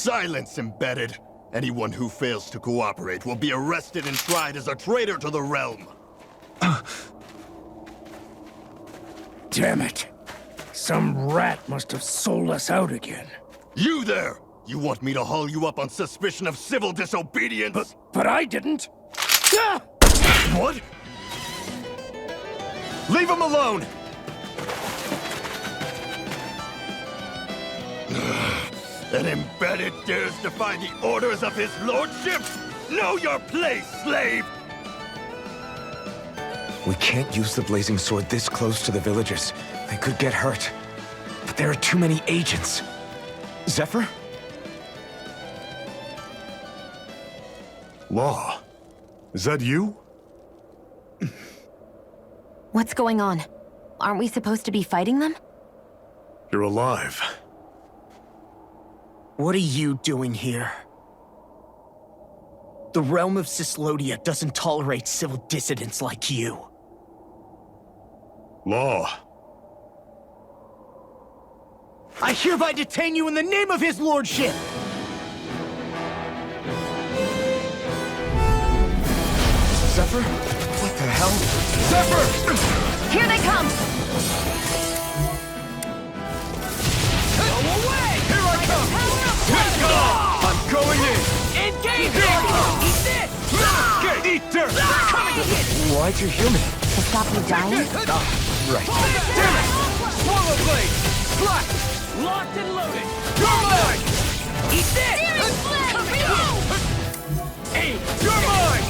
Silence, embedded. Anyone who fails to cooperate will be arrested and tried as a traitor to the realm. Damn it. Some rat must have sold us out again. You there! You want me to haul you up on suspicion of civil disobedience? But I didn't. Ah! What? Leave him alone! An embedded dares defy the orders of his lordship? Know your place, slave! We can't use the blazing sword this close to the villagers. They could get hurt. But there are too many agents. Zephyr? Law, is that you? What's going on? Aren't we supposed to be fighting them? You're alive. What are you doing here? The realm of Cyslodia doesn't tolerate civil dissidents like you. Law. I hereby detain you in the name of his lordship! Zephyr? What the hell? Zephyr! Here they come! Go away! Here I come! Let's go! I'm going in! Engage! Here I come! Eat this! Get eat dirt! Why'd you heal me? To stop you dying? Right. Damn it! Swallow blade! Slack! Locked and loaded! You're mine! Eat this! Come Aim! You're mine!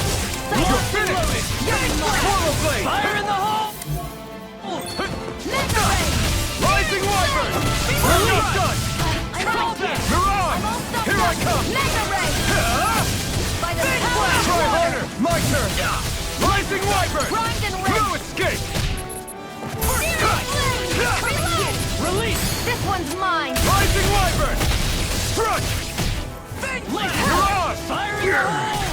You're finished! Swallow blade! Fire in the hole! Rising wyvern! Release gun! Mirage! Here I come! Try harder! My turn! Rising wyvern! No escape! Release! This one's mine! Rising wyvern! Strike! Mirage! Fire in the hole!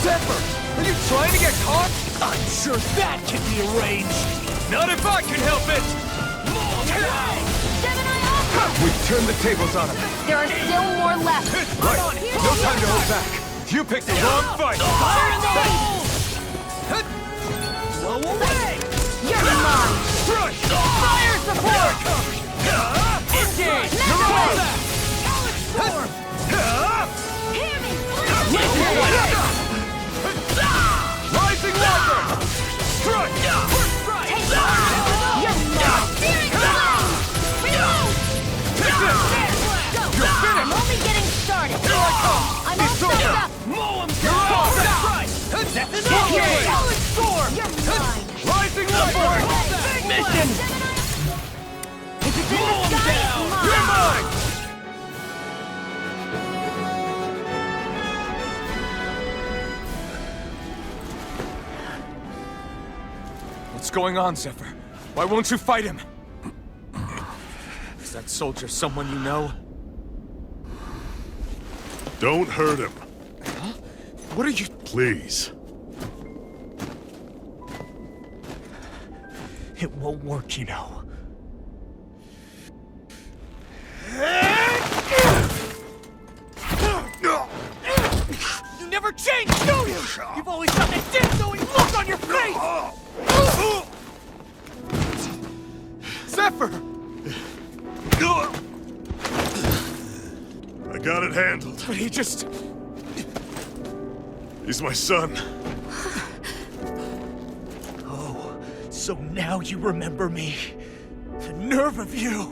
Zephyr! Are you trying to get caught? I'm sure that can be arranged! Not if I can help it! We've turned the tables on him. There are still more left! Right! No time to hold back! You picked the wrong fight! Fire in the hole! Blow away! You're mine! Strike! Fire support! Engage! Mirage! Rising wyvern! Strike! Take fire! You're mine! Take this! You're I'm finished! only getting started! Here I come! I'm all It's set over! up! Mow him Mirage! down! That's That's enough! enough! Solid storm! You're mine! Rising wyvern! Mission! If it's in Mow the him sky, down! it's You're mine! mine! What's going on, Zephyr? Why won't you fight him? Is that soldier someone you know? Don't hurt him, What are you... please. It won't work, you know. You never change, do you? You've always got that death-knowing look on your face! Zephyr! I got it handled. But he just... He's my son. Oh, so now you remember me. The nerve of you!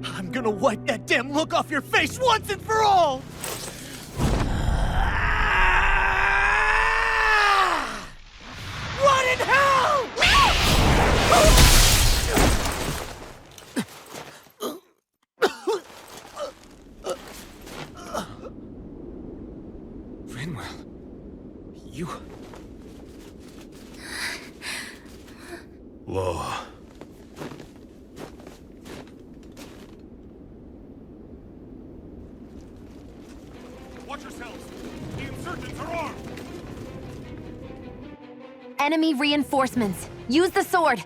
I'm gonna wipe that damn look off your face once and for all! Rot in hell! Rinwell... You... Law. Watch yourselves! The insurgents are armed! Enemy reinforcements. Use the sword.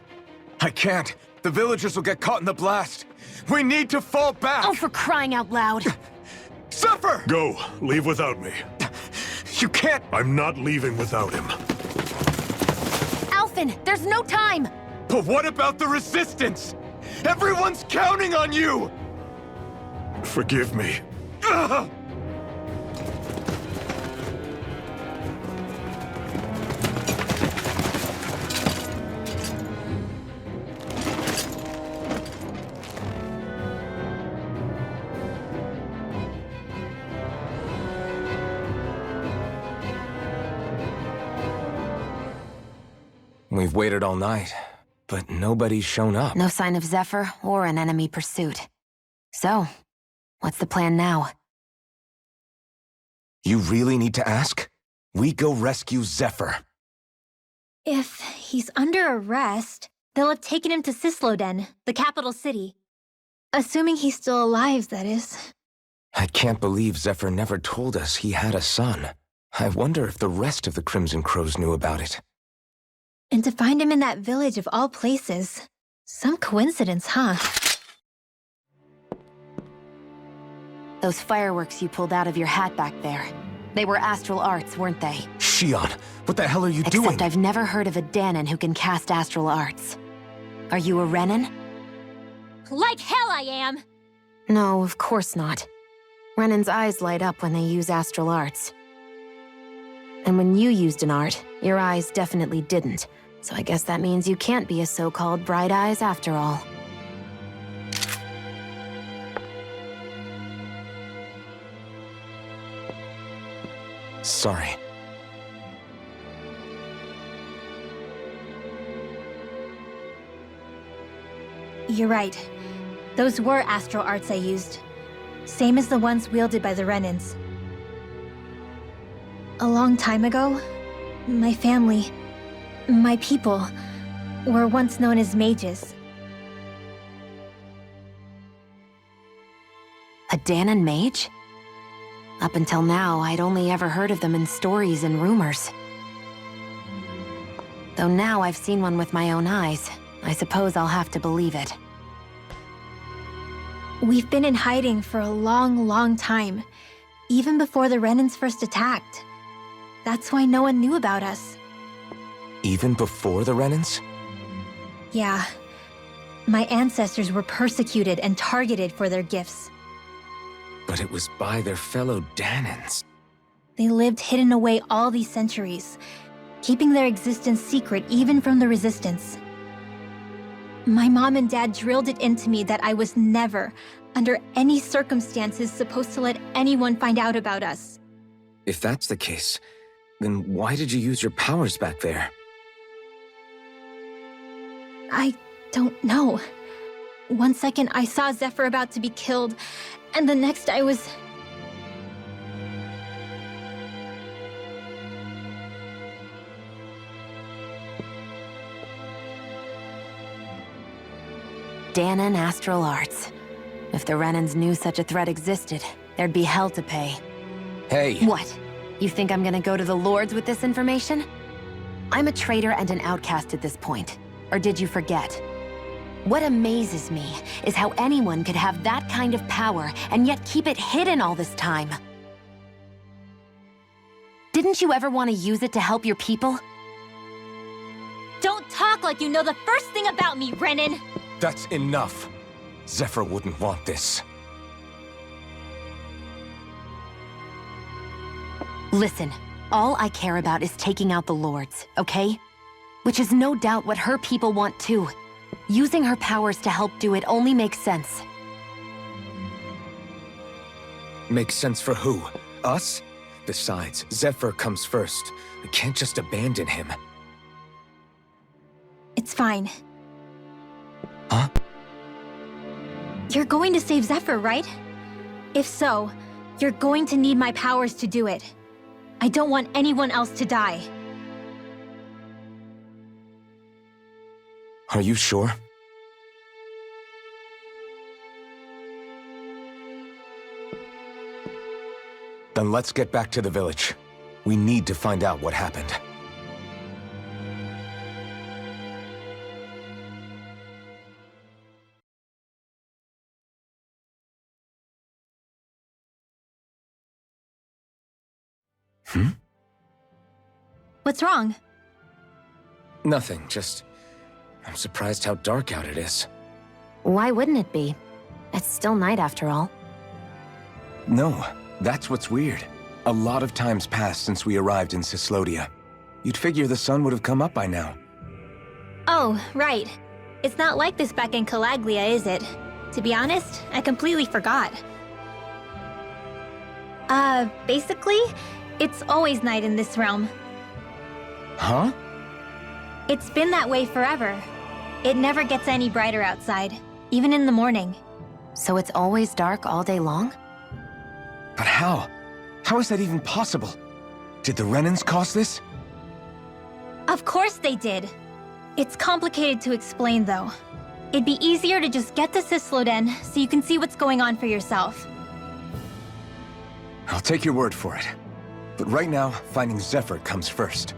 I can't. The villagers will get caught in the blast. We need to fall back! Oh, for crying out loud! Zephyr! Go. Leave without me. You can't... I'm not leaving without him. Alphen, there's no time! But what about the Resistance? Everyone's counting on you! Forgive me. Ugh! We've waited all night, but nobody's shown up. No sign of Zephyr or an enemy pursuit. So, what's the plan now? You really need to ask? We go rescue Zephyr. If he's under arrest, they'll have taken him to Cisloden, the capital city. Assuming he's still alive, that is. I can't believe Zephyr never told us he had a son. I wonder if the rest of the Crimson Crows knew about it. And to find him in that village of all places. Some coincidence, huh? Those fireworks you pulled out of your hat back there. They were astral arts, weren't they? Shion, what the hell are you doing? Except I've never heard of a Danon who can cast astral arts. Are you a Renan? Like hell I am! No, of course not. Renan's eyes light up when they use astral arts. And when you used an art, your eyes definitely didn't. So I guess that means you can't be a so-called Bright Eyes after all. Sorry. You're right. Those were astral arts I used. Same as the ones wielded by the Renans. A long time ago, my family, my people, were once known as mages. A Danon mage? Up until now, I'd only ever heard of them in stories and rumors. Though now I've seen one with my own eyes, I suppose I'll have to believe it. We've been in hiding for a long, long time, even before the Renans first attacked. That's why no one knew about us. Even before the Renans? Yeah. My ancestors were persecuted and targeted for their gifts. But it was by their fellow Danons. They lived hidden away all these centuries, keeping their existence secret even from the Resistance. My mom and dad drilled it into me that I was never, under any circumstances, supposed to let anyone find out about us. If that's the case, then why did you use your powers back there? I don't know. One second I saw Zephyr about to be killed, and the next I was... Danon astral arts. If the Renans knew such a threat existed, there'd be hell to pay. Hey! What? You think I'm gonna go to the Lords with this information? I'm a traitor and an outcast at this point. Or did you forget? What amazes me is how anyone could have that kind of power and yet keep it hidden all this time. Didn't you ever want to use it to help your people? Don't talk like you know the first thing about me, Renan! That's enough. Zephyr wouldn't want this. Listen, all I care about is taking out the Lords, okay? Which is no doubt what her people want too. Using her powers to help do it only makes sense. Makes sense for who? Us? Besides, Zephyr comes first. We can't just abandon him. It's fine. Huh? You're going to save Zephyr, right? If so, you're going to need my powers to do it. I don't want anyone else to die. Are you sure? Then let's get back to the village. We need to find out what happened. What's wrong? Nothing, just... I'm surprised how dark out it is. Why wouldn't it be? It's still night after all. No, that's what's weird. A lot of time's passed since we arrived in Cyslodia. You'd figure the sun would have come up by now. Oh, right. It's not like this back in Calaglia, is it? To be honest, I completely forgot. Basically, it's always night in this realm. Huh? It's been that way forever. It never gets any brighter outside, even in the morning. So it's always dark all day long? But how? How is that even possible? Did the Renans cause this? Of course they did. It's complicated to explain, though. It'd be easier to just get to Cysloden so you can see what's going on for yourself. I'll take your word for it. But right now, finding Zephyr comes first.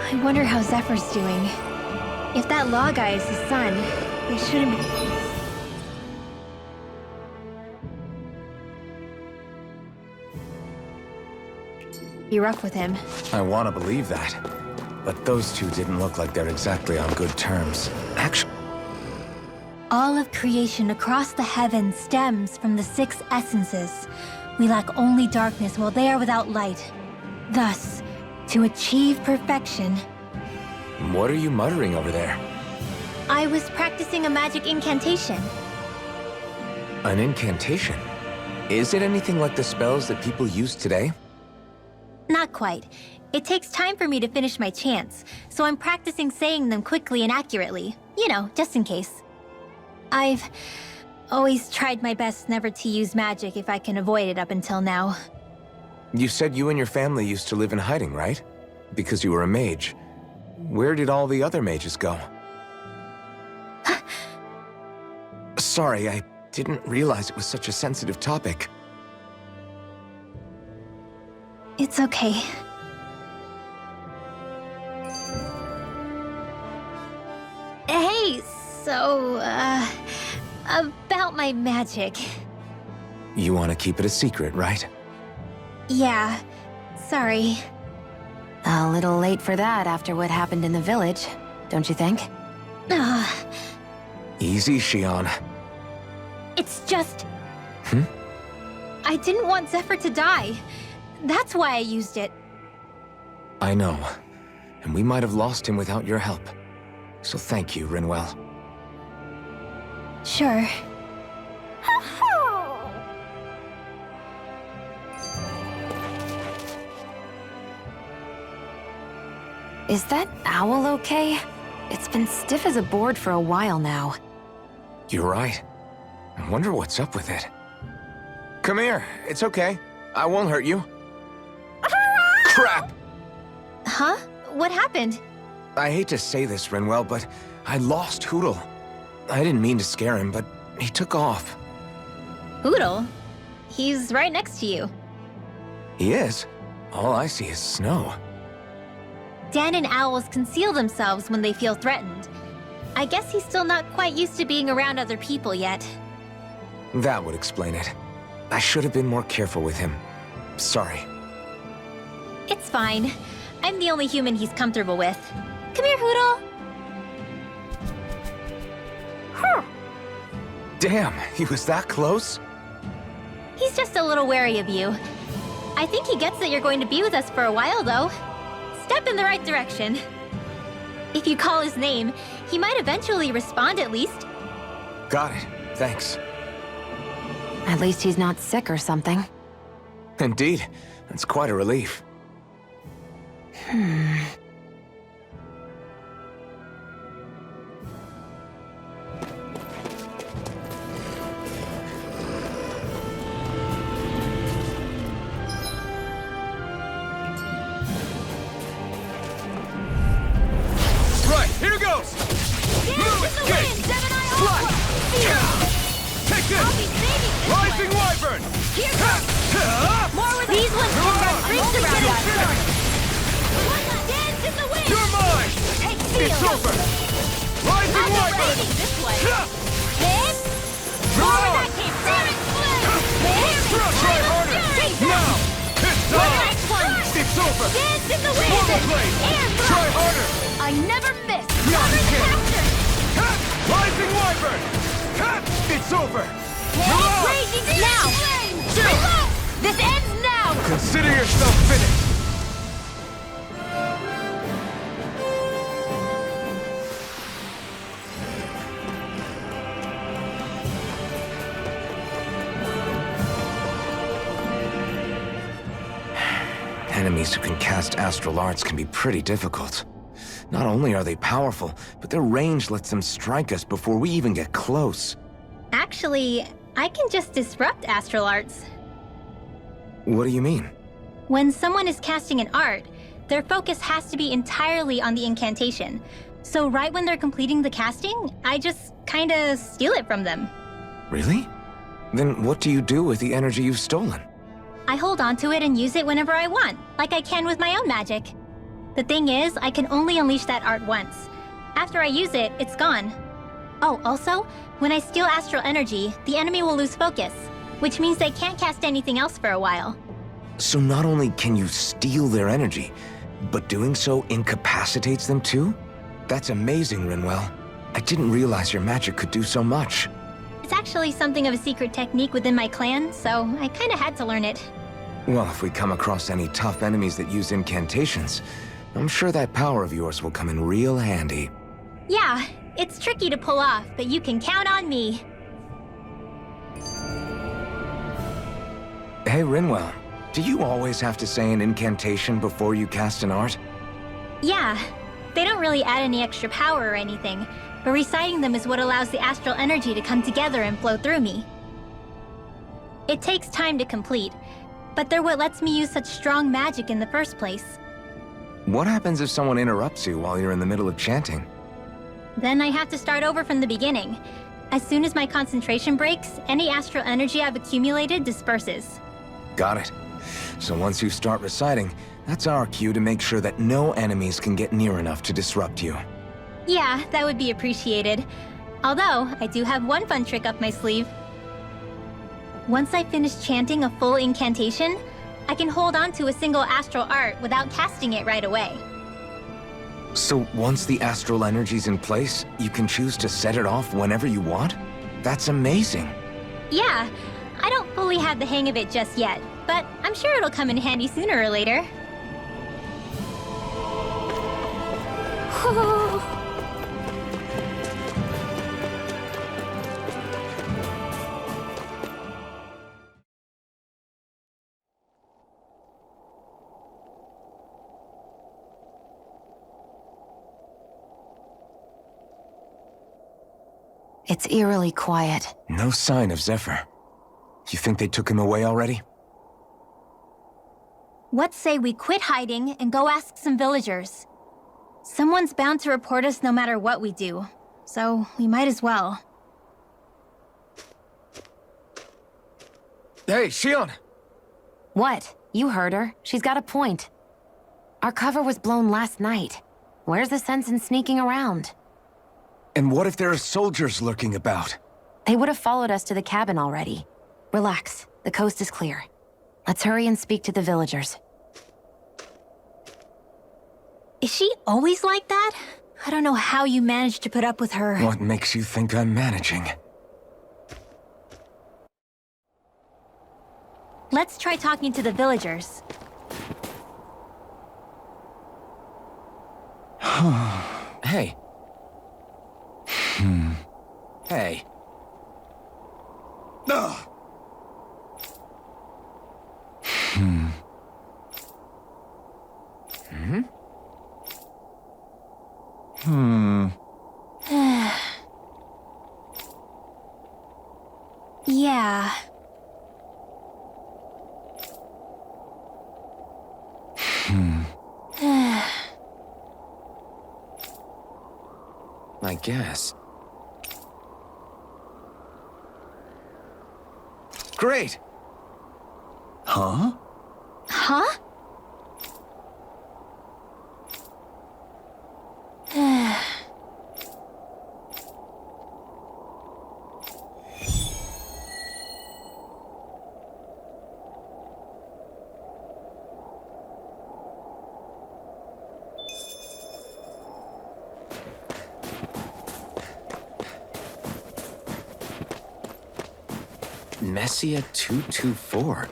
I wonder how Zephyr's doing. If that law guy is his son, they shouldn't be... Be rough with him. I want to believe that. But those two didn't look like they're exactly on good terms. Actually... All of creation across the heavens stems from the 6 essences. We lack only darkness while they are without light. Thus, to achieve perfection... What are you muttering over there? I was practicing a magic incantation. An incantation? Is it anything like the spells that people use today? Not quite. It takes time for me to finish my chants, so I'm practicing saying them quickly and accurately. You know, just in case. I've always tried my best never to use magic if I can avoid it up until now. You said you and your family used to live in hiding, right? Because you were a mage. Where did all the other mages go? Sorry, I didn't realize it was such a sensitive topic. It's okay. Hey, so, about my magic. You want to keep it a secret, right? Yeah, sorry. A little late for that after what happened in the village, don't you think? Easy, Shion. It's just... I didn't want Zephyr to die. That's why I used it. I know. And we might have lost him without your help. So thank you, Rinwell. Sure. Is that owl okay? It's been stiff as a board for a while now. You're right. I wonder what's up with it. Come here. It's okay. I won't hurt you. Crap! Huh? What happened? I hate to say this, Rinwell, but I lost Hootle. I didn't mean to scare him, but he took off. Hootle? He's right next to you. He is? All I see is snow. Dan and owls conceal themselves when they feel threatened. I guess he's still not quite used to being around other people yet. That would explain it. I should have been more careful with him. Sorry. It's fine. I'm the only human he's comfortable with. Come here, Hootle! Damn, he was that close? He's just a little wary of you. I think he gets that you're going to be with us for a while, though. Step in the right direction. If you call his name, he might eventually respond at least. Got it. Thanks. At least he's not sick or something. Indeed. That's quite a relief. Rising Wyvern! Here comes! More with these ones can run rings around us! Dance in the wind! You're mine! Take field! It's over! Rising I'm Wyvern! already this way! Hit! You're More where on! that came from! Hit! Try harder! Chase Now! that! It's One time! nice one! It's over! Dance in the wind! Normal blade! Air Try thrust! harder! I never miss! Now Cover you the can! capture! Rising Wyvern! It's over! Hit! Raging now! Reload! This ends now! Consider yourself finished! Enemies who can cast astral arts can be pretty difficult. Not only are they powerful, but their range lets them strike us before we even get close. Actually, I can just disrupt astral arts. What do you mean? When someone is casting an art, their focus has to be entirely on the incantation. So right when they're completing the casting, I just kinda steal it from them. Really? Then what do you do with the energy you've stolen? I hold onto it and use it whenever I want, like I can with my own magic. The thing is, I can only unleash that art once. After I use it, it's gone. Oh, also, when I steal astral energy, the enemy will lose focus, which means they can't cast anything else for a while. So not only can you steal their energy, but doing so incapacitates them too? That's amazing, Rinwell. I didn't realize your magic could do so much. It's actually something of a secret technique within my clan, so I kinda had to learn it. Well, if we come across any tough enemies that use incantations, I'm sure that power of yours will come in real handy. Yeah, it's tricky to pull off, but you can count on me. Hey, Rinwell, do you always have to say an incantation before you cast an art? Yeah, they don't really add any extra power or anything, but reciting them is what allows the astral energy to come together and flow through me. It takes time to complete, but they're what lets me use such strong magic in the first place. What happens if someone interrupts you while you're in the middle of chanting? Then I have to start over from the beginning. As soon as my concentration breaks, any astral energy I've accumulated disperses. Got it. So once you start reciting, that's our cue to make sure that no enemies can get near enough to disrupt you. Yeah, that would be appreciated. Although, I do have one fun trick up my sleeve. Once I finish chanting a full incantation, I can hold on to a single astral art without casting it right away. So once the astral energy's in place, you can choose to set it off whenever you want? That's amazing. Yeah, I don't fully have the hang of it just yet, but I'm sure it'll come in handy sooner or later. It's eerily quiet. No sign of Zephyr. You think they took him away already? What say we quit hiding and go ask some villagers? Someone's bound to report us no matter what we do, so we might as well. Hey, Shion! What? You heard her. She's got a point. Our cover was blown last night. Where's the sense in sneaking around? And what if there are soldiers lurking about? They would have followed us to the cabin already. Relax. The coast is clear. Let's hurry and speak to the villagers. Is she always like that? I don't know how you managed to put up with her. What makes you think I'm managing? Let's try talking to the villagers. Hey. Hey. Ugh. Yeah. I guess. Great. Huh? Huh? Messia 224.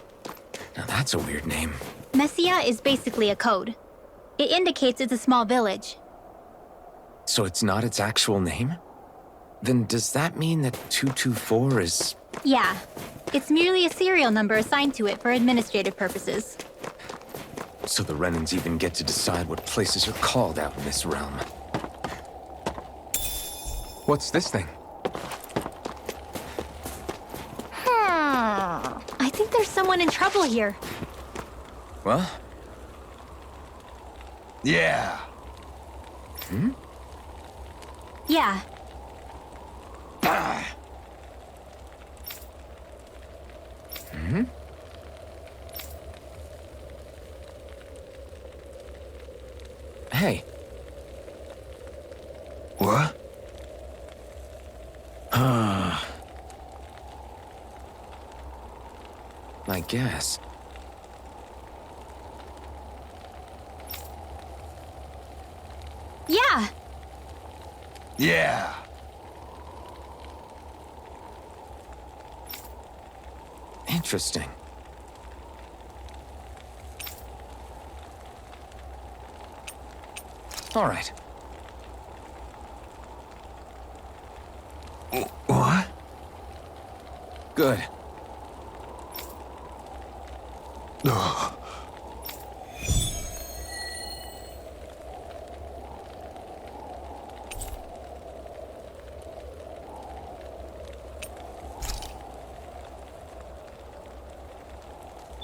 Now that's a weird name. Messia is basically a code. It indicates it's a small village. So it's not its actual name? Then does that mean that 224 is... Yeah. It's merely a serial number assigned to it for administrative purposes. So the Renans even get to decide what places are called out in this realm. What's this thing? I think there's someone in trouble here. Well? Yeah. Yeah. Hey. What? I guess. Yeah. Yeah. Interesting. All right. What? Good. Ugh.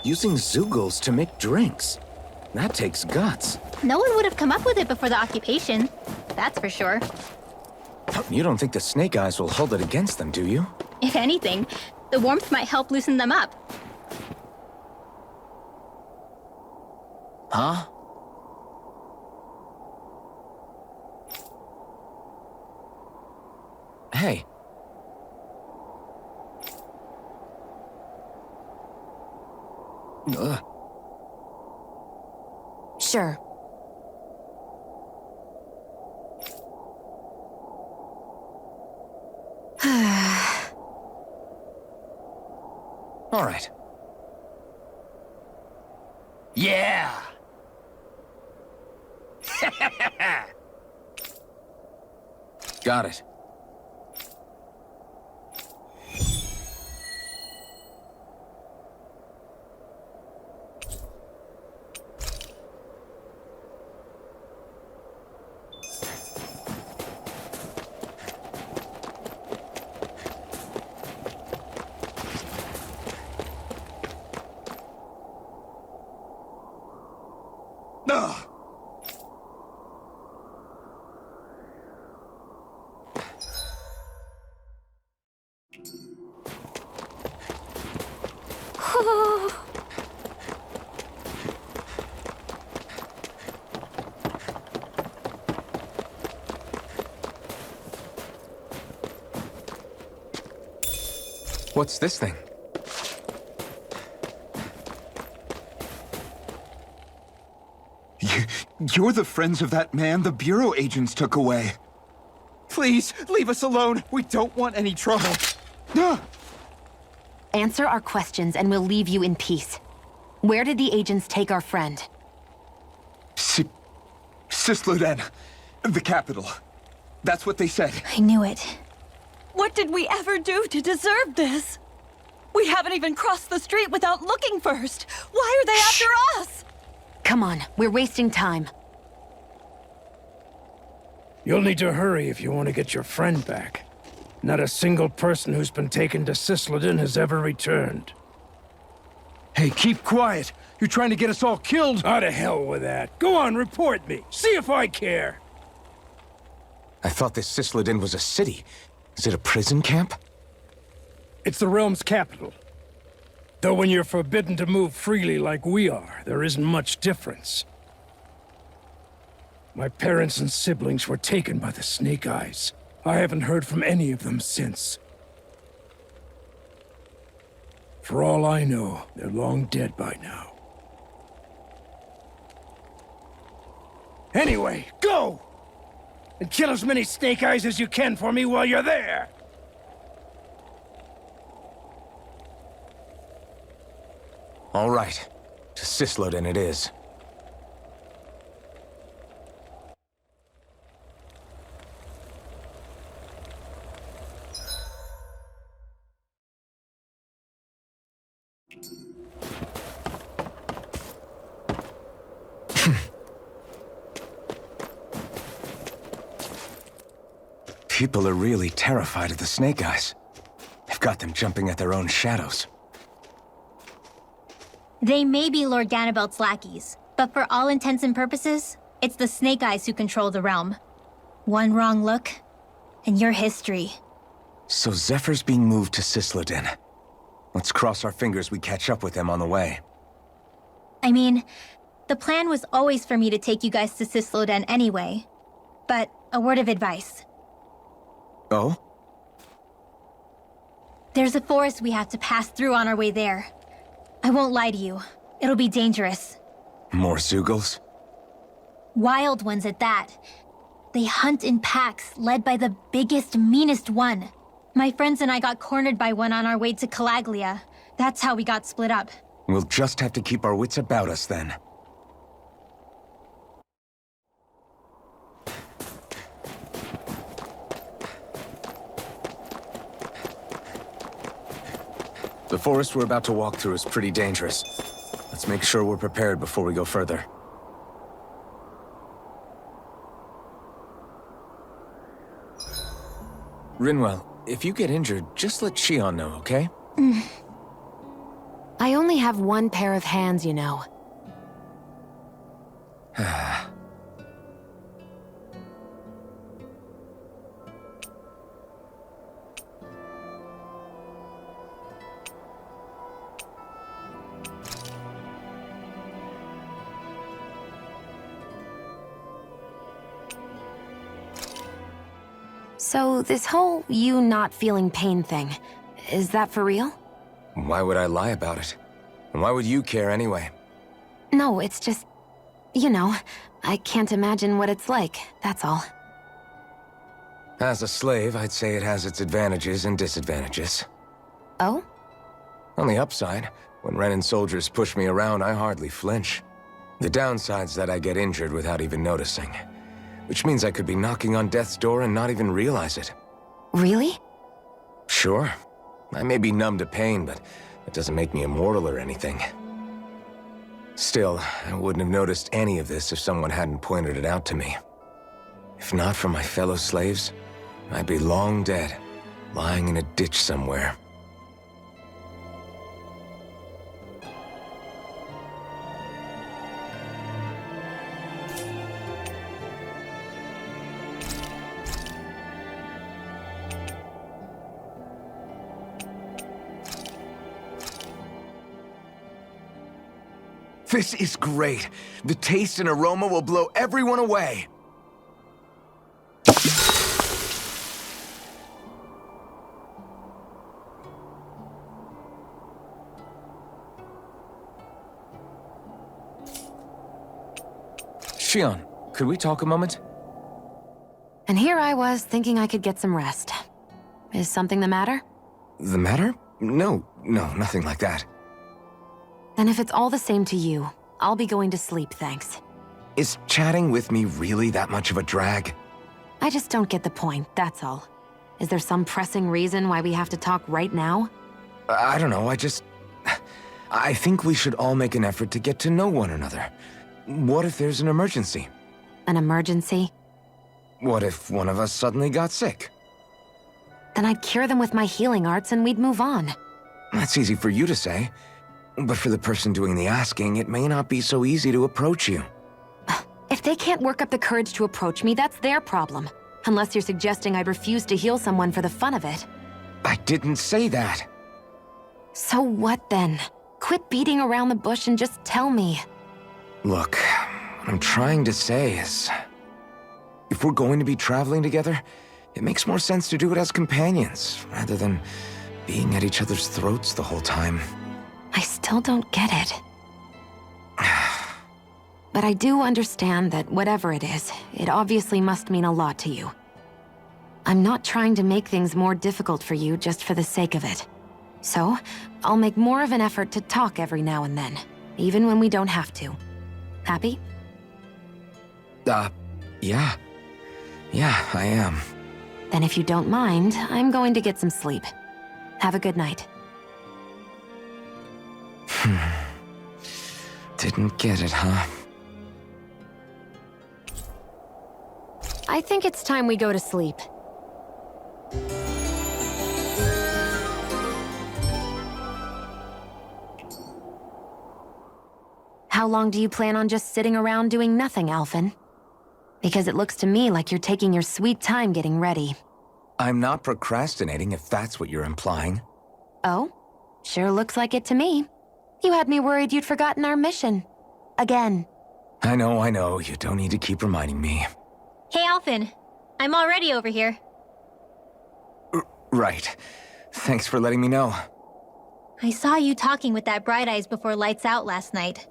Using Zeugles to make drinks. That takes guts. No one would have come up with it before the occupation. That's for sure. You don't think the Snake Eyes will hold it against them, do you? If anything, the warmth might help loosen them up. Huh? Hey. Ugh. Sure. All right. Yeah. Got it. Ugh. What's this thing? You're the friends of that man the Bureau agents took away. Please, leave us alone. We don't want any trouble. Answer our questions and we'll leave you in peace. Where did the agents take our friend? Sisladen, the capital. That's what they said. I knew it. What did we ever do to deserve this? We haven't even crossed the street without looking first. Why are they after us? Come on, we're wasting time. You'll need to hurry if you want to get your friend back. Not a single person who's been taken to Sisladen has ever returned. Hey, keep quiet. You're trying to get us all killed. Out of hell with that. Go on, report me. See if I care. I thought this Sisladen was a city. Is it a prison camp? It's the realm's capital. Though when you're forbidden to move freely like we are, there isn't much difference. My parents and siblings were taken by the Snake Eyes. I haven't heard from any of them since. For all I know, they're long dead by now. Anyway, go! And kill as many Snake Eyes as you can for me while you're there! All right. To Sislodin it is. People are really terrified of the Snake Eyes. They've got them jumping at their own shadows. They may be Lord Ganabelt's lackeys, but for all intents and purposes, it's the Snake Eyes who control the realm. One wrong look, and your history. So Zephyr's being moved to Sislodin. Let's cross our fingers we catch up with him on the way. I mean, the plan was always for me to take you guys to Sislodin anyway. But a word of advice. Oh? There's a forest we have to pass through on our way there. I won't lie to you. It'll be dangerous. More Zeugles? Wild ones at that. They hunt in packs, led by the biggest, meanest one. My friends and I got cornered by one on our way to Calaglia. That's how we got split up. We'll just have to keep our wits about us then. The forest we're about to walk through is pretty dangerous. Let's make sure we're prepared before we go further. Rinwell, if you get injured, just let Shion know, okay? I only have one pair of hands, you know. So, this whole you not feeling pain thing, is that for real? Why would I lie about it? And why would you care anyway? No, it's just... You know, I can't imagine what it's like, that's all. As a slave, I'd say it has its advantages and disadvantages. Oh? On the upside, when Renan soldiers push me around, I hardly flinch. The downside's that I get injured without even noticing. Which means I could be knocking on death's door and not even realize it. Really? Sure. I may be numb to pain, but that doesn't make me immortal or anything. Still, I wouldn't have noticed any of this if someone hadn't pointed it out to me. If not for my fellow slaves, I'd be long dead, lying in a ditch somewhere. This is great. The taste and aroma will blow everyone away. Shion, could we talk a moment? And here I was, thinking I could get some rest. Is something the matter? The matter? No, nothing like that. Then if it's all the same to you, I'll be going to sleep, thanks. Is chatting with me really that much of a drag? I just don't get the point, that's all. Is there some pressing reason why we have to talk right now? I don't know, I think we should all make an effort to get to know one another. What if there's an emergency? An emergency? What if one of us suddenly got sick? Then I'd cure them with my healing arts and we'd move on. That's easy for you to say. But for the person doing the asking, it may not be so easy to approach you. If they can't work up the courage to approach me, that's their problem. Unless you're suggesting I'd refuse to heal someone for the fun of it. I didn't say that. So what then? Quit beating around the bush and just tell me. Look, what I'm trying to say is... if we're going to be traveling together, it makes more sense to do it as companions, rather than being at each other's throats the whole time. I still don't get it. But I do understand that whatever it is, it obviously must mean a lot to you. I'm not trying to make things more difficult for you just for the sake of it. So, I'll make more of an effort to talk every now and then, even when we don't have to. Happy? Yeah. Yeah, I am. Then if you don't mind, I'm going to get some sleep. Have a good night. Didn't get it, huh? I think it's time we go to sleep. How long do you plan on just sitting around doing nothing, Alphen? Because it looks to me like you're taking your sweet time getting ready. I'm not procrastinating, if that's what you're implying. Oh? Sure looks like it to me. You had me worried you'd forgotten our mission. Again. I know. You don't need to keep reminding me. Hey, Alphen. I'm already over here. Right. Thanks for letting me know. I saw you talking with that Bright Eyes before lights out last night.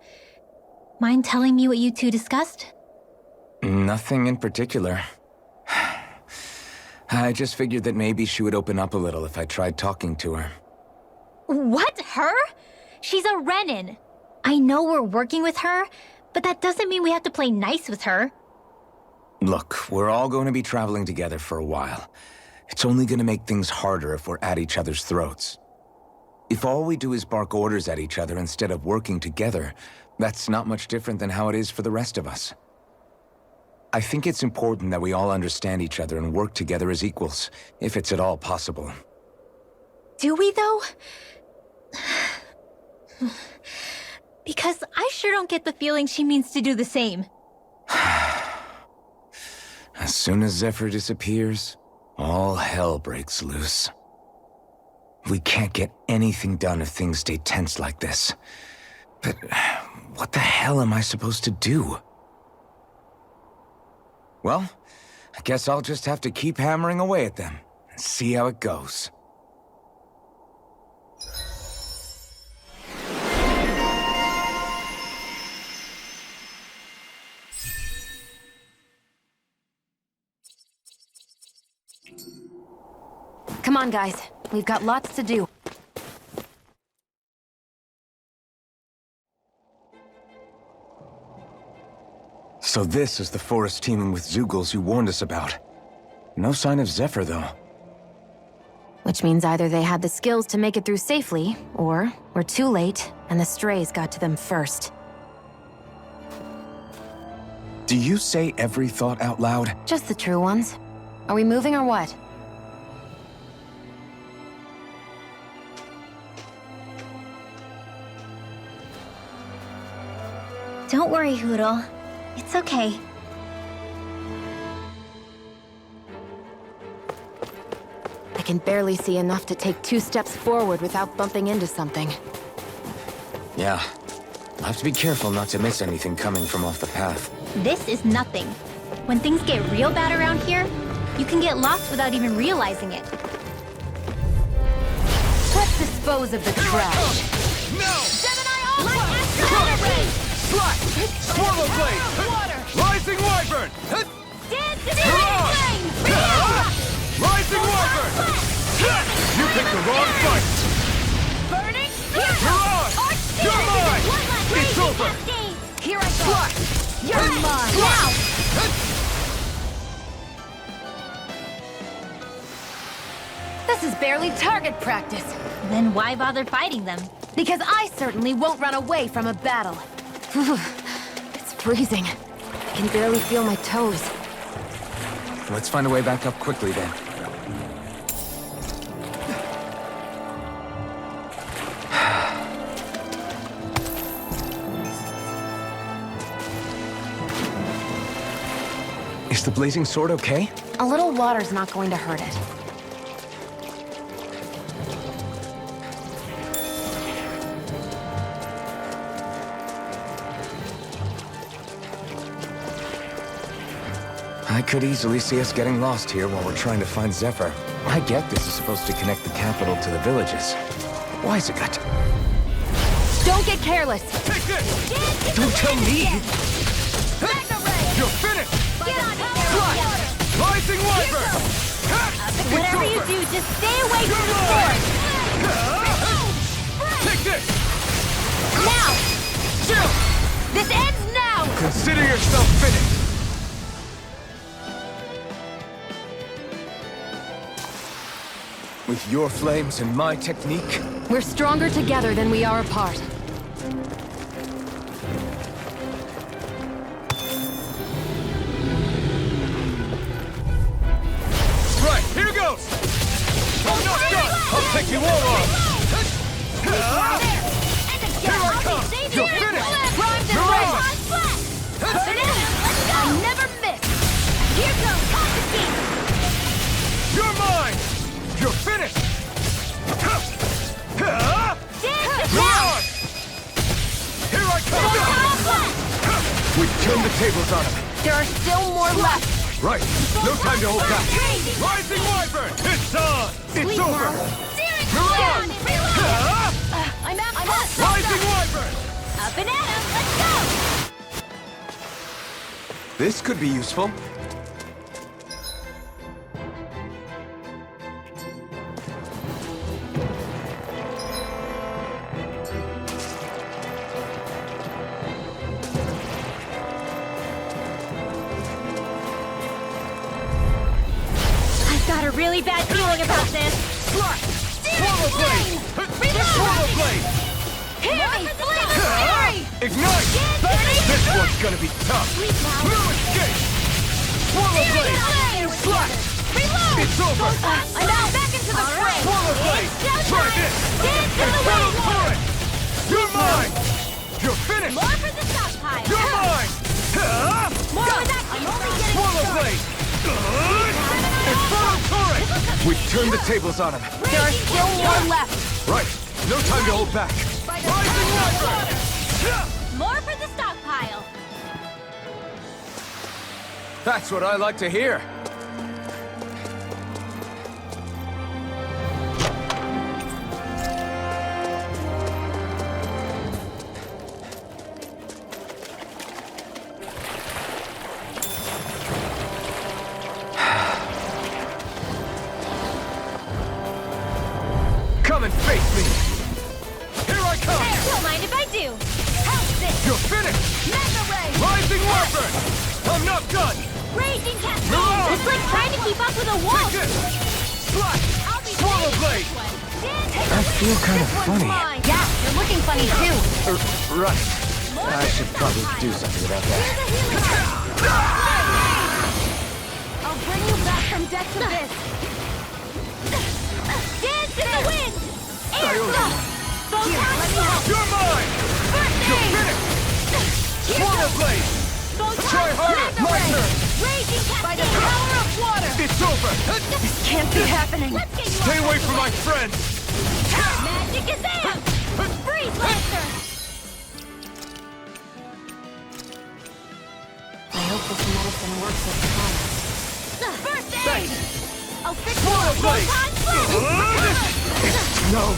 Mind telling me what you two discussed? Nothing in particular. I just figured that maybe she would open up a little if I tried talking to her. What? Her? She's a Renin. I know we're working with her, but that doesn't mean we have to play nice with her. Look, we're all going to be traveling together for a while. It's only going to make things harder if we're at each other's throats. If all we do is bark orders at each other instead of working together, that's not much different than how it is for the rest of us. I think it's important that we all understand each other and work together as equals, if it's at all possible. Do we, though? Because I sure don't get the feeling she means to do the same. As soon as Zephyr disappears, all hell breaks loose. We can't get anything done if things stay tense like this. But what the hell am I supposed to do? Well, I guess I'll just have to keep hammering away at them and see how it goes. Come on, guys. We've got lots to do. So this is the forest teeming with Zeugles you warned us about. No sign of Zephyr, though. Which means either they had the skills to make it through safely, or we're too late, and the strays got to them first. Do you say every thought out loud? Just the true ones. Are we moving or what? Don't worry, Hootle. It's okay. I can barely see enough to take 2 steps forward without bumping into something. Yeah. I'll have to be careful not to miss anything coming from off the path. This is nothing. When things get real bad around here, you can get lost without even realizing it. Let's dispose of the trash. No! Gemini Alpha! Slash! Swallow Blade! Water! Rising Wyvern! Dance in Hurrah! flames! Rising Wyvern! You picked the wrong fight! Burning Hurrah! You're mine! It's over! Here I go! Slash! You're mine! Now! This is barely target practice. Then why bother fighting them? Because I certainly won't run away from a battle. It's freezing. I can barely feel my toes. Let's find a way back up quickly, then. Is the blazing sword okay? A little water's not going to hurt it. I could easily see us getting lost here while we're trying to find Zephyr. I get this is supposed to connect the capital to the villages. Why is it got... Don't get careless. Take this! Don't tell me! You're finished! Get on Flash! Rising Wyvern! Whatever you do, just stay away from the sword. Take this! Now! This ends now! Consider yourself finished! With your flames and my technique? We're stronger together than we are apart. Right, here goes! I'm not done! I'll take you all on! Here I come! You're finished! Mirage! I'll never miss! Here comes Constantine! You're mine! You're finished! Mirage! Here I come! We turned the tables on him. There are still more left. Right. No time to hold back. Rising Wyvern! It's on! It's over! Mirage! Huh? I'm up! Rising Wyvern! Up and at him! Let's go! This could be useful. Got a really bad feeling about this. Swallow Blade! Swallow Blade! Ignite! This one's gonna be tough! No escape! Swallow Blade! Slash! It's over! I'm out back into the fray! Swallow Blade! Try this! Infernal Torrent! You're mine! You're finished! More for the stockpile! You're mine! More of that! I'm only getting Swallow Blade! Infernal Torrent! We turned the tables on him. There are still more left! Right. No time to hold back. Rising Wyvern! More for the stockpile! That's what I like to hear. Come and face me! Here I come! Don't mind if I do! How's this? You're finished! Mega Ray! Rising Wyvern! I'm not done! Raging Cascade! No! It's like trying to keep up with a wolf! Take this! Slash! Swallow Blade! I feel kind of funny. Yeah, you're looking funny too! Right. I should probably do something about that. I'll bring you back from death to this! Dance in the wind! Air You're mine! You're finished! Swallow Blade! Try harder! My turn! Raging Cascade! By the power of water! It's over! This can't be happening! Stay away from my friends! Magic is in! Freeze Lancer! I hope this medicine works as promised. First aid! I'll fix Swallow Blade! No!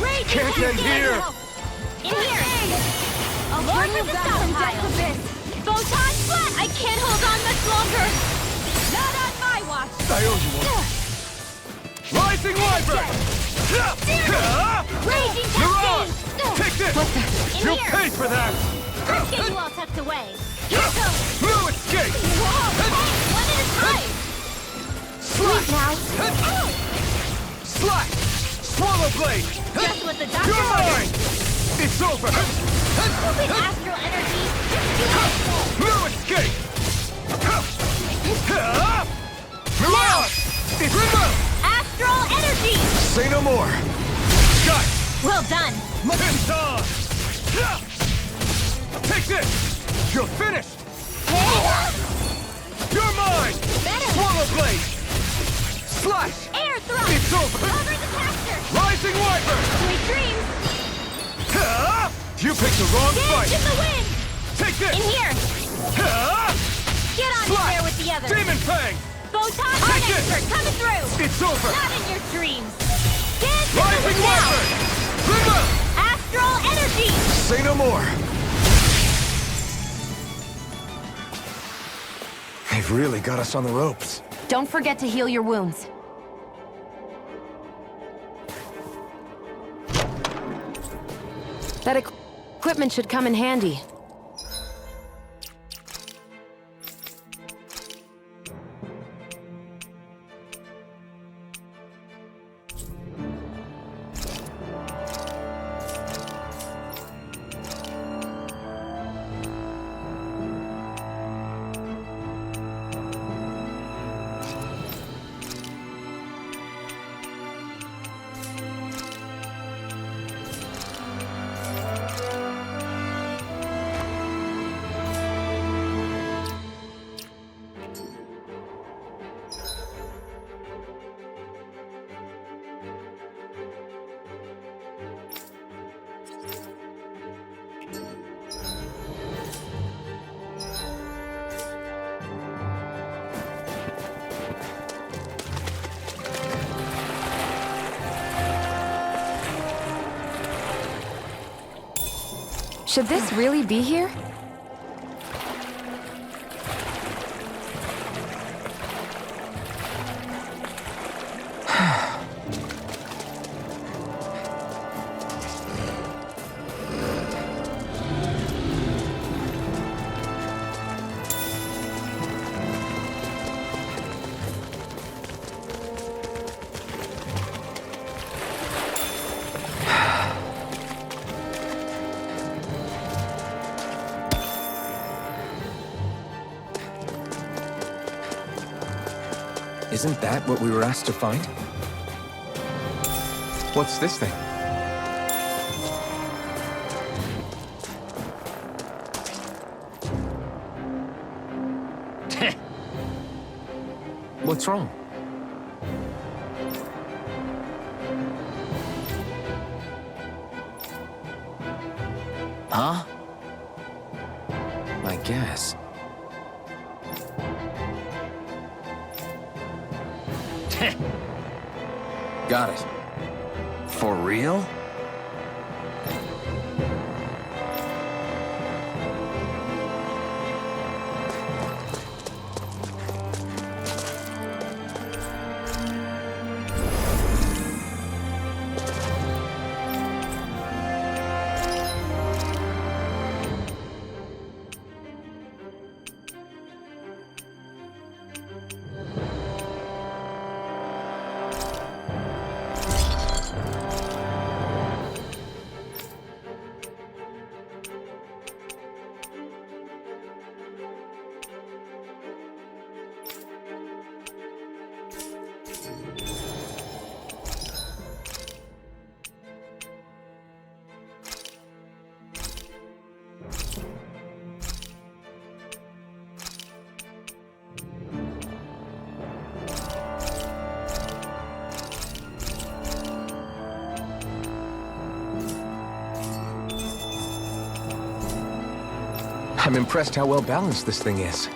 Raging Can't end here! In here! I'll bring you back from death abyss! Photon Splat! I can't hold on much longer! Not on my watch! I owe you one! Rising Wyvern! Raging Mirage! Cascade! Take this! In You'll here! pay for that! Let's get you all tucked away! Here goes! No escape! Whoa! One at a time! Sleep now! Slash! Swallow Blade! Just what the doctor You're ordered! mine! It's over! Stupid astral energy! No escape! Mirage! It's remote! Astral energy! Say no more. Got it! Well done! It's on! Take this! You're finished! You're mine! Swallow Blade! Slash! Air thrust! It's over! Cover the caster! Rising Wyvern! Sweet dreams! You picked the wrong Dance fight! in the wind! Take this! In here! Get on Slash! there with the others! Demon Fang! Photon Take it! expert coming through! It's over! Not in your dreams! Dance in Rising the now! Wyvern! Prima! Astral energy! Say no more. They've really got us on the ropes. Don't forget to heal your wounds. That equipment should come in handy. Should this really be here? Isn't that what we were asked to find? What's this thing? What's wrong? Huh? I guess. Got it. For real? I'm impressed how well balanced this thing is.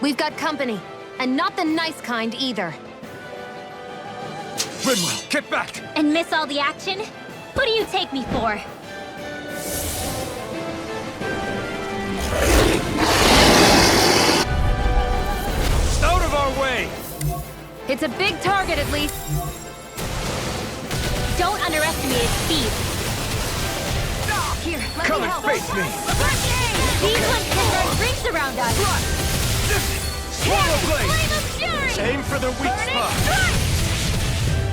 We've got company, and not the nice kind either. Rinwell, get back! And miss all the action? Who do you take me for? Out of our way! It's a big target, at least. Don't underestimate its speed. Here, let Come me and help. face me! These ones can run rings around us. Swallow Blade! Flame of fury! Aim for the weak Burning spot! strike!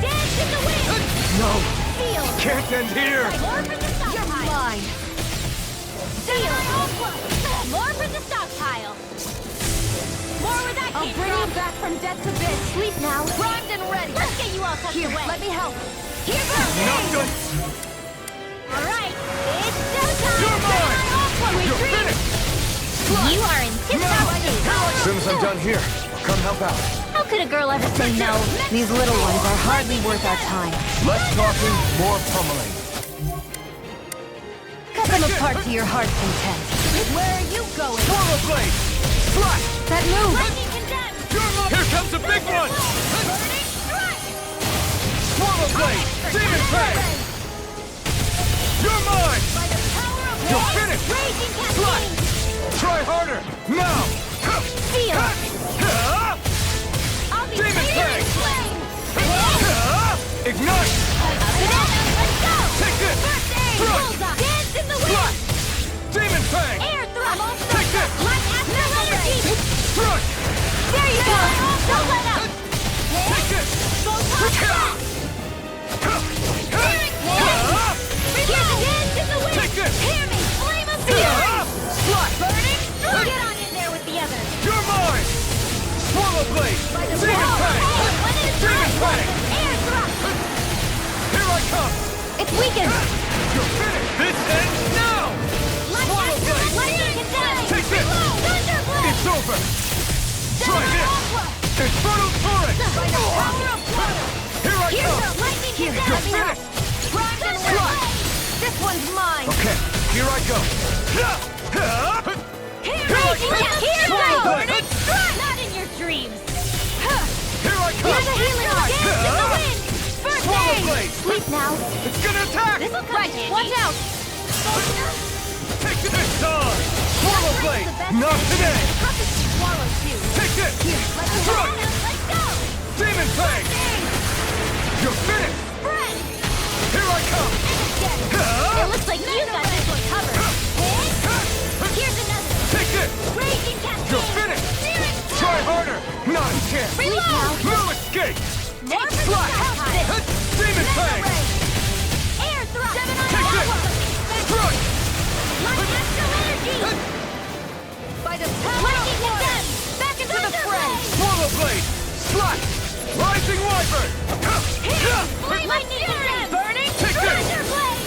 Dance in the wind! No! Seal! Can't end here! More for the stockpile! Mine. Seal! More for the stockpile! More where that I'll came bring from! you back from dead to bid. Sleep now. Primed and ready. Let's get you all tucked Here, away! let me help. Here goes! Not good! Alright, it's showtime! You're mine! Bring on all You're finished! You are in tip-top shape. As soon as I'm done here, I'll come help out. How could a girl ever say no? These little ones are hardly worth our time. Less talking, more pummeling. Cut them apart to your heart's content. Where are you going? Swallow blade! Slash! That move! Here comes a big one! Swallow blade! Demon Fang! You're mine! You're finished! Slash! Try harder! Now! Demon Fang! Ignite! Take this! Thrust! Slash! Demon Fang! Take this! Thrust! There you go! Don't let up! Take this! Take this! Hear me! Flame of fear! Slash! Get on in there with the others! You're mine! Swallow blade! Demon Fang! Demon Fang! Air thrust! Here I come! It's weakened! You're finished! This ends now! Swallow blade! Take this! It's over! Try this! Infernal torrent! Here I come! Here, You're let me help. finished! Slash! This one's mine! Okay, here I go! Swallow blade! Not in your dreams! Here I come! Here's a healing dance in the wind! First Swallow aid! blade! Sleep now! It's gonna attack! This'll come Right, handy. watch out! Take this on! Swallow blade! Not today! Swallow too! Take this! Thrust! Let's go! Demon Fang! You're finished! Here I come! It looks like you got this one covered. Here's another. Take this! Raging Cascade. You're finished! Try harder! Not a chance! Reload. No escape! More for the Slash! top. Demon Fang! Air thrust. Take this! Thrust! Light astral energy. By the power of Lightning water! condemn. Back into the fray! Swallow blade! Slash! Rising Wyvern! Lightning condemn. Burning! Take this! Thunder blade.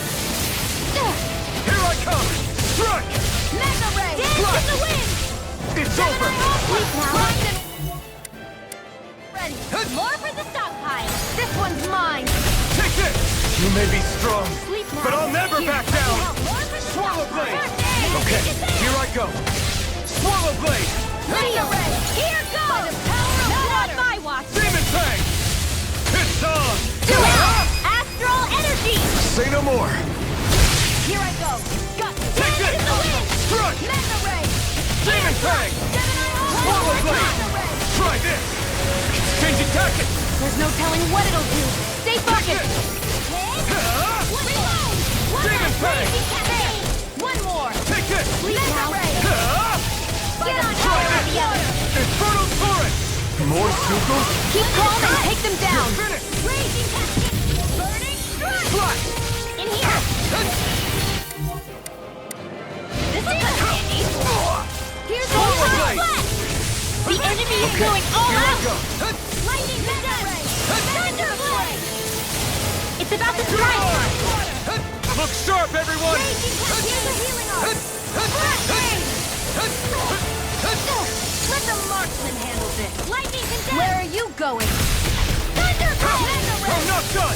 Here I come! Strike! Mega ray! Dance in the wind. It's over! Sleep now! Ready. More for the stockpile. This one's mine! Take this! You may be strong, Sleep now! but I'll never back down! More for the Swallow stockpile. blade! First aid. Okay, here I go! Swallow blade! Mega ray. Here goes. By the power of water. Not on my watch. Demon Fang! It's on! Do it. Astral energy. Say no more! Here I go! Got Take this! In the wind. Strike! Mega ray! Demon Fang! Swallow blade! Try this! Changing tactics! There's no telling what it'll do! Stay focused! Demon Fang! One more! Take this! Sleep now! Get on Try top of this! the other. Infernal torrent! More Sukos? Keep calm and take them down! Finish! Raging cascade. Burning strike. Slash! In here. This is handy. Here's Swallow the blade! The enemy is going all Here I out. go! Lightning condemn. Thunder blade. It's about to strike. Look sharp, everyone! Raging cascade. Here's a healing arm. Let the marksman handle this! Lightning condemn. Where are you going? Thunder blade. I'm not done!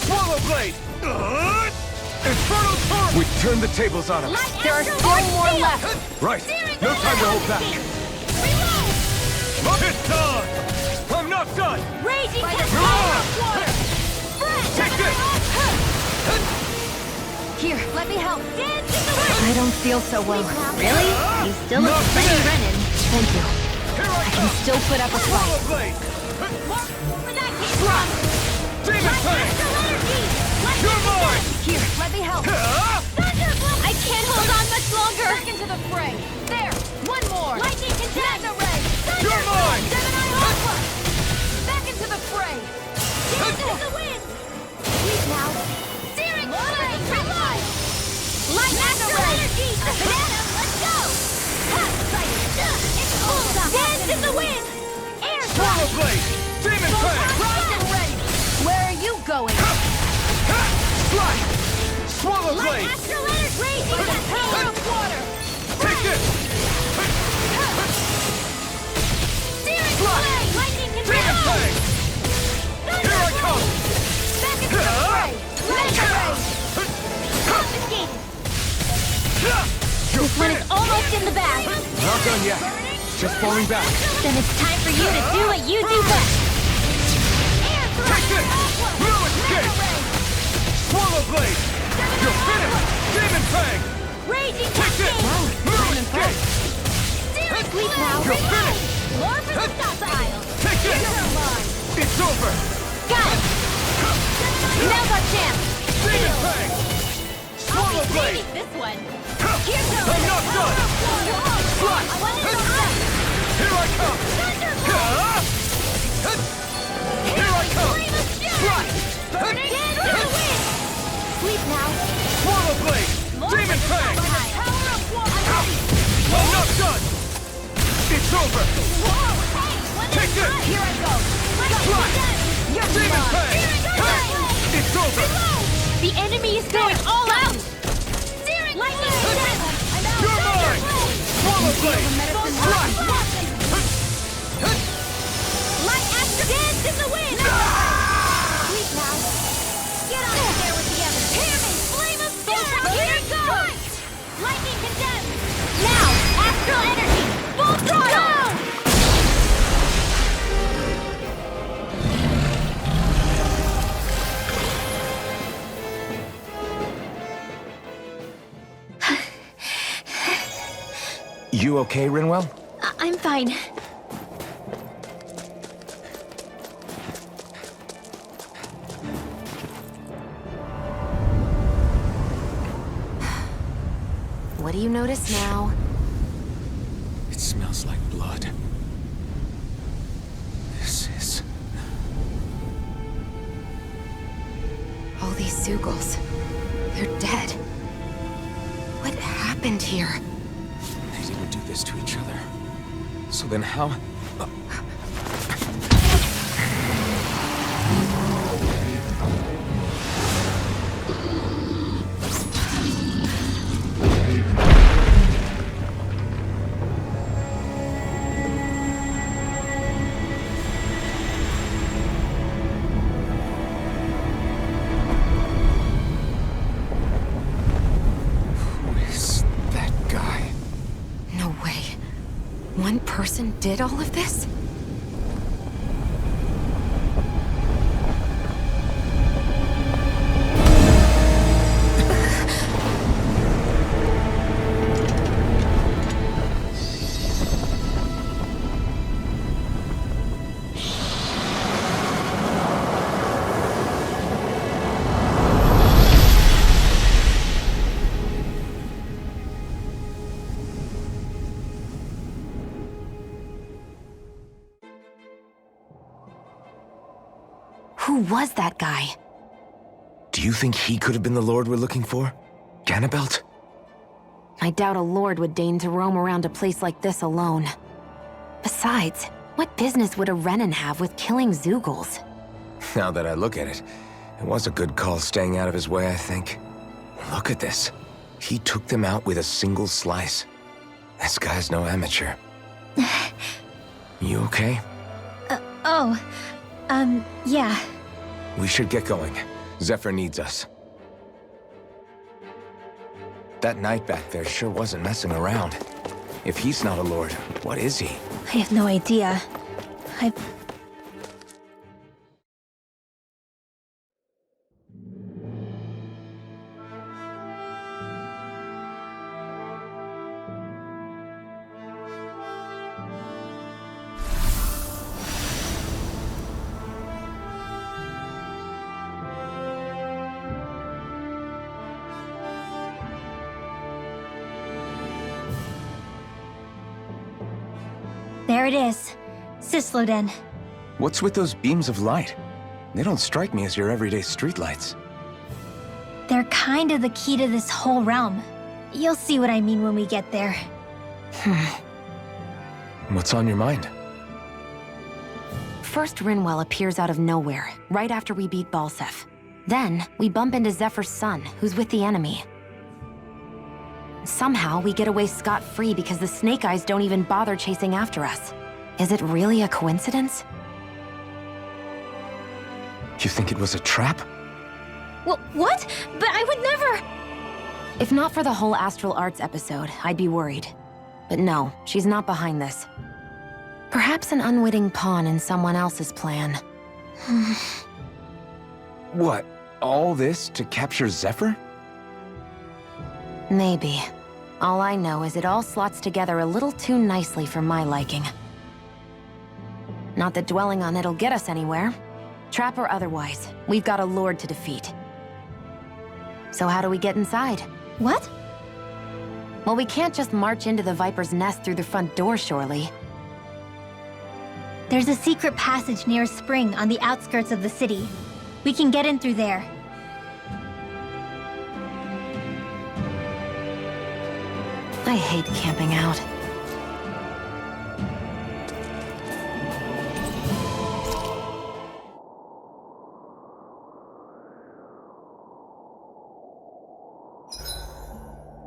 Swallow blade! Infernal torrent! We turned the tables on him. There are still more left! Right. No time to hold back. Reload. It's on! I'm not done! Raging Come cascade. on! Friend. Take this! Here, let me help! Dance in the wind. I don't feel so well. Really? You still look Not pretty today. running. Thank you. Here I I can come! still put up a Swallow fight. blade! More where that came from. Demon Fang! Astral energy. You're mine! Here, let me help! Thunder blade. I can't hold on much longer. Back into the fray! There! One more! Lightning condemn. Mega ray! You're mine! Gemini Alpha! Back into the fray! Dance in the wind. Sleep now! Searing blade. Reload. Light astral energy. Banana. Let's go. It's bullseye. Dance in the wind. Air Swallow blade! Demon Fang! Primed and ready! Where are you going? Slash! Swallow Light blade! astral energy. Raging Power of water! Not done yet. Just falling back. Then it's time for you to do what you do best. Take this! No escape! Swallow Blade! You're finished! Demon Fang! Raging Take this! No escape! Sleep now. You're finished! More for the stockpile. Take this! It's over! Got it. Now's our chance. Demon Fang! Swallow Blade! This one. I'm not done! Right! Here I come! Here I come! Right! Sleep now. Swallow Blade! Demon Fang! I'm not done! It's over! Take this! Here I go. Right! Demon Fang! It's over! The enemy is going all out. You're mine! Swallow Blade! Right! My Astro Dance in the wind! Sleep now. Get on there with the others. Hear me! Flame of Death! Here it goes! Lightning condensed! Now, Astral Energy! Full throttle! You okay, Rinwell? I'm fine. What do you notice now? It smells like blood. This is... All these Zeugles. They're dead. What happened here? They didn't do this to each other. So then how... One person did all of this? Who was that guy? Do you think he could have been the Lord we're looking for? Ganabelt? I doubt a lord would deign to roam around a place like this alone. Besides, what business would a Renan have with killing Zeugles? Now that I look at it, it was a good call staying out of his way, I think. Look at this. He took them out with a single slice. This guy's no amateur. You okay? Yeah. We should get going. Zephyr needs us. That knight back there sure wasn't messing around. If he's not a lord, what is he? I have no idea. There it is. Cisloden. What's with those beams of light? They don't strike me as your everyday streetlights. They're kind of the key to this whole realm. You'll see what I mean when we get there. What's on your mind? First, Rinwell appears out of nowhere, right after we beat Balseph. Then, we bump into Zephyr's son, who's with the enemy. Somehow, we get away scot-free because the Snake Eyes don't even bother chasing after us. Is it really a coincidence? You think it was a trap? What? But I would never... If not for the whole Astral Arts episode, I'd be worried. But no, she's not behind this. Perhaps an unwitting pawn in someone else's plan. What? All this to capture Zephyr? Maybe. All I know is it all slots together a little too nicely for my liking. Not that dwelling on it'll get us anywhere. Trap or otherwise, we've got a lord to defeat. So how do we get inside? What? Well, we can't just march into the Viper's nest through the front door, surely. There's a secret passage near a spring on the outskirts of the city. We can get in through there. I hate camping out.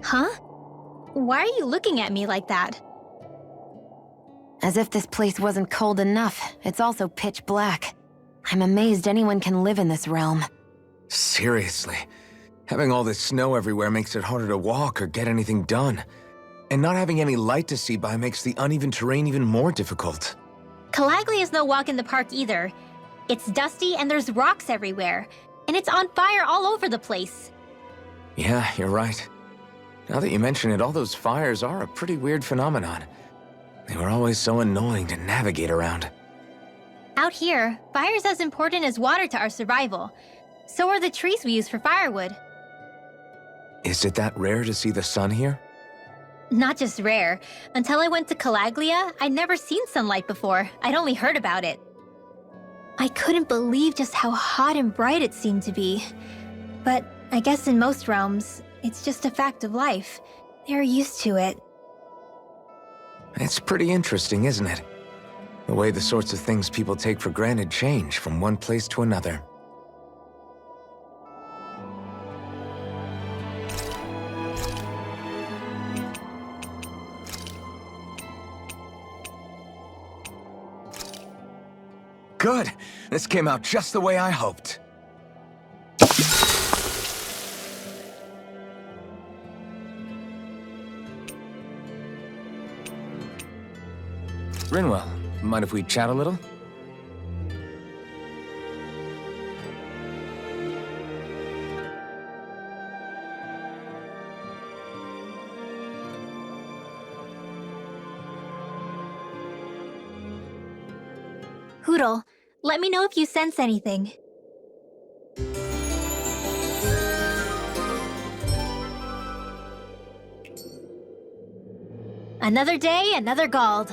Huh? Why are you looking at me like that? As if this place wasn't cold enough, it's also pitch black. I'm amazed anyone can live in this realm. Seriously. Having all this snow everywhere makes it harder to walk or get anything done. And not having any light to see by makes the uneven terrain even more difficult. Calaglia is no walk in the park either. It's dusty and there's rocks everywhere. And it's on fire all over the place. Yeah, you're right. Now that you mention it, all those fires are a pretty weird phenomenon. They were always so annoying to navigate around. Out here, fire's as important as water to our survival. So are the trees we use for firewood. Is it that rare to see the sun here? Not just rare. Until I went to Calaglia, I'd never seen sunlight before. I'd only heard about it. I couldn't believe just how hot and bright it seemed to be. But I guess in most realms, it's just a fact of life. They're used to it. It's pretty interesting, isn't it? The way the sorts of things people take for granted change from one place to another. Good! This came out just the way I hoped. Rinwell, mind if we chat a little? Hootle, let me know if you sense anything. Another day, another Gald.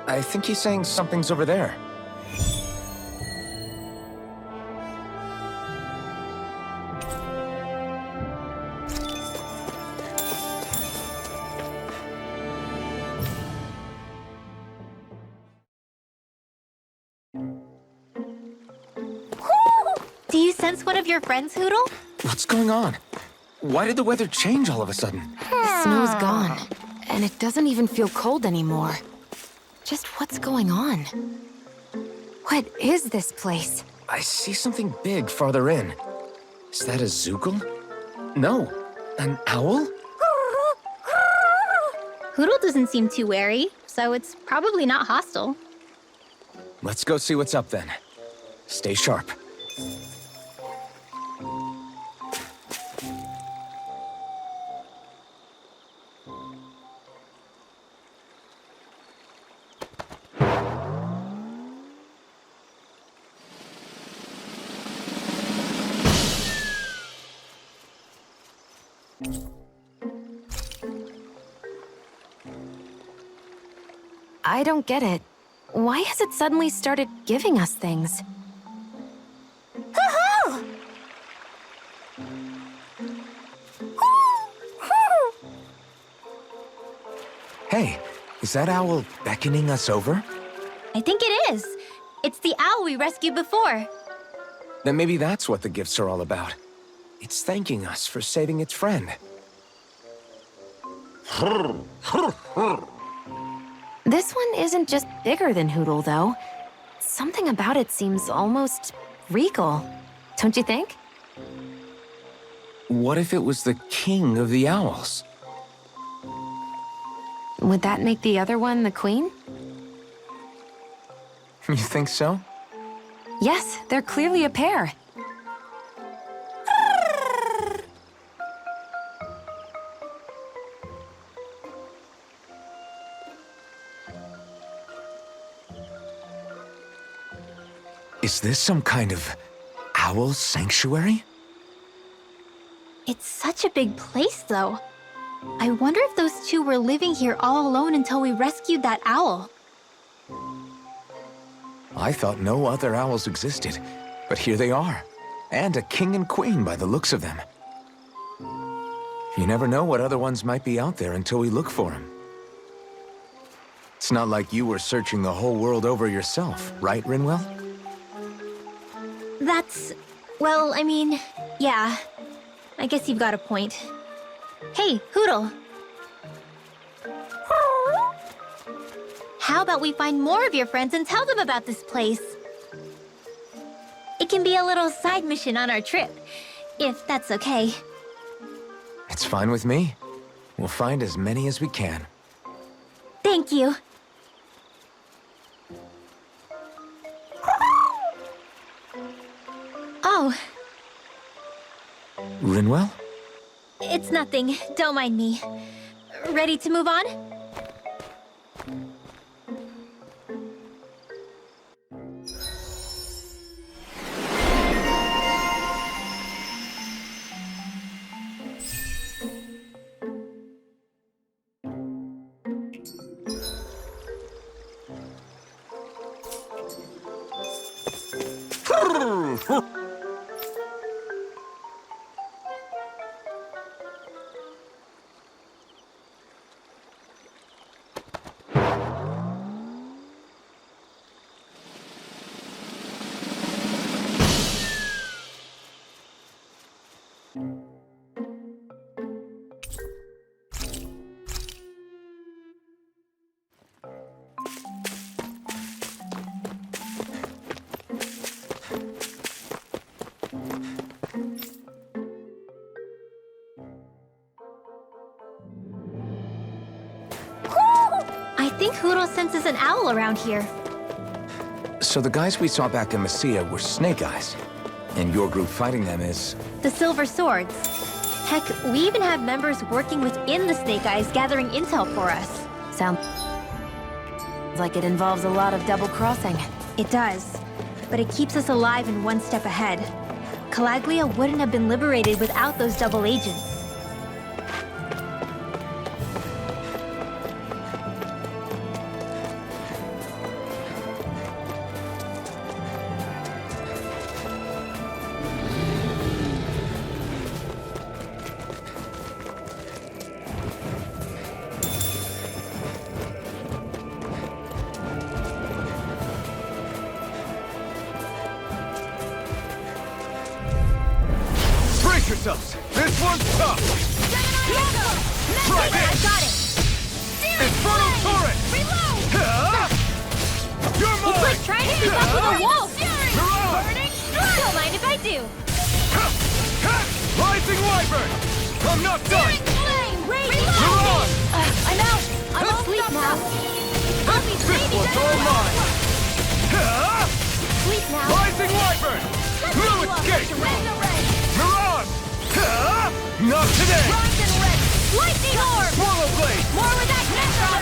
I think he's saying something's over there. Do you sense one of your friends, Hootle? What's going on? Why did the weather change all of a sudden? The snow's gone, and it doesn't even feel cold anymore. Just what's going on? What is this place? I see something big farther in. Is that a Zoogle? No, an owl? Hootle doesn't seem too wary, so it's probably not hostile. Let's go see what's up then. Stay sharp. I don't get it. Why has it suddenly started giving us things? Hey, is that owl beckoning us over? I think it is. It's the owl we rescued before. Then maybe that's what the gifts are all about. It's thanking us for saving its friend. This one isn't just bigger than Hootle, though. Something about it seems almost regal. Don't you think? What if it was the king of the owls? Would that make the other one the queen? You think so? Yes, they're clearly a pair. Is this some kind of owl sanctuary? It's such a big place, though. I wonder if those two were living here all alone until we rescued that owl. I thought no other owls existed, but here they are. And a king and queen by the looks of them. You never know what other ones might be out there until we look for them. It's not like you were searching the whole world over yourself, right, Rinwell? That's... well, I mean, yeah. I guess you've got a point. Hey, Hootle! How about we find more of your friends and tell them about this place? It can be a little side mission on our trip, if that's okay. It's fine with me. We'll find as many as we can. Thank you. Oh, Rinwell? it's nothing. Don't mind me. Ready to move on? I think Hootle senses an owl around here. So the guys we saw back in Messia were Snake Eyes. And your group fighting them is... The Silver Swords. Heck, we even have members working within the Snake Eyes gathering intel for us. Sounds like it involves a lot of double-crossing. It does, but it keeps us alive and one step ahead. Calaglia wouldn't have been liberated without those double agents. Brace yourselves! This one's tough! Try this! I got it! Infernal Torrent! Reload! You're It's mine! like trying to keep up with a wolf! Mirage! Don't mind if I do! Rising Wyvern! I'm not done! Reload! I'm out! I'm all Sleep stopped now! up. I'll be This saving one's all mine! Sleep now! Rising Wyvern! No escape! Mirage! Not today! Lightning orb! Swallow Blade! More with that cancer!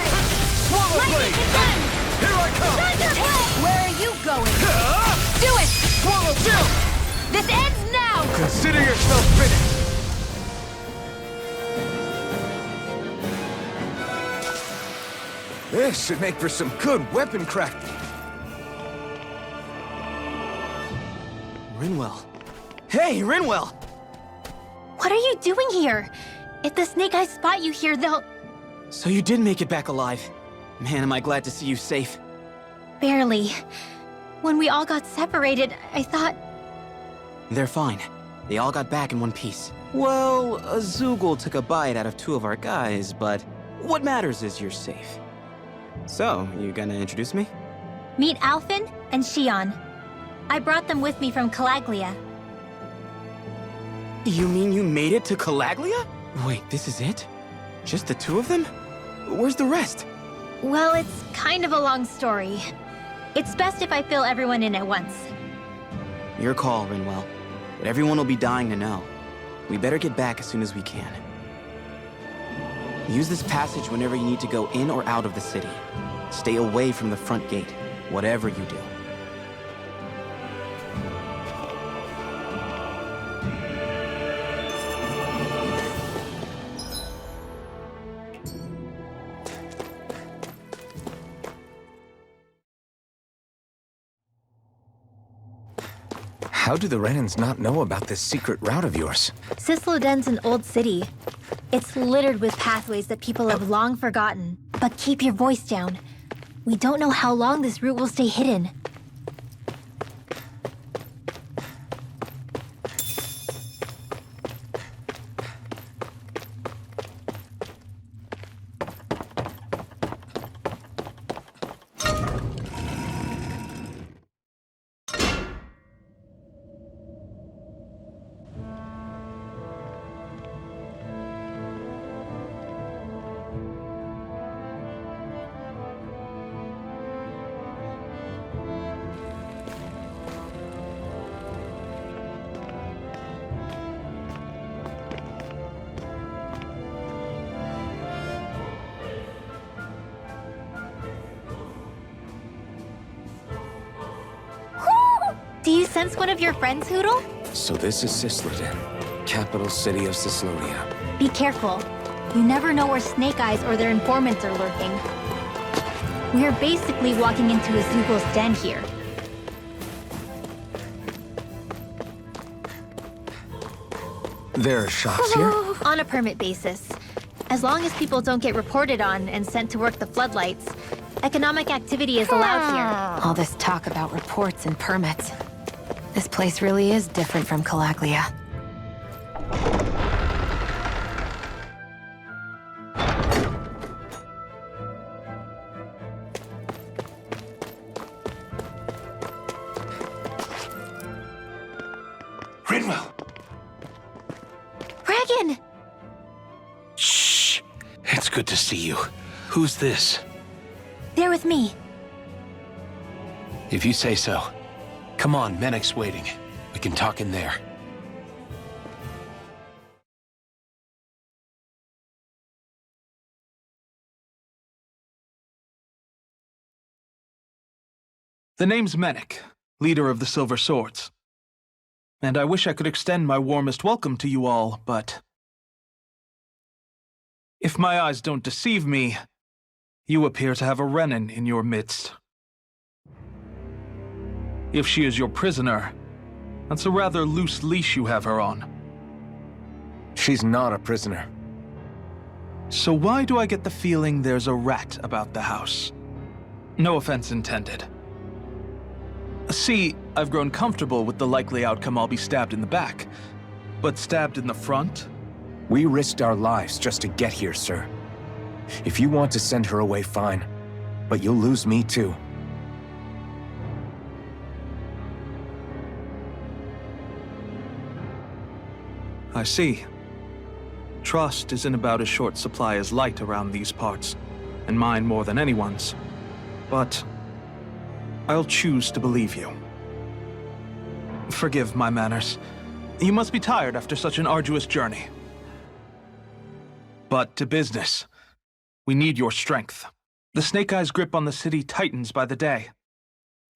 Swallow Lightning Blade! again! Here I come! Thunderblade! Where are you going? Do it! Swallow Chill! This ends now! Consider yourself finished! This should make for some good weapon crafting. Rinwell. Hey, Rinwell! What are you doing here? If the Snake Eyes spot you here, they'll... So you did make it back alive. Man, am I glad to see you safe. Barely. When we all got separated, I thought... They're fine. They all got back in one piece. Well, a Zoogle took a bite out of two of our guys, but what matters is you're safe. So, you gonna introduce me? Meet Alphen and Shion. I brought them with me from Calaglia. You mean you made it to Calaglia? Wait, this is it? Just the two of them? Where's the rest? Well, it's kind of a long story. It's best if I fill everyone in at once. Your call, Rinwell. But everyone will be dying to know. We better get back as soon as we can. Use this passage whenever you need to go in or out of the city. Stay away from the front gate, whatever you do. How do the Renans not know about this secret route of yours? Cisloden's an old city. It's littered with pathways that people have long forgotten. But keep your voice down. We don't know how long this route will stay hidden. Do you sense one of your friends, Hootle? So this is Cisloden, capital city of Cislodia. Be careful. You never know where Snake Eyes or their informants are lurking. We're basically walking into a Zoogel's den here. There are shops here? On a permit basis. As long as people don't get reported on and sent to work the floodlights, economic activity is allowed here. All this talk about reports and permits. This place really is different from Calaglia. Rinwell! Dragon! Shh! It's good to see you. Who's this? They're with me. If you say so. Come on, Menek's waiting. We can talk in there. The name's Menek, leader of the Silver Swords. And I wish I could extend my warmest welcome to you all, but... if my eyes don't deceive me, you appear to have a Renan in your midst. If she is your prisoner, that's a rather loose leash you have her on. She's not a prisoner. So why do I get the feeling there's a rat about the house? No offense intended. See, I've grown comfortable with the likely outcome I'll be stabbed in the back. But stabbed in the front? We risked our lives just to get here, sir. If you want to send her away, fine. But you'll lose me too. I see. Trust is in about as short supply as light around these parts, and mine more than anyone's. But I'll choose to believe you. Forgive my manners. You must be tired after such an arduous journey. But to business. We need your strength. The Snake Eyes' grip on the city tightens by the day.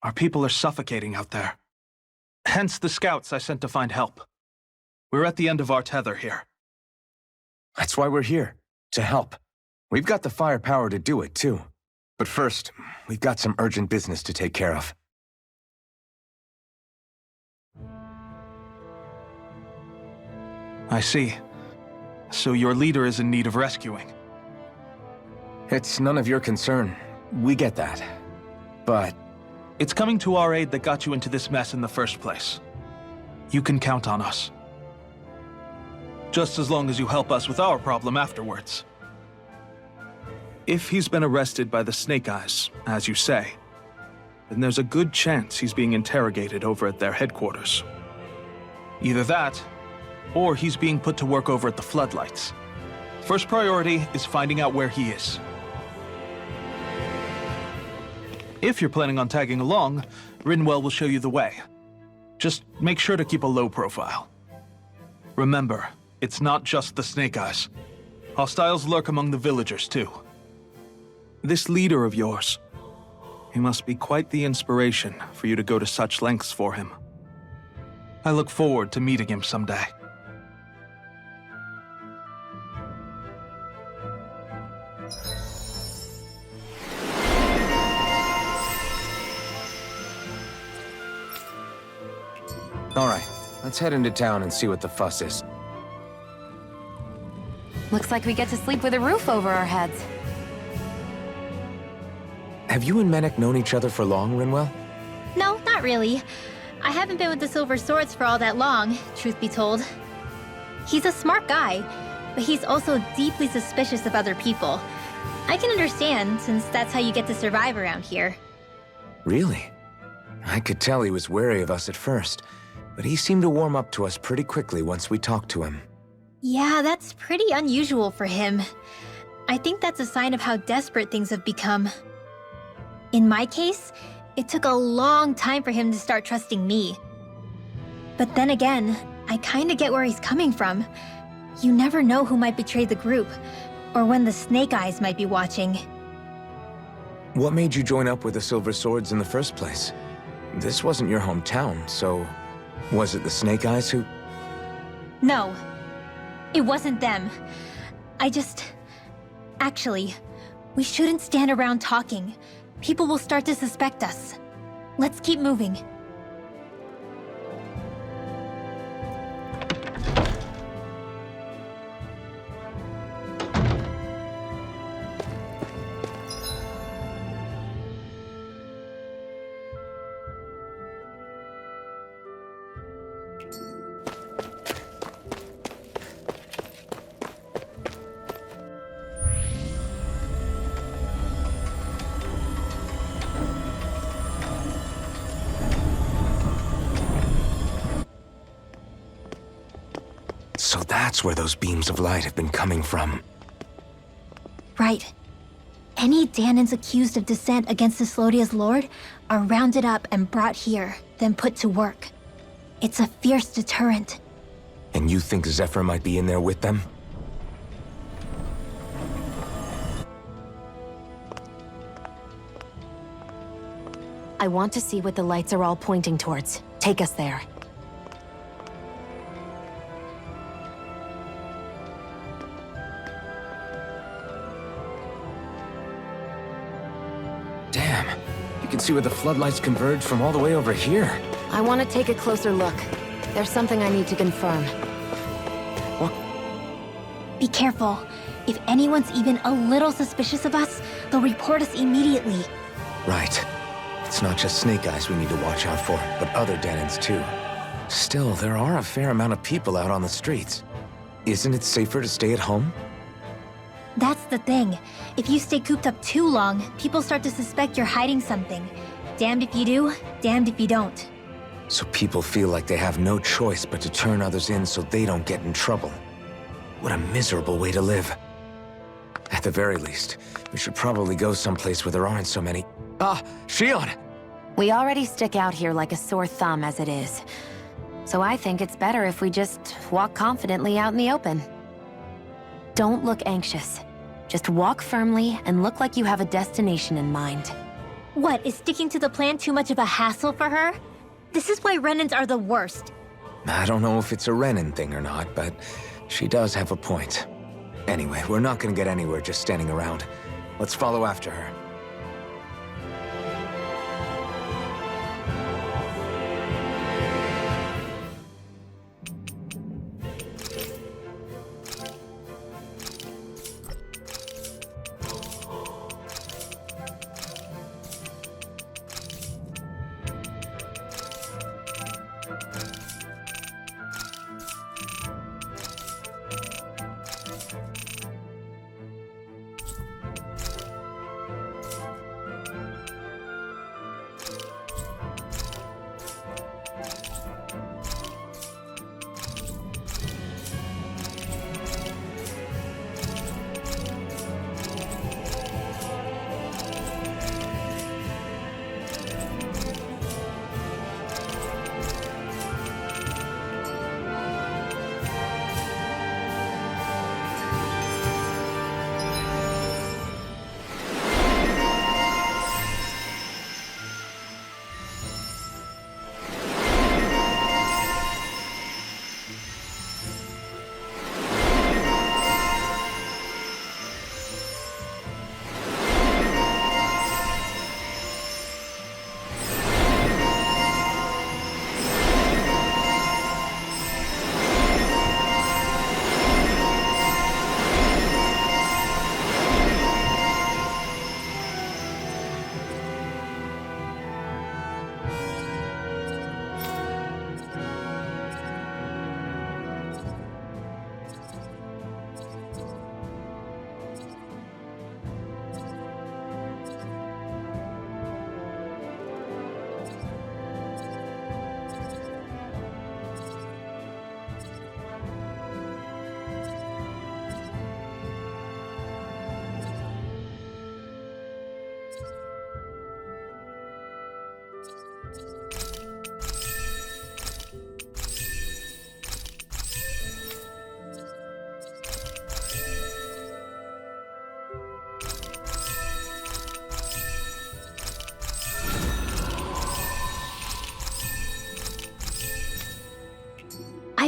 Our people are suffocating out there. Hence the scouts I sent to find help. We're at the end of our tether here. That's why we're here, to help. We've got the firepower to do it, too. But first, we've got some urgent business to take care of. I see. So your leader is in need of rescuing. It's none of your concern. We get that. But... it's coming to our aid that got you into this mess in the first place. You can count on us. Just as long as you help us with our problem afterwards. If he's been arrested by the Snake Eyes, as you say, then there's a good chance he's being interrogated over at their headquarters. Either that, or he's being put to work over at the floodlights. First priority is finding out where he is. If you're planning on tagging along, Rinwell will show you the way. Just make sure to keep a low profile. Remember, it's not just the Snake Eyes. Hostiles lurk among the villagers, too. This leader of yours, he must be quite the inspiration for you to go to such lengths for him. I look forward to meeting him someday. All right, let's head into town and see what the fuss is. Looks like we get to sleep with a roof over our heads. Have you and Menek known each other for long, Rinwell? No, not really. I haven't been with the Silver Swords for all that long, truth be told. He's a smart guy, but he's also deeply suspicious of other people. I can understand, since that's how you get to survive around here. Really? I could tell he was wary of us at first, but he seemed to warm up to us pretty quickly once we talked to him. Yeah, that's pretty unusual for him. I think that's a sign of how desperate things have become. In my case, it took a long time for him to start trusting me. But then again, I kinda get where he's coming from. You never know who might betray the group, or when the Snake Eyes might be watching. What made you join up with the Silver Swords in the first place? This wasn't your hometown, so was it the Snake Eyes who... No, it wasn't them. Actually, we shouldn't stand around talking. People will start to suspect us. Let's keep moving. So that's where those beams of light have been coming from. Right. Any Danans accused of dissent against Cyslodia's lord are rounded up and brought here, then put to work. It's a fierce deterrent. And you think Zephyr might be in there with them? I want to see what the lights are all pointing towards. Take us there. Damn, you can see where the floodlights converge from all the way over here. I want to take a closer look. There's something I need to confirm. Be careful. If anyone's even a little suspicious of us, they'll report us immediately. Right. It's not just Snake Eyes we need to watch out for, but other Danans too. Still, there are a fair amount of people out on the streets. Isn't it safer to stay at home? That's the thing. If you stay cooped up too long, people start to suspect you're hiding something. Damned if you do, damned if you don't. So people feel like they have no choice but to turn others in so they don't get in trouble. What a miserable way to live. At the very least, we should probably go someplace where there aren't so many... Ah, Shion! We already stick out here like a sore thumb as it is. So I think it's better if we just walk confidently out in the open. Don't look anxious. Just walk firmly and look like you have a destination in mind. What, is sticking to the plan too much of a hassle for her? This is why Renans are the worst. I don't know if it's a Renan thing or not, but she does have a point. Anyway, we're not gonna get anywhere just standing around. Let's follow after her.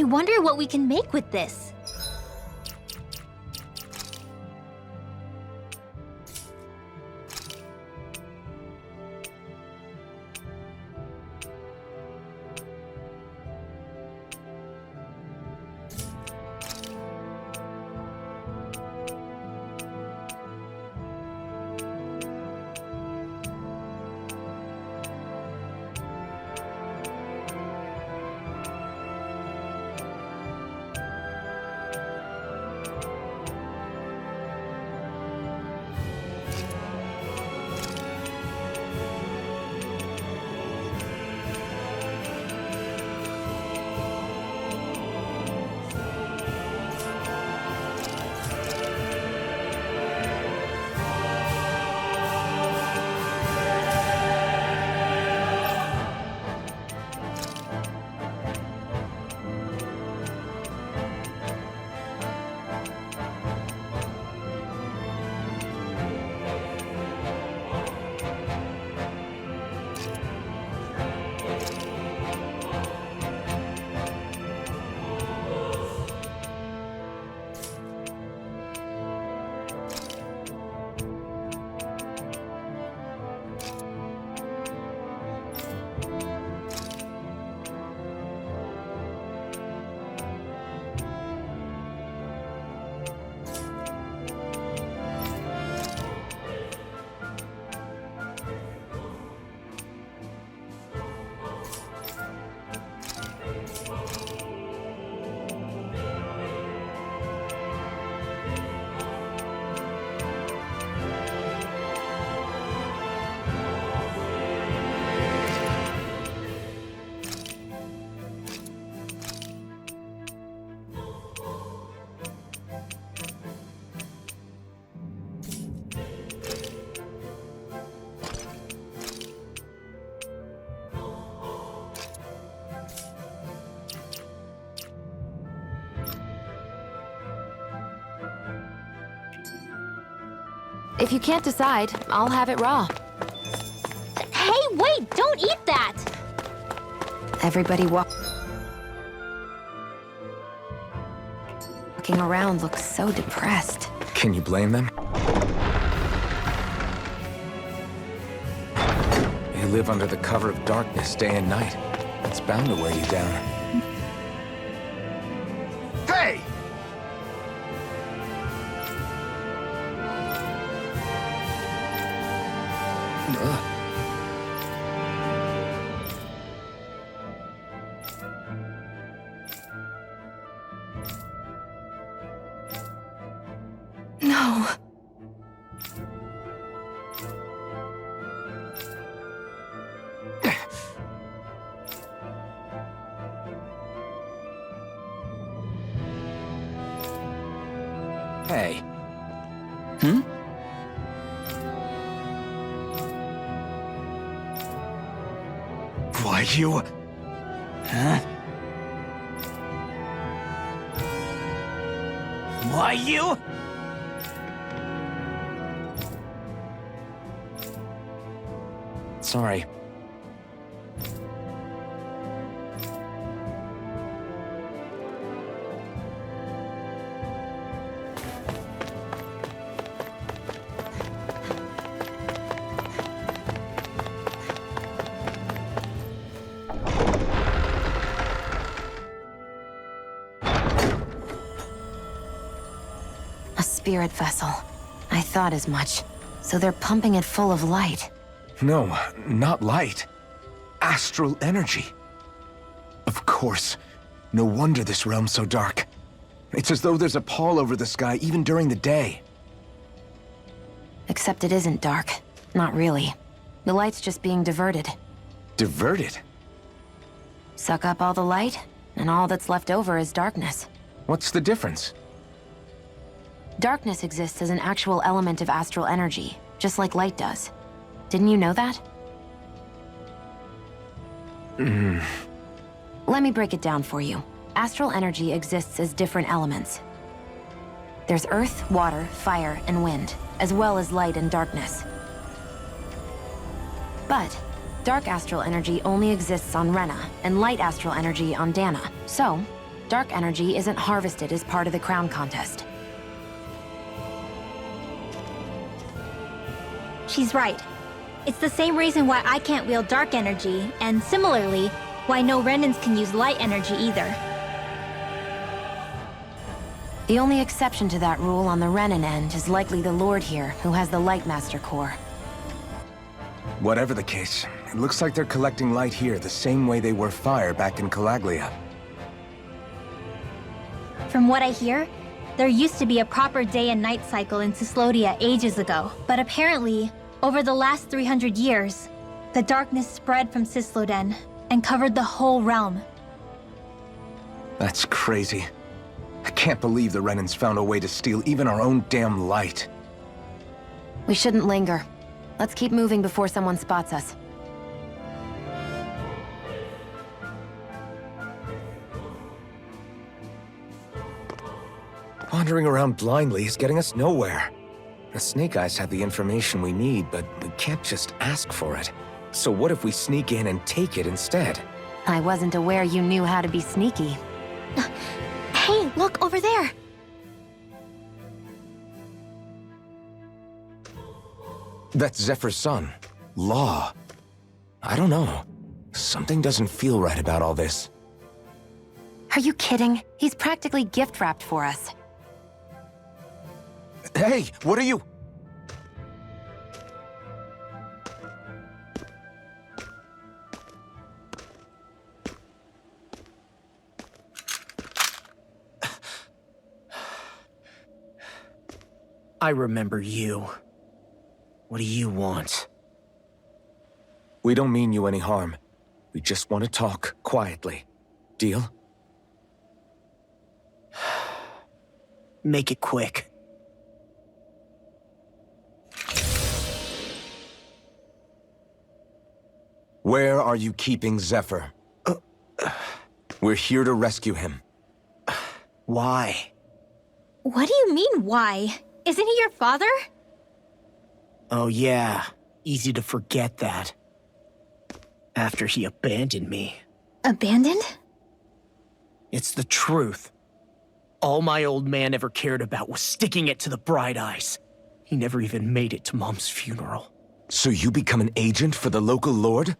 I wonder what we can make with this. If you can't decide, I'll have it raw. Hey, wait! Don't eat that! Everybody walking around looks so depressed. Can you blame them? They live under the cover of darkness day and night. It's bound to wear you down. Hey! No. Hey. Why, you... Huh? Why you? Sorry. A spirit vessel. I thought as much. So they're pumping it full of light. No, not light. Astral energy. Of course. No wonder this realm's so dark. It's as though there's a pall over the sky even during the day. Except it isn't dark. Not really. The light's just being diverted. Diverted? Suck up all the light, and all that's left over is darkness. What's the difference? Darkness exists as an actual element of astral energy, just like light does. Didn't you know that? Let me break it down for you. Astral energy exists as different elements. There's earth, water, fire, and wind, as well as light and darkness. But dark astral energy only exists on Rena, and light astral energy on Dana. So, Dark energy isn't harvested as part of the crown contest. She's right. It's the same reason why I can't wield dark energy, and similarly, why no Renans can use light energy either. The only exception to that rule on the Renan end is likely the Lord here, who has the Light Master core. Whatever the case, it looks like they're collecting light here the same way they were fire back in Calaglia. From what I hear, there used to be a proper day and night cycle in Cyslodia ages ago, but apparently, over the last 300 years, the darkness spread from Cysloden and covered the whole realm. That's crazy. I can't believe the Renans found a way to steal even our own damn light. We shouldn't linger. Let's keep moving before someone spots us. Wandering around blindly is getting us nowhere. The Snake Eyes have the information we need, but we can't just ask for it. So what if we sneak in and take it instead? I wasn't aware you knew how to be sneaky. Hey, look over there! That's Zephyr's son, Law. I don't know. Something doesn't feel right about all this. Are you kidding? He's practically gift-wrapped for us. Hey, what are you? I remember you. What do you want? We don't mean you any harm. We just want to talk quietly. Deal? Make it quick. Where are you keeping Zephyr? We're here to rescue him. Why? What do you mean, why? Isn't he your father? Oh yeah, easy to forget that. After he abandoned me. Abandoned? It's the truth. All my old man ever cared about was sticking it to the Bright Eyes. He never even made it to Mom's funeral. So you become an agent for the local lord?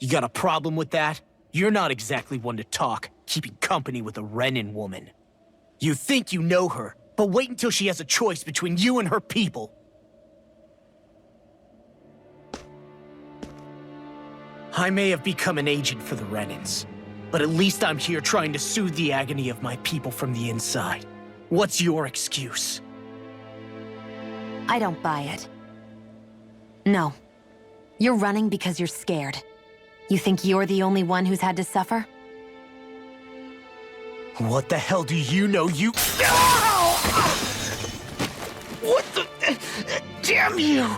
You got a problem with that? You're not exactly one to talk, keeping company with a Renan woman. You think you know her, but wait until she has a choice between you and her people. I may have become an agent for the Renans, but at least I'm here trying to soothe the agony of my people from the inside. What's your excuse? I don't buy it. No. You're running because you're scared. You think you're the only one who's had to suffer? What the hell do you know, you— What the— Damn you!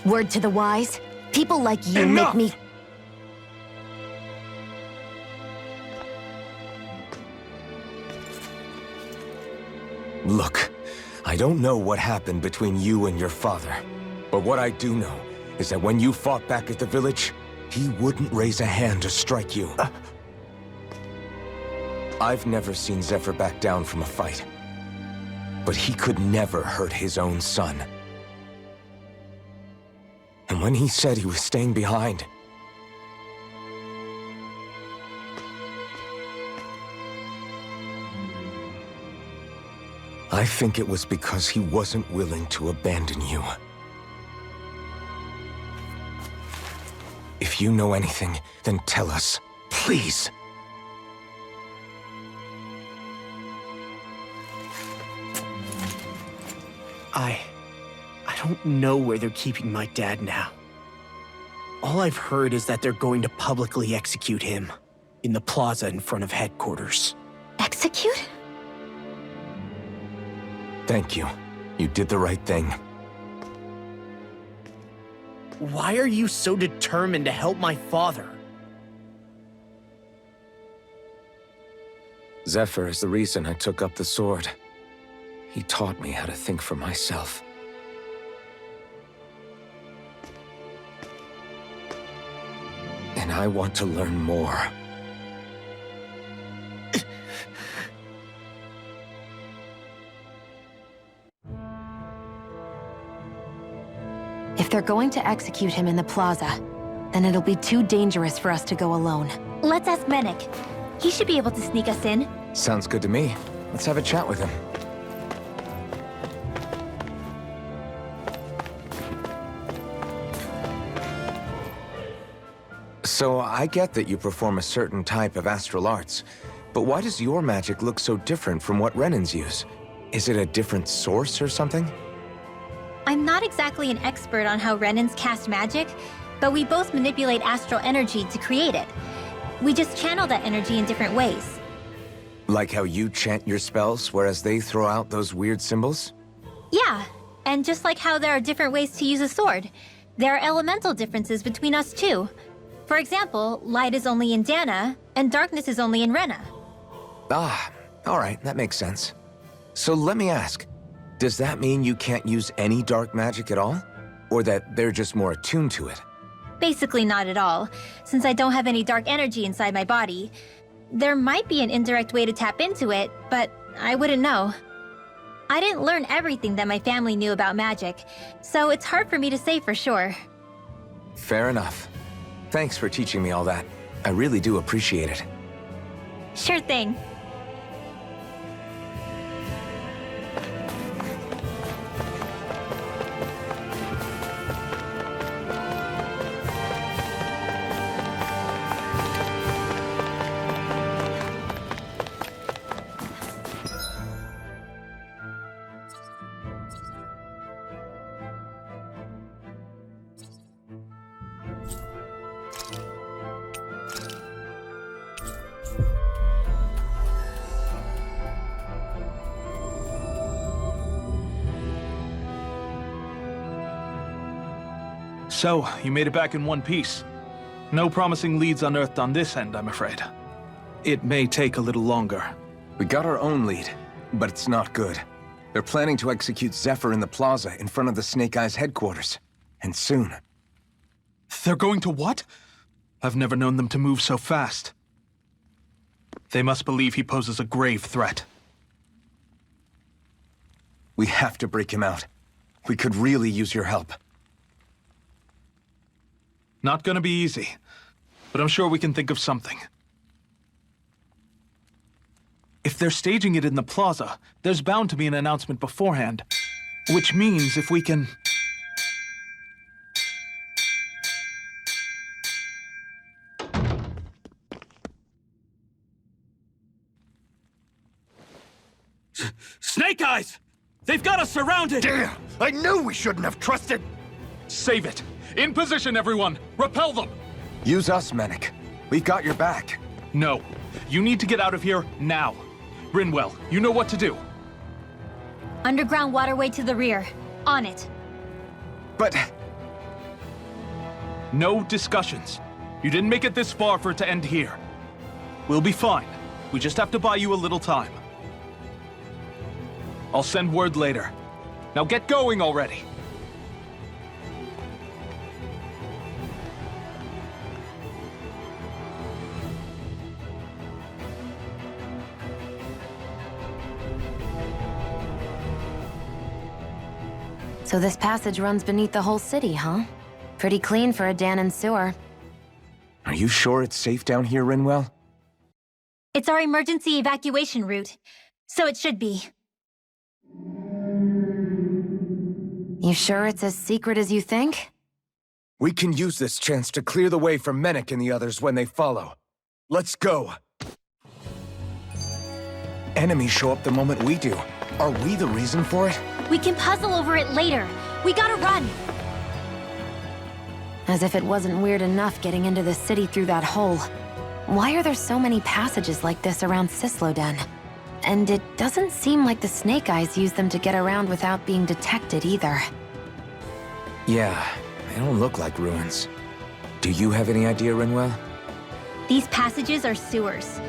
Word to the wise, people like you Enough! make me— Look, I don't know what happened between you and your father. But what I do know is that when you fought back at the village, he wouldn't raise a hand to strike you. I've never seen Zephyr back down from a fight. But he could never hurt his own son. And when he said he was staying behind, I think it was because he wasn't willing to abandon you. If you know anything, then tell us, please. I don't know where they're keeping my dad now. All I've heard is that they're going to publicly execute him in the plaza in front of headquarters. Execute? Thank you. You did the right thing. Why are you so determined to help my father? Zephyr is the reason I took up the sword. He taught me how to think for myself. And I want to learn more. If they're going to execute him in the plaza, then it'll be too dangerous for us to go alone. Let's ask Menek. He should be able to sneak us in. Sounds good to me. Let's have a chat with him. So, I get that you perform a certain type of astral arts, but why does your magic look so different from what Renans use? Is it a different source or something? I'm not exactly an expert on how Renans cast magic, but we both manipulate astral energy to create it. We just channel that energy in different ways. Like how you chant your spells, whereas they throw out those weird symbols? Yeah, and just like how there are different ways to use a sword, there are elemental differences between us too. For example, light is only in Dana, and darkness is only in Rena. Ah, alright, that makes sense. So let me ask, does that mean you can't use any dark magic at all? Or that they're just more attuned to it? Basically not at all, since I don't have any dark energy inside my body. There might be an indirect way to tap into it, but I wouldn't know. I didn't learn everything that my family knew about magic, so it's hard for me to say for sure. Fair enough. Thanks for teaching me all that. I really do appreciate it. Sure thing. So, you made it back in one piece. No promising leads unearthed on this end, I'm afraid. It may take a little longer. We got our own lead, but it's not good. They're planning to execute Zephyr in the plaza in front of the Snake Eyes headquarters. And soon. They're going to what? I've never known them to move so fast. They must believe he poses a grave threat. We have to break him out. We could really use your help. Not gonna be easy, but I'm sure we can think of something. If they're staging it in the plaza, there's bound to be an announcement beforehand. Which means if we can... Snake Eyes! They've got us surrounded! Damn! I knew we shouldn't have trusted! Save it! In position, everyone! Repel them! Use us, Menek. We've got your back. No. You need to get out of here now. Rinwell, you know what to do. Underground waterway to the rear. On it. But... No discussions. You didn't make it this far for it to end here. We'll be fine. We just have to buy you a little time. I'll send word later. Now get going already! So this passage runs beneath the whole city, huh? Pretty clean for a Danon sewer. Are you sure it's safe down here, Rinwell? It's our emergency evacuation route, so it should be. You sure it's as secret as you think? We can use this chance to clear the way for Menek and the others when they follow. Let's go! Enemies show up the moment we do. Are we the reason for it? We can puzzle over it later. We gotta run! As if it wasn't weird enough getting into the city through that hole. Why are there so many passages like this around Cisloden? And it doesn't seem like the Snake Eyes use them to get around without being detected either. Yeah, they don't look like ruins. Do you have any idea, Rinwell? These passages are sewers.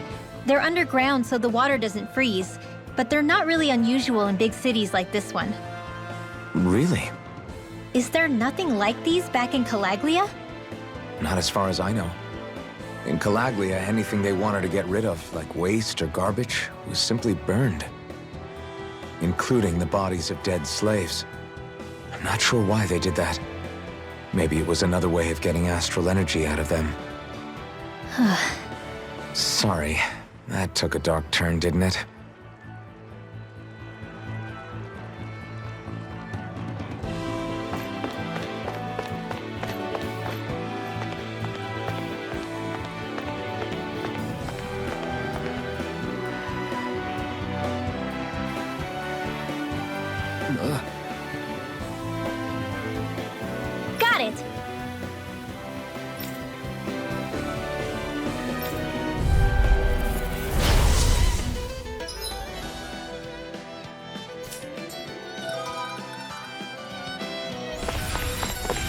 They're underground so the water doesn't freeze, but they're not really unusual in big cities like this one. Really? Is there nothing like these back in Calaglia? Not as far as I know. In Calaglia, anything they wanted to get rid of, like waste or garbage, was simply burned. Including the bodies of dead slaves. I'm not sure why they did that. Maybe it was another way of getting astral energy out of them. Sorry, that took a dark turn, didn't it? Got it!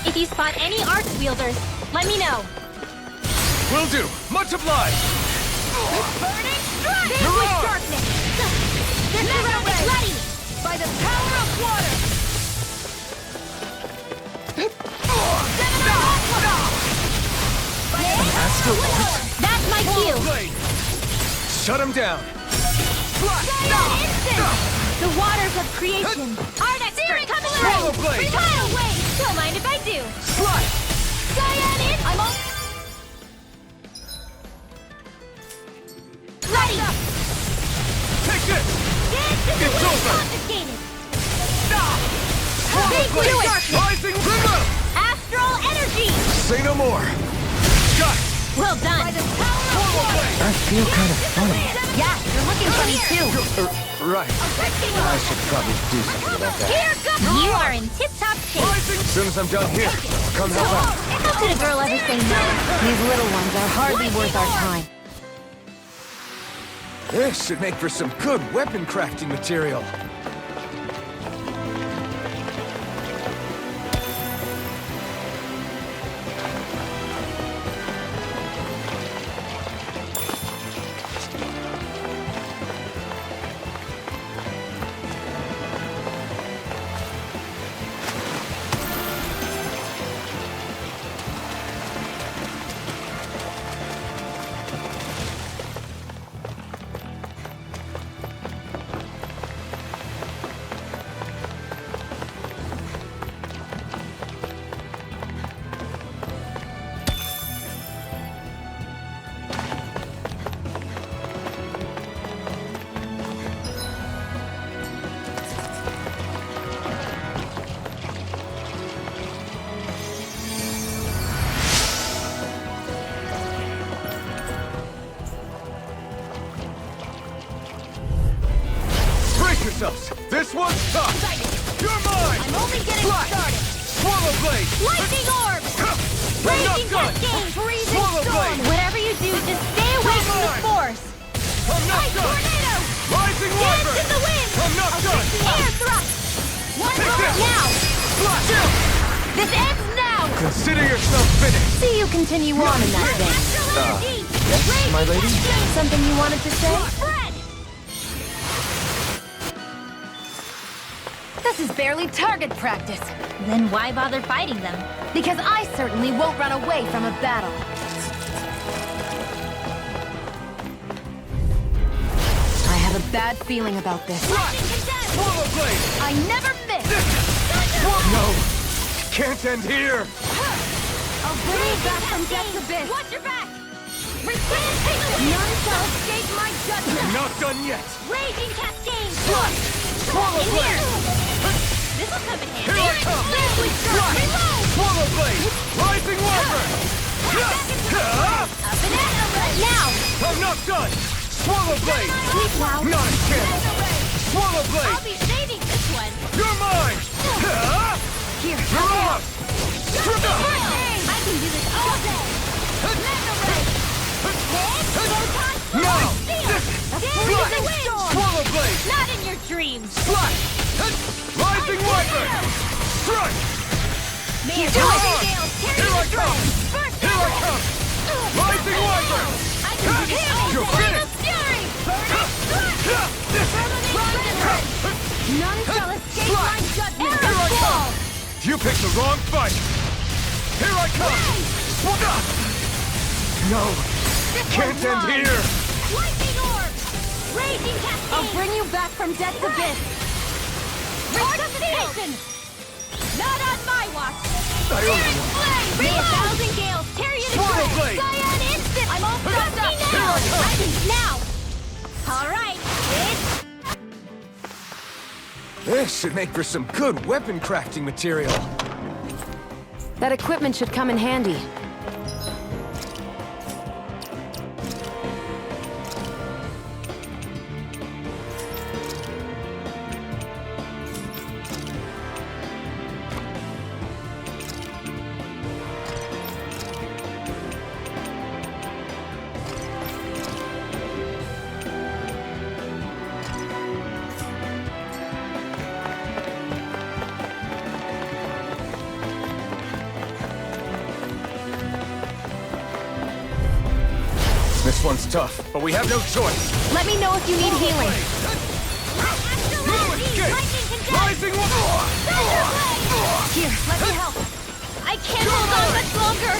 If you spot any arch wielders, let me know. Will do. Much obliged. Burning strike! Vanquish darkness! This round is ready! By the power of water! That's my cue! Shut him down. The waters of creation! Art expert coming Swallow through! blade! Retire away! Don't mind if I do! Slide. Cyan in! I'm all... Ready! Take this. It's over. Confiscated! Swallow Big blade. darkness! Rising river. Astral energy! Say no more. Got it. Well done! By the power of Swallow water! blade. I feel kind of funny. Yeah, you're looking funny too. Right. I should probably do something about that. Here goes! You are in tip-top shape! As soon as I'm done here, I'll come help out. How could a girl ever say no? These little ones are hardly worth our time. This should make for some good weapon crafting material. Yourselves. This one's tough. You're mine. I'm only getting started! Swallow blade. Lightning orb! I'm not Raging done. cascade! Freezing Swallow storm! blade. Whatever you do, just stay away from the force! I'm not Ice done. tornado! Rising Dance wyvern. in the wind! I'm not done. Air thrust! One Take more this. now! Flash out. This ends now! Consider yourself finished. See you continue on in that vein. Astral energy! yes, Raging my lady? cascade! Something you wanted to say? Spread! This is barely target practice. Then why bother fighting them? Because I certainly won't run away from a battle. I have a bad feeling about this. Swallow blade. I never miss! No. Can't end here. I'll bring you back from death's abyss! Watch your back! None shall escape my judgment! I'm not done yet. Raging cascade! Swallow In blade. here! This'll come in handy! Here I come. Reload! Swallow blade. Rising wyvern. Up and at 'em! Now! I'm not done. Swallow blade. Sleep now! Not a chance. Swallow I'll blade. be saving this one! You're mine. Here, You're off. I can do this all day! Now. Freezing storm! Swallow blade. Not in your dreams! Slash. Rising wyvern. Strike. Here, You're on. Tear Here I the come. First Here I come. Rising wyvern. I can do this all You're day! finished. Fury! none shall escape my judgment! Here I come. You picked the wrong fight. Here I come. No. Can't end here. Lightning orb! Raging cascade! I'll bring you back from death's abyss! Resuscitation! Not on my watch! May 1,000 gales tear you to Swallow shreds! blade! Cyan instant! I'm all stopped up! Now! Alright, This should make for some good weapon crafting material. That equipment should come in handy. This one's tough, but we have no choice. Let me know if you need healing. Rising one! here, let me help! I can't hold on much longer!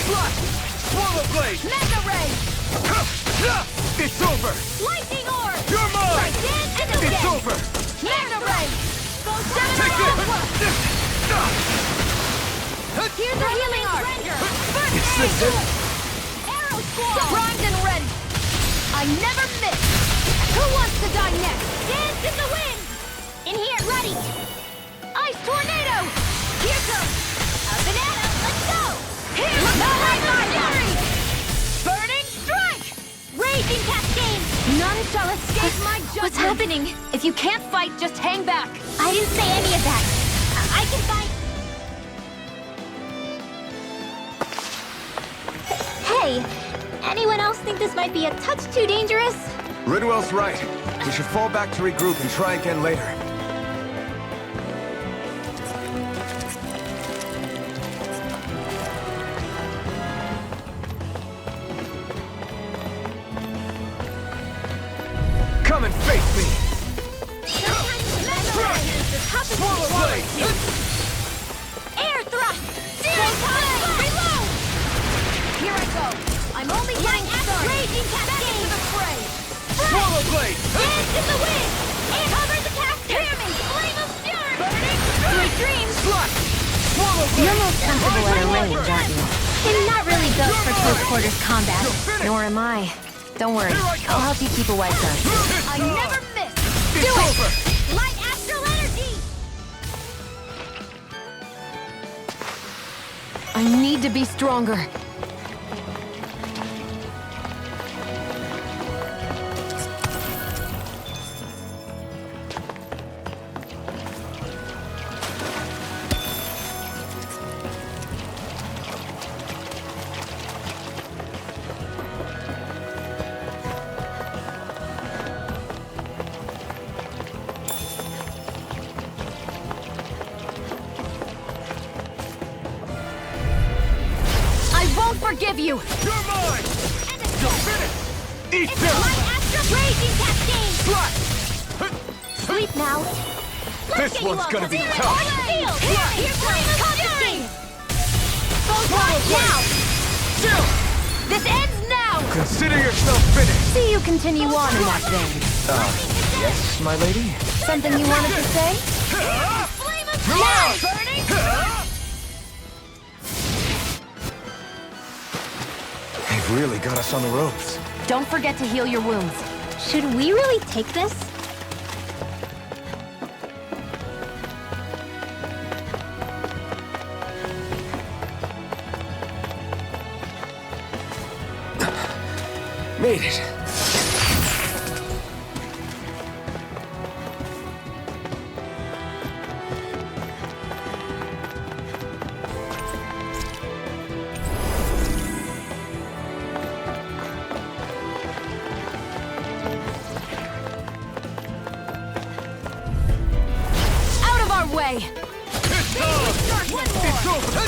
Swallow blade! Mega Ray! It's over! Lightning Orb! You're mine! Again and It's again! over! Mega Ray! Take it! Here's the healing art! It's the Arrow Squall! Primed and ready! I never miss! Who wants to die next? Dance in the wind! In here, ready! Ice Tornado! Here comes! A banana, let's go! Here's the fury! Burning Strike! Raging Cascade! None shall escape my judgment! What's happening? If you can't fight, just hang back. I didn't say any of that! I can fight! Hey! Anyone else think this might be a touch too dangerous? Ridwell's right. We should fall back to regroup and try again later. Come and face me! Swallow blade! Air thrust! Zero time! Reload! Here I go! I'm only getting started! Raging Cascade! The fray! Swallow blade! Dance in the wind! And cover the cascade! Hear me! Flame of fury! Burning! Sweet dreams! Slash! Swallow blade! You're most comfortable at a range, aren't you? I'm not really built for close quarters combat. Nor am I. Don't worry. I'll help you keep a white gun. I never miss! It's over! Light astral energy! I need to be stronger. Forgive you! You're mine! You're finished! Eat It's them! Light astral raging cascade! Slash! Sleep now. This one's gonna be tough. Here's Flame of fury! Both sides now! Chill! This ends now! Consider yourself finished! See you continue on in that vein. Yes, my lady? Something you wanted to say? Flame of Now! burning! They've really got us on the ropes. Don't forget to heal your wounds. Should we really take this? Made it. Way. It's over!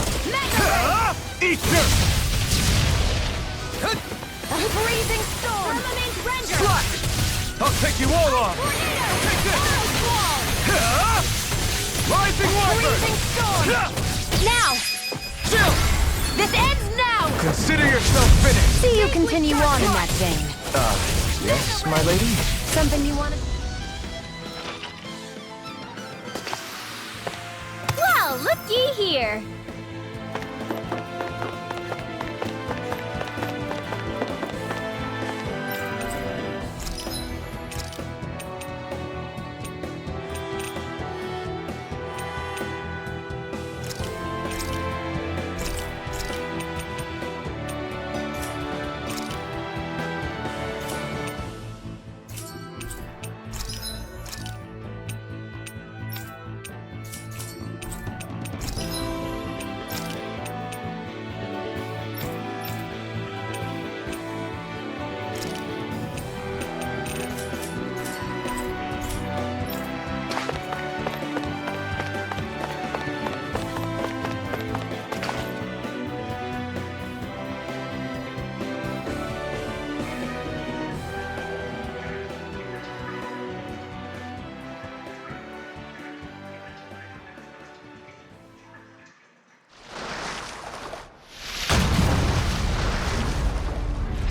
Eat them! Freezing storm! Firmament render! Slash! I'll take you all on! Take this! Rising Wyvern! Freezing storm! Now! Chill! This ends now! Consider yourself finished. See you continue on in that vein. Yes, my lady? Something you wanted... Well, looky here!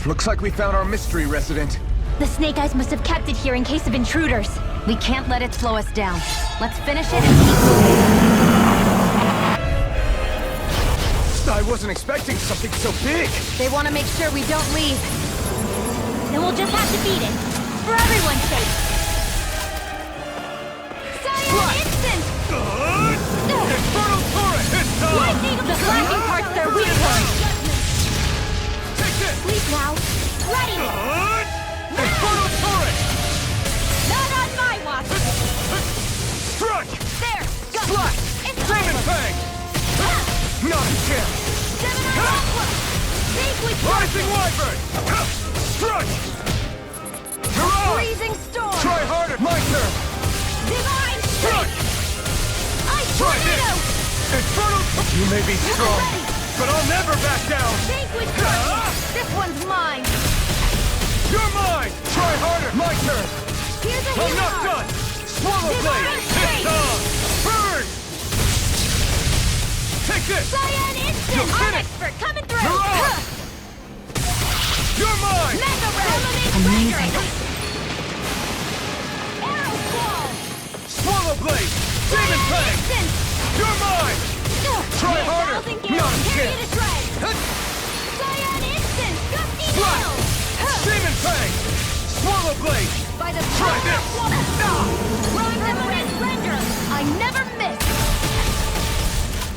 Looks like we found our mystery resident. The Snake Eyes must have kept it here in case of intruders. We can't let it slow us down. Let's finish it and keep moving. I wasn't expecting something so big. They want to make sure we don't leave. Then we'll just have to beat it. For everyone's sake. Cyan Instant! Infernal Torrent! It's time! Lightning! The flashing part's their weak point. Take this! Sleep now. Ready! Infernal Torrent! Not on my watch! Strike! There! Go! Slash! Demon Fang! Not a chance! Rising Wyvern! Strike! Hurrah! Freezing Storm! Try harder! My turn! Divine Strike! Ice Try Tornado! this! Infernal... You may be strong, but I'll never back down! Vanquish Guardian! This one's mine! You're mine! Try harder! My turn! Here's a I'm healing not art. done! Swallow Blade! Divine It's Strength. on! Burn! Take this! Cyan Instant! You'll Arm finish. Expert coming through! Hurrah! You're mine! Mega Ray! Amazing! Arrow Squall! Swallow Blade! Demon Cyan Fang! Instant! You're mine! Try harder! 1,000 Not gales! a Carry you chance! to shreds! Hut! Cyan Instant! Gusty Slash! Nail! Demon Fang! Swallow Blade! By the Try power this! of water! Run Eminence Render! I never miss!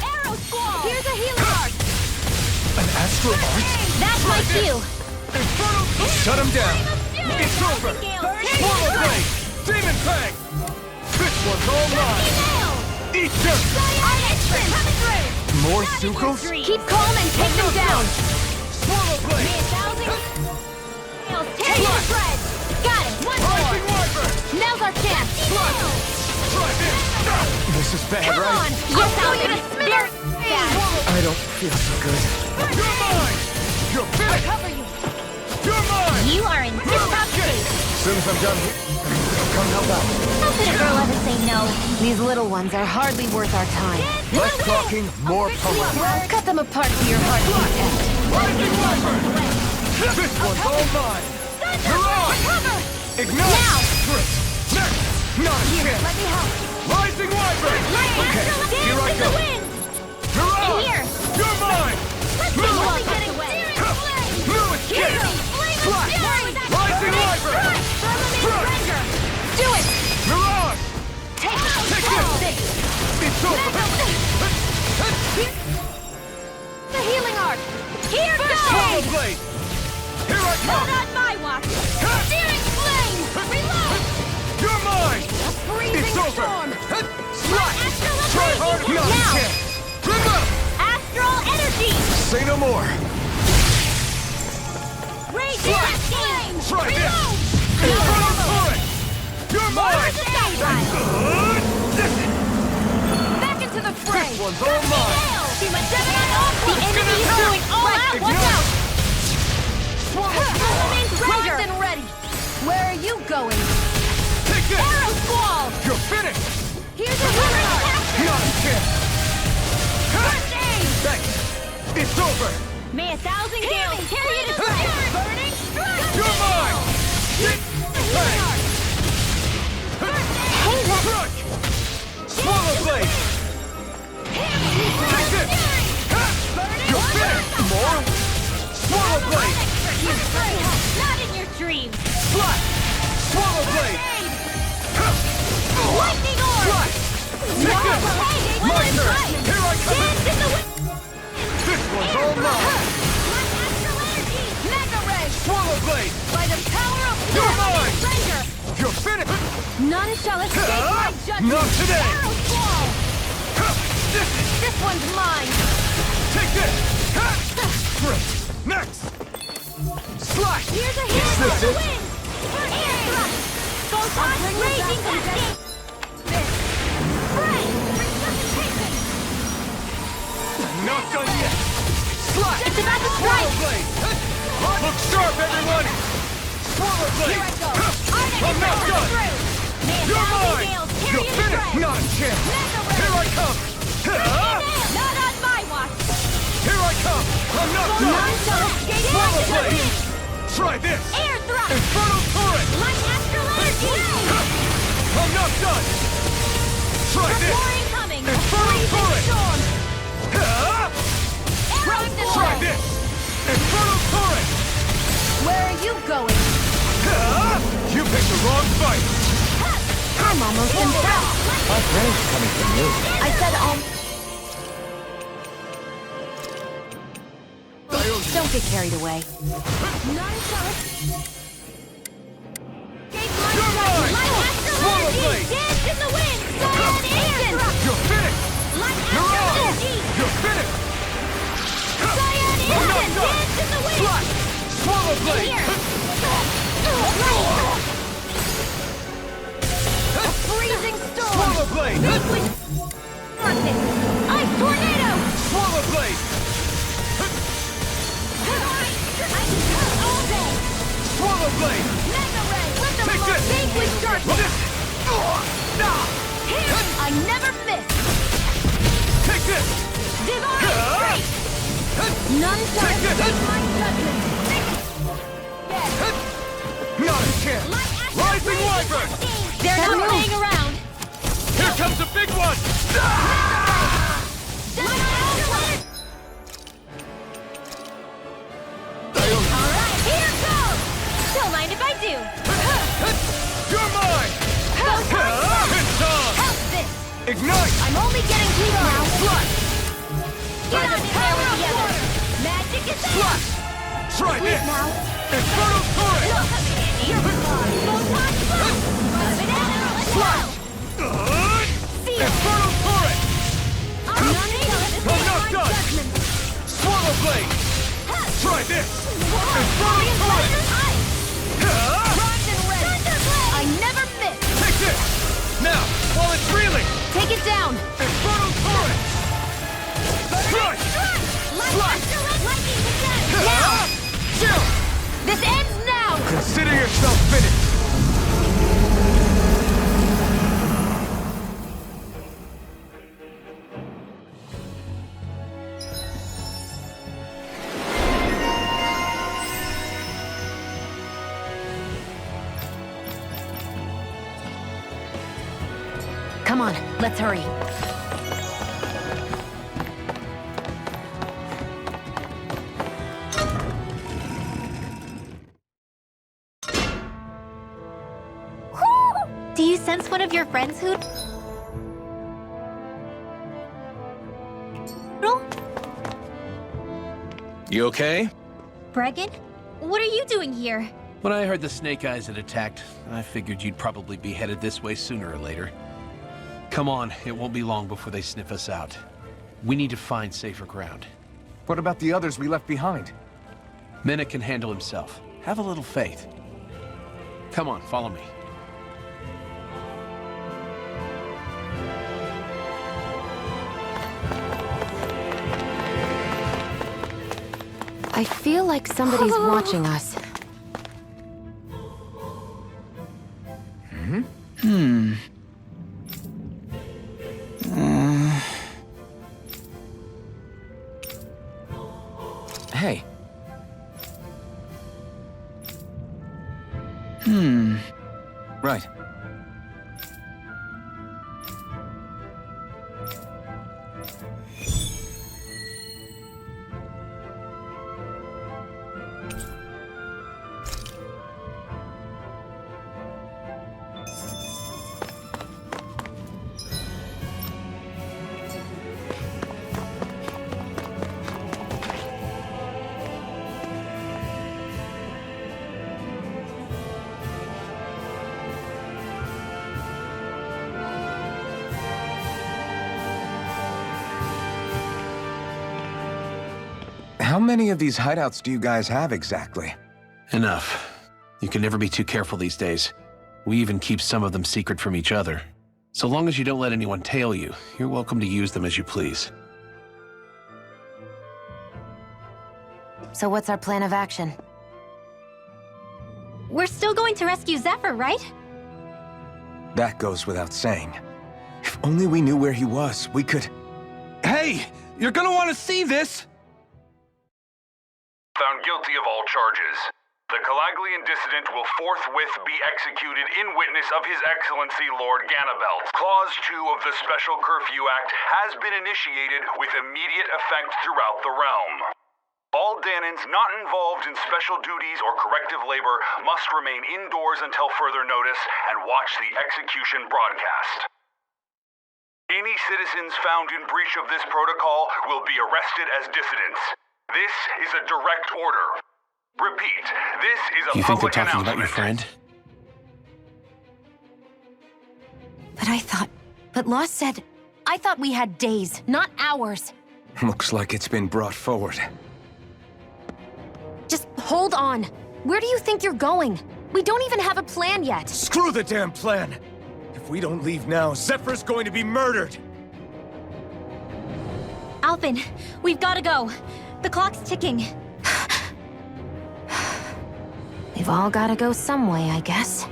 Arrow Squall! Here's a healing art! An astral art? That's my cue! Infernal... Shut him down! It's over! Swallow Blade! Demon Fang! This one's all mine! Eat them! Cyan Instant! Coming through! More Sukos? Keep calm and take them down! Swallow Blade! Tear you to shreds! Got it! One Rising more! Wyvern! Now's our chance! Try this! This is bad, Come on! right? Yes, I'll get a smear! I don't feel so good. You're mine! You're finished! Cover you! You're mine! You are in tip-top shape! As soon as I'm done here, I'll come help out. How could a girl ever say no? These little ones are hardly worth our time. Less talking, more pummeling. I'll cut them apart for your heart's content. Rising Wyvern! This one's all mine! Hurrah! Ignite! Now! Great! Next! Not a chance! Let me help! Rising Wyvern! Okay, here I go. Hurrah! In here! You're mine! Let's go! Getting away! New escape! Slash! Rising Wyvern! Strike! Do it! Mirage! Take Take it! It's over! The healing art! Here Swallow goes! Blade! Here I Not come! on my watch! Searing flame! Reload! You're mine! A freezing It's over! storm! Slash! Astral Try ability! harder! Not a Now! chance! Remember! Astral energy! Say no more. Raging flame! Try this! Reload! Infernal Torrent! You're mine! Mars Satisfied! Back into the fray! This one's all mine! The enemy is going all out! Watch Ignite! out! Element Primed Render! and ready. Where are you going? Take this! Arrow Squall! You're finished! Here's a healing art! Not a chance! First aid! Thanks! It's over! May 1,000 gales carry you to strength! Burning strike! You're mine! Bang! Hey, that... Strike! Swallow Blade! Take this! You're finished! More? Swallow Blade! Not in your dreams! Slash! Swallow Blade! Lightning orb! Slash! Take this! My turn! Here I come! Dance in the wind! This one's all mine! Astral energy! Mega ray! Swallow Blade! By the power of You're mine! Render! You're finished! None shall escape my judgment! Not today! Arrow Squall! This This one's mine! Take this! Great! Next! Slash! Here's a healing this for the it? wind! Air thrust! Photon raging cascade! Spray! Resuscitation! Not done yet! Slash! It's about to Swallow strike! Blade! Look sharp, everyone! Swallow Blade! Here I go! I'm not done! You're mine! You're finished! Not a chance! Here I come! Not on my watch! Here I come! I'm not done! None shall escape my Swallow Blade! judgment! Try this! Air thrust! Infernal turret! Light astral energy! I'm not done! Try this! More incoming! Infernal Freezing turret! storm! Try this! Infernal turret! Where are you going? You picked the wrong fight! I'm almost impressed. My praise coming from you. I said Don't get carried away. You're mine! Swallow blade! Dance in the wind! Cyan Aegis! You're finished! Light You're astral on! energy! You're finished! Cyan I'm not Aegis! done! Dance in the wind! Slash! Swallow blade! Here! A freezing storm! Swallow blade! Liquid darkness! Ice tornado! Swallow blade! All day! Swallow blade! Mega ray! With the Take remote! this! Liquid darkness! Here! I never miss! Take this! Divine strength! None shall Take this! escape my judgment! Not a chance! Rising Wyvern! They're not playing around! Here comes a big one! Alright, here goes! Don't mind if I do! You're mine! It's on! Help this! Ignite! I'm only getting heat now! Flash! Get on in there with the others! Magic is there! Flash! Try Wait this! now! Infernal turret! You're Photon blast! Banana, let's go! Seal! Infernal turret! None shall escape I'm not my done! judgment! Swallow blade! Try this! Infernal turret! Bronze and red! I never miss! Take this! Now, while it's reeling! Take it down. Infernal turret! Strike! Lightning again! Now! Chill! This ends now! Consider yourself finished! Come on, let's hurry. Do you sense one of your friends who... You okay? Bregan? What are you doing here? When I heard the Snake Eyes had attacked, I figured you'd probably be headed this way sooner or later. Come on, it won't be long before they sniff us out. We need to find safer ground. What about the others we left behind? Minna can handle himself. Have a little faith. Come on, follow me. I feel like somebody's watching us. Hey. Right. How many of these hideouts do you guys have exactly? Enough. You can never be too careful these days. We even keep some of them secret from each other. So long as you don't let anyone tail you, you're welcome to use them as you please. So what's our plan of action? We're still going to rescue Zephyr, right? That goes without saying. If only we knew where he was, we could... Hey! You're gonna want to see this! Found guilty of all charges. The Calaglian dissident will forthwith be executed in witness of His Excellency Lord Ganabelt. Clause 2 of the Special Curfew Act has been initiated with immediate effect throughout the realm. All Danans not involved in special duties or corrective labor must remain indoors until further notice and watch the execution broadcast. Any citizens found in breach of this protocol will be arrested as dissidents. This is a direct order. Repeat, this is a You think they're public talking about your announcement. friend? But Law said, I thought we had days, not hours. Looks like it's been brought forward. Just hold on. Where do you think you're going? We don't even have a plan yet. Screw the damn plan! If we don't leave now, Zephyr's going to be murdered! Alphen, we've got to go. The clock's ticking. We've all got to go some way, I guess.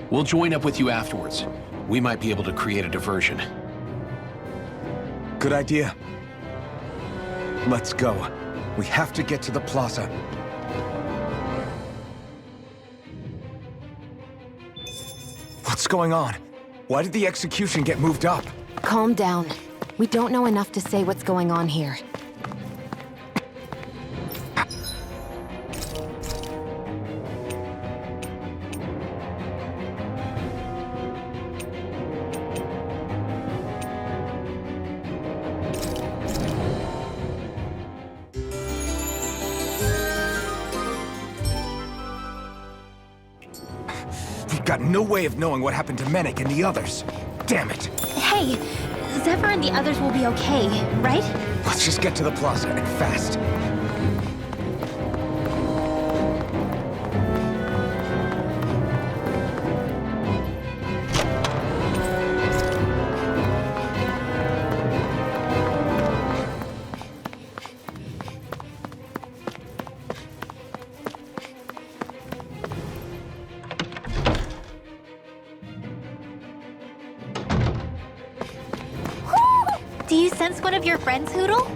We'll join up with you afterwards. We might be able to create a diversion. Good idea. Let's go. We have to get to the plaza. What's going on? Why did the execution get moved up? Calm down. We don't know enough to say what's going on here. We've got no way of knowing what happened to Menek and the others. Damn it. Hey, Zephyr and the others will be okay, right? Let's just get to the plaza, and fast. Do you sense one of your friends, Hootle?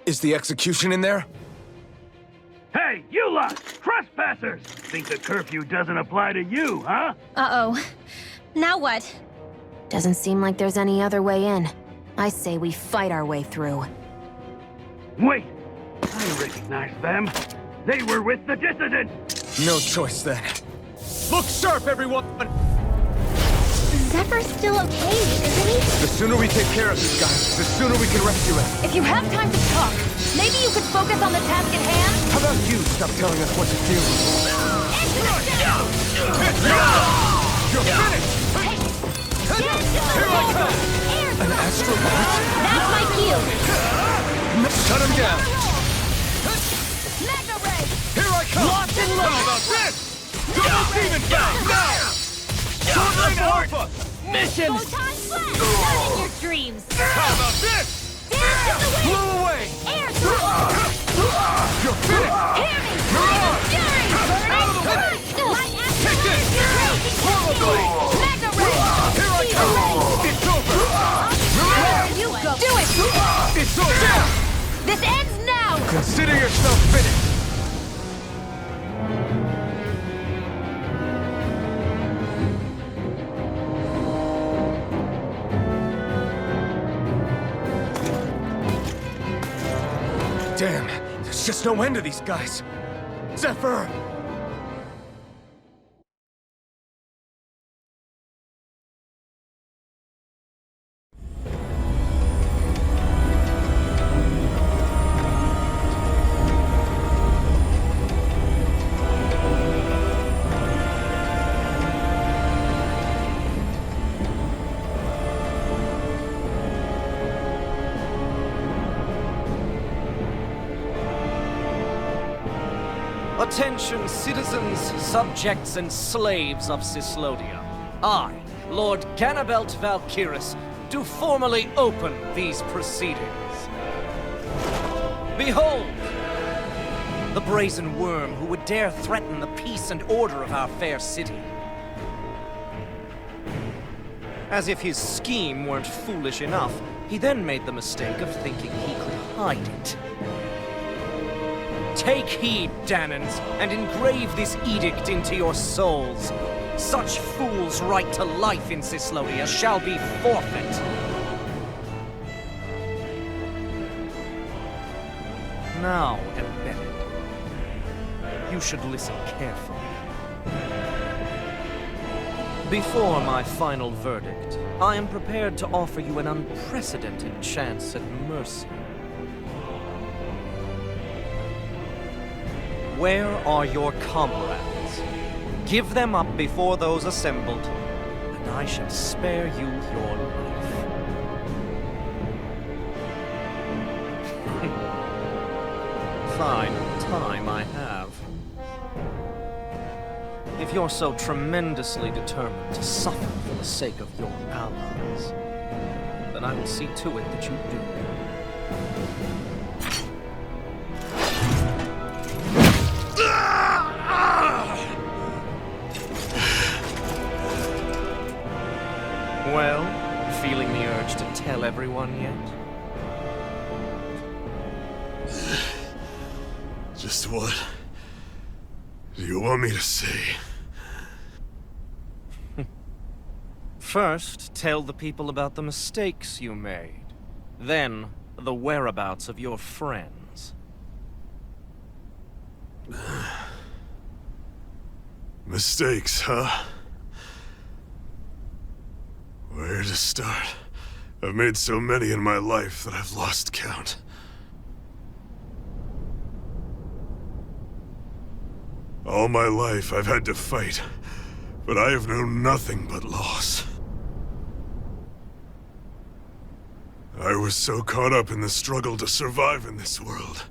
Is the execution in there? Hey, you lot! Trespassers! Think the curfew doesn't apply to you, huh? Uh-oh. Now what? Doesn't seem like there's any other way in. I say we fight our way through. Wait! I recognize them. They were with the dissident! No choice then. Look sharp, everyone! Zephyr's still okay, isn't he? The sooner we take care of this guy, the sooner we can rescue him. If you have time to talk, maybe you could focus on the task at hand? How about you stop telling us what to do? You're finished! Here I come! An astronaut? That's my cue. Shut him down! Mega Ray! Here I come! Locked and loaded! How about this? Double Demon Fang, now! Sovereign Alpha! Mission! Photon Blast! Not in your dreams! How about this? Dance in the wind! Blow away! Air through! You're finished! Hear me! Lightning Fury! Out of the way! Light Take this! Portal Blade! Mega Ray! Here I come! It's over! There you go! Do it! It's over! This ends now! Consider yourself finished! Damn, there's just no end to these guys. Zephyr! Attention, citizens, subjects, and slaves of Cyslodia. I, Lord Ganabelt Valkyrus, do formally open these proceedings. Behold! The brazen worm who would dare threaten the peace and order of our fair city. As if his scheme weren't foolish enough, he then made the mistake of thinking he could hide it. Take heed, Danans, and engrave this edict into your souls. Such fools' right to life in Cyslodia shall be forfeit. Now, embedded, you should listen carefully. Before my final verdict, I am prepared to offer you an unprecedented chance at mercy. Where are your comrades? Give them up before those assembled, and I shall spare you your life. Fine time I have. If you're so tremendously determined to suffer for the sake of your allies, then I will see to it that you do. Well, feeling the urge to tell everyone yet? Just what do you want me to say? First, tell the people about the mistakes you made. Then, the whereabouts of your friends. Mistakes, huh? Where to start? I've made so many in my life that I've lost count. All my life I've had to fight, but I have known nothing but loss. I was so caught up in the struggle to survive in this world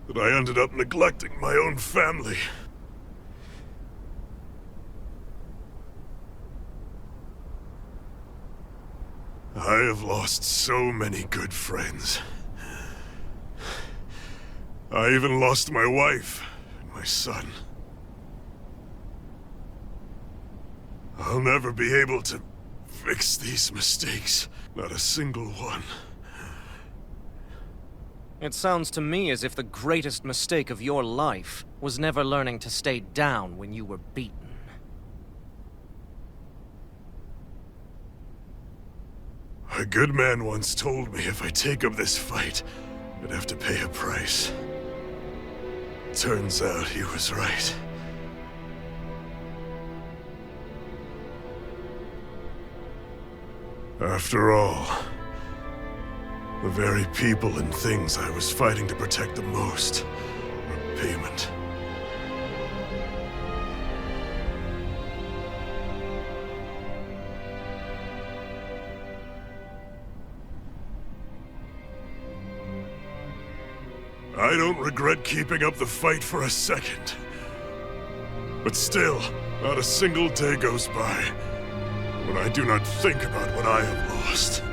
that I ended up neglecting my own family. I have lost so many good friends. I even lost my wife and my son. I'll never be able to fix these mistakes. Not a single one. It sounds to me as if the greatest mistake of your life was never learning to stay down when you were beaten. A good man once told me if I take up this fight, I'd have to pay a price. Turns out he was right. After all, the very people and things I was fighting to protect the most were payment. I don't regret keeping up the fight for a second. But still, not a single day goes by when I do not think about what I have lost.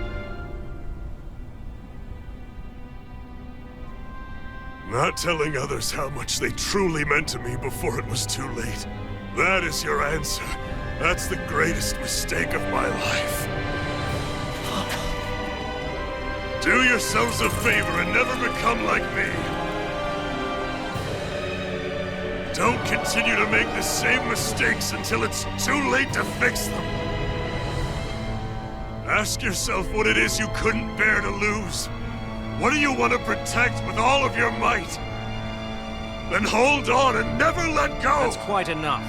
Not telling others how much they truly meant to me before it was too late. That is your answer. That's the greatest mistake of my life. Do yourselves a favor and never become like me. Don't continue to make the same mistakes until it's too late to fix them. Ask yourself what it is you couldn't bear to lose. What do you want to protect with all of your might? Then hold on and never let go! That's quite enough.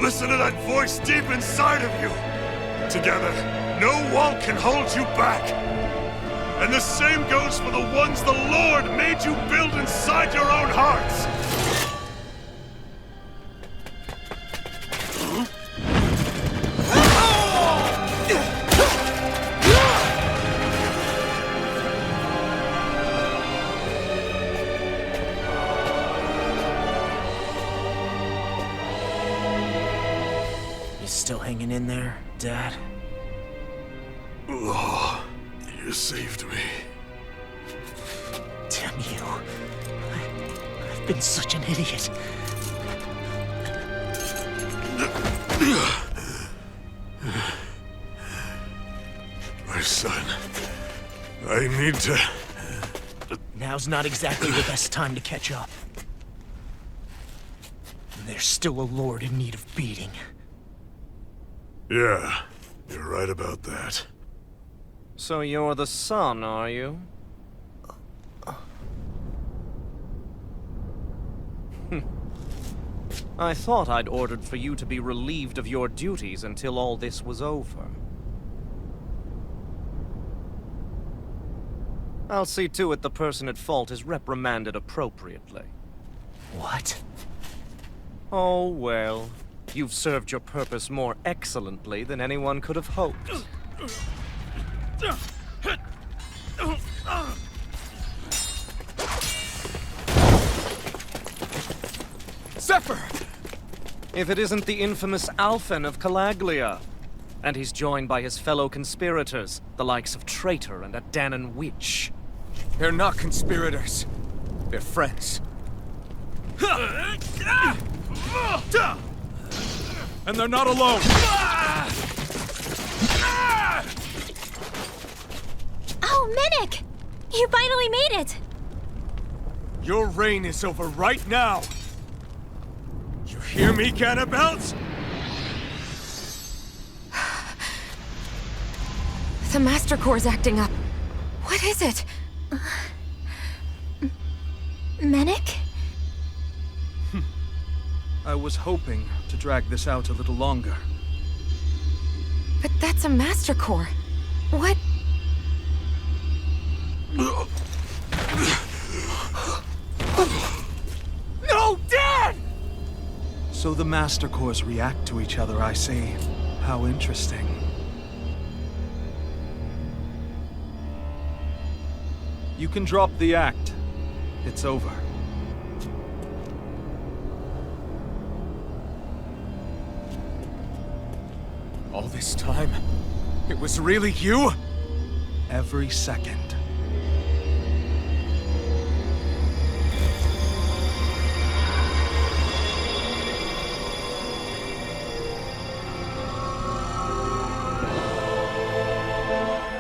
Listen to that voice deep inside of you! Together, no wall can hold you back! And the same goes for the ones the Lord made you build inside your own hearts! Still hanging in there, Dad? Oh, you saved me. Damn you. I've been such an idiot. My son, I need to... Now's not exactly the best time to catch up. There's still a lord in need of beating. Yeah, you're right about that. So you're the son, are you? I thought I'd ordered for you to be relieved of your duties until all this was over. I'll see to it the person at fault is reprimanded appropriately. What? Oh, well. You've served your purpose more excellently than anyone could have hoped. Zephyr! If it isn't the infamous Alphen of Calaglia. And he's joined by his fellow conspirators, the likes of Traitor and a Danon Witch. They're not conspirators. They're friends. And they're not alone! Oh, Minnick! You finally made it! Your reign is over right now! You hear me, Cannibals? The Master Core's acting up. What is it? Minnick? I was hoping to drag this out a little longer. But that's a Master Core. What? No, Dad! So the Master Cores react to each other, I see. How interesting. You can drop the act. It's over. All this time, it was really you? Every second.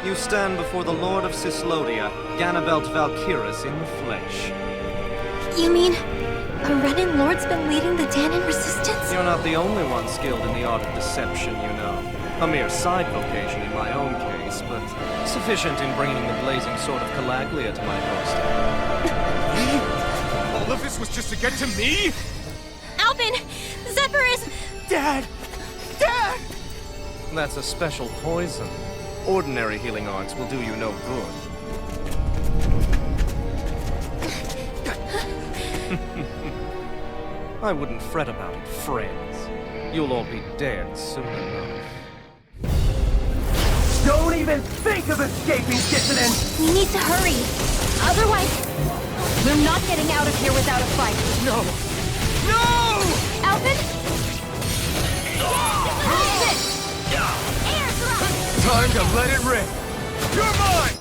You stand before the Lord of Cyslodia, Ganabelt Valkyris in the flesh. You mean a Renin Lord's been leading the Danon resistance? You're not the only one skilled in the art of deception, you know. A mere side vocation in my own case, but sufficient in bringing the blazing sword of Calaglia to my doorstep. All of this was just to get to me? Alvin! Zephyr is... Dad! Dad! That's a special poison. Ordinary healing arts will do you no good. I wouldn't fret about it, friends. You'll all be dead soon enough. Don't even think of escaping, dissident! We need to hurry. Otherwise, We're not getting out of here without a fight. No! No! Alvin? Time to let it rip! You're mine!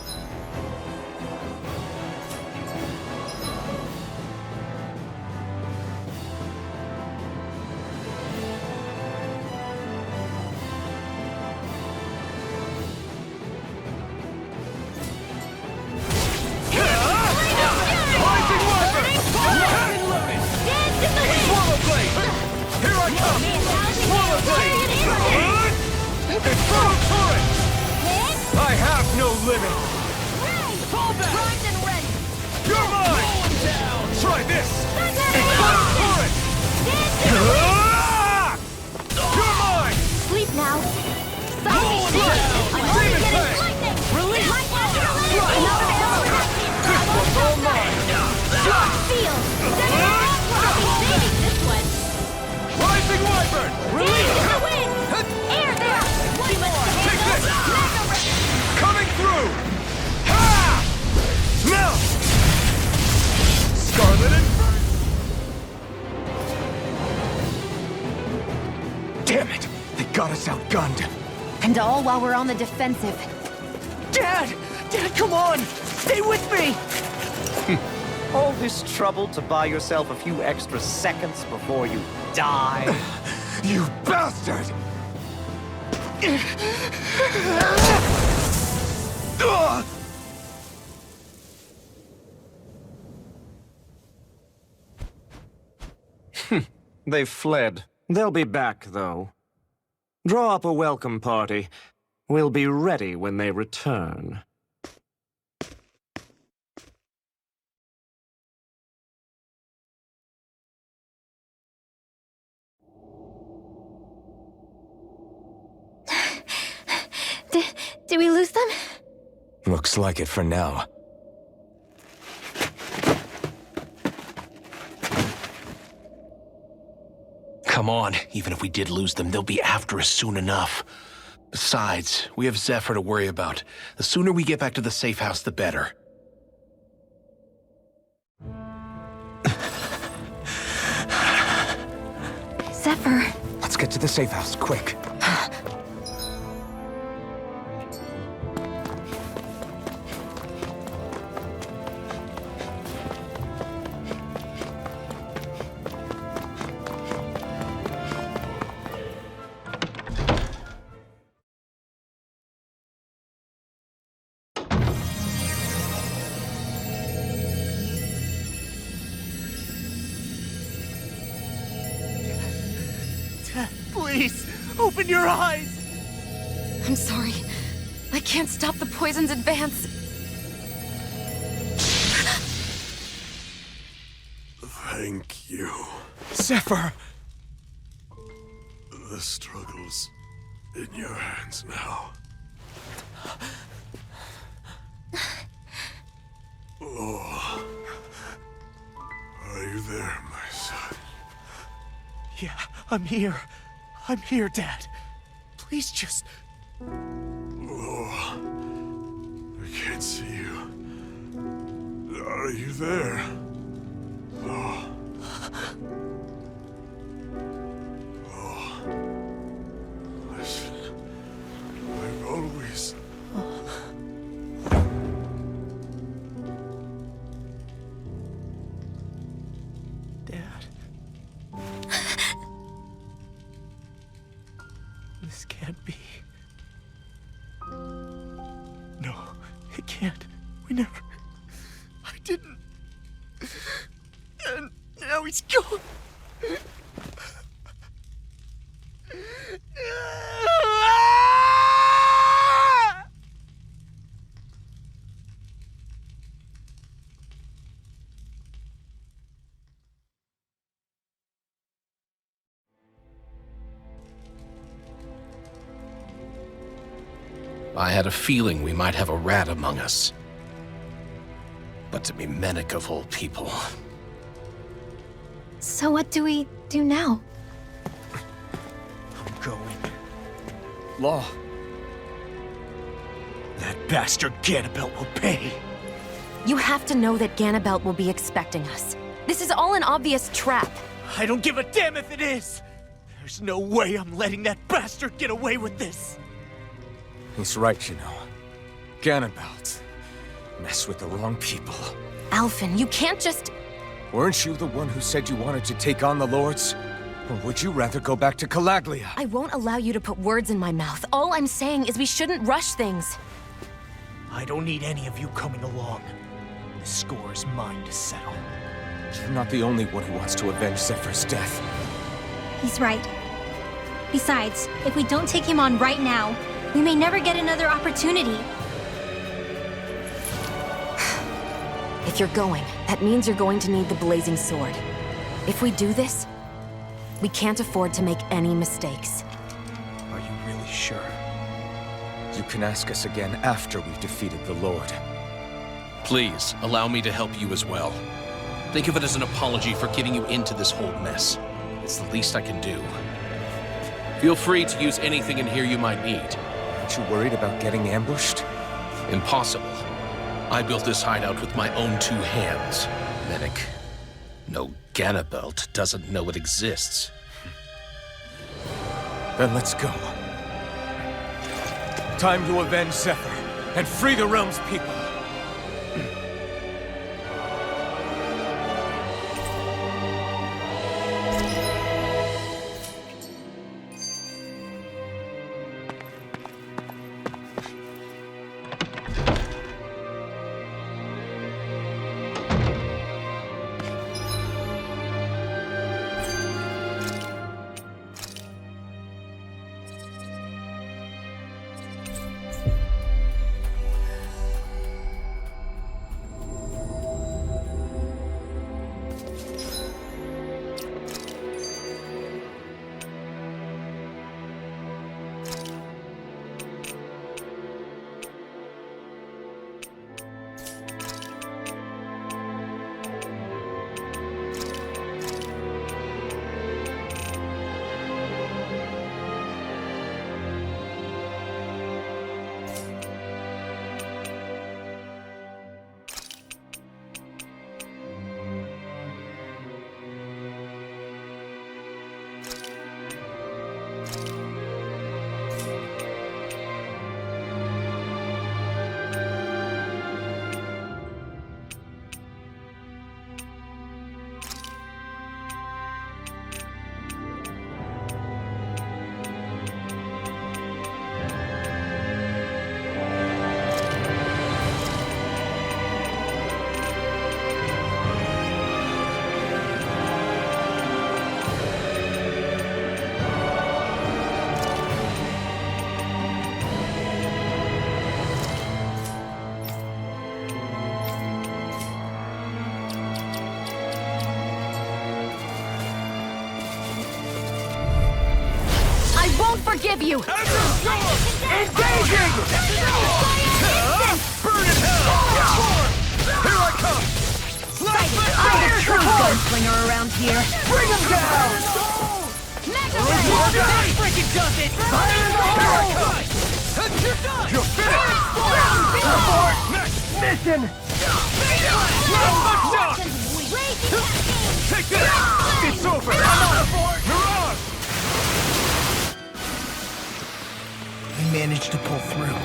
I have no limit! Fall back! Primed and ready! You're mine! Try this! Turret! You're mine! Sleep now. I'm only getting lightning! Release! My natural This one's all mine! Feel! Saving this one! Rising Wyvern! Release! The wind! Air there! One more! Take this! Coming through! Ha! Now! Scarlet and... Damn it! They got us outgunned. And all while we're on the defensive. Dad! Dad, come on! Stay with me! All this trouble to buy yourself a few extra seconds before you die? You bastard! They've fled. They'll be back, though. Draw up a welcome party. We'll be ready when they return. Did we lose them? Looks like it for now. Come on, even if we did lose them, they'll be after us soon enough. Besides, we have Zephyr to worry about. The sooner we get back to the safe house, the better. Zephyr. Let's get to the safe house, quick. Please, open your eyes! I'm sorry. I can't stop the poison's advance. Thank you. Zephyr! The struggle's in your hands now. Oh. Are you there, my son? Yeah, I'm here. I'm here, Dad. Please just... Oh. I can't see you. Are you there? Oh. Oh. Listen. I've always... Dad. This can't be. No, it can't. We never... I didn't... And now he's gone. I had a feeling we might have a rat among us. But to be Mennick of all people... So what do we do now? I'm going. Law. That bastard Ganabelt will pay. You have to know that Ganabelt will be expecting us. This is all an obvious trap. I don't give a damn if it is! There's no way I'm letting that bastard get away with this! He's right, you know. Ganabelt. Mess with the wrong people. Alphen, you can't just... Weren't you the one who said you wanted to take on the Lords? Or would you rather go back to Calaglia? I won't allow you to put words in my mouth. All I'm saying is we shouldn't rush things. I don't need any of you coming along. The score is mine to settle. You're not the only one who wants to avenge Zephyr's death. He's right. Besides, if we don't take him on right now, we may never get another opportunity. If you're going, that means you're going to need the Blazing Sword. If we do this, we can't afford to make any mistakes. Are you really sure? You can ask us again after we've defeated the Lord. Please, allow me to help you as well. Think of it as an apology for getting you into this whole mess. It's the least I can do. Feel free to use anything in here you might need. Aren't you worried about getting ambushed? Impossible. I built this hideout with my own 2 hands. Medic. No Ganabelt doesn't know it exists. Then let's go. Time to avenge Zephyr and free the realm's people. Forgive you! Engaging! Burn in hell! Here I come! I'm the true gunslinger around here! Bring him down! That freaking does it! Fire in the hole! You're done! You're finished! Abort! Mission! Take this! It's over! I'm on board! You're on! We managed to pull through.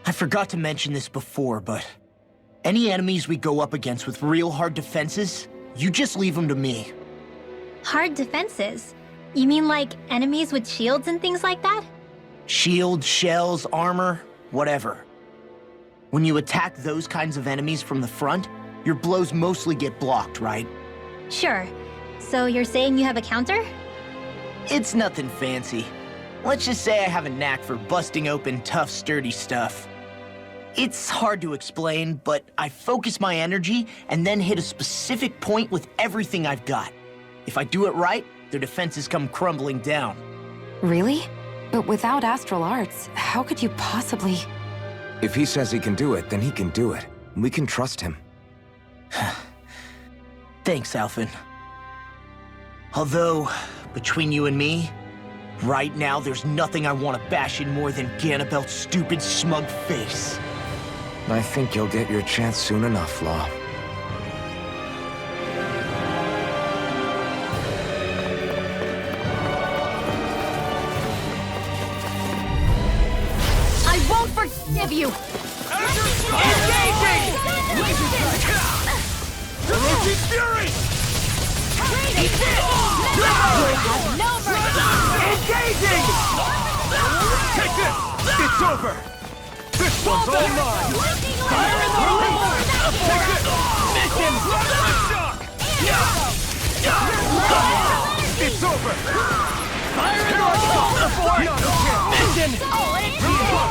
I forgot to mention this before, but any enemies we go up against with real hard defenses, you just leave them to me. Hard defenses? You mean like enemies with shields and things like that? Shields, shells, armor, whatever. When you attack those kinds of enemies from the front, your blows mostly get blocked, right? Sure. So you're saying you have a counter? It's nothing fancy. Let's just say I have a knack for busting open tough, sturdy stuff. It's hard to explain, but I focus my energy and then hit a specific point with everything I've got. If I do it right, their defenses come crumbling down. Really? But without astral arts, how could you possibly... If he says he can do it, then he can do it. We can trust him. Thanks, Alphen. Although, between you and me, right now there's nothing I want to bash in more than Ganabelt's stupid, smug face. I think you'll get your chance soon enough, Law. I won't forgive you! Engaging! Raging Fury! Take this! No mercy! Engaging! Take this! It's over! This one's all mine! Fire in the hole! Take this! Mission! It's over! Fire in the hole! Not again!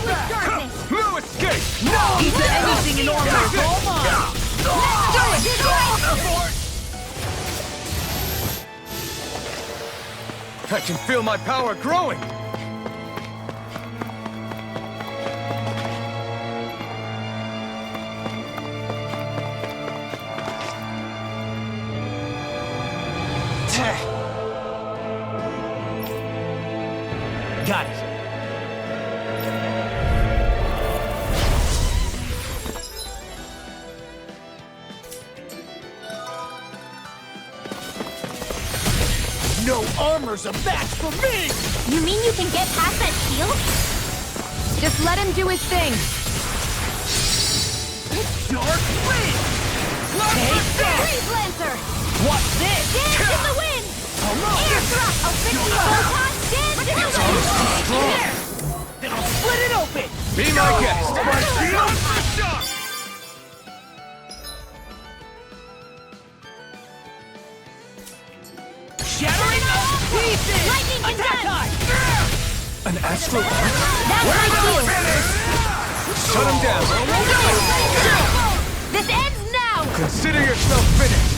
Mission! No escape! No! Eat anything in order! Hold on! Let's do it! I can feel my power growing! Got it. No armor's a match for me! You mean you can get past that shield? Just let him do his thing. Dark wind! Take that! Freeze Lancer! What's this? Dance in the wind! Air thrust! I'll fix you! Photon! Dance in the wind! Here! Then I'll split it open! Be my guest! My shield! Shattering pieces! Lightning Attack condensed! time! An astral arc? That's my shield! Shut him down! This ends now! Consider yourself finished!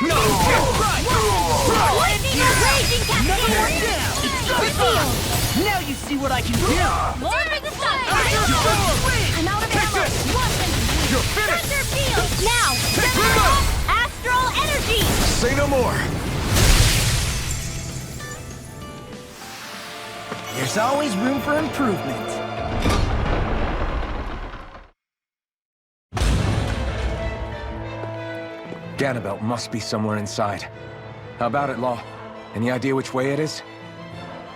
No! Lightning raging cascade! Reveal! Now you see what I can do! Lord of the Sun! I'm out of ammo! You're finished! Thunder field! Now! Astral energy! Say no more! There's always room for improvement. Ganabelt must be somewhere inside. How about it, Law? Any idea which way it is?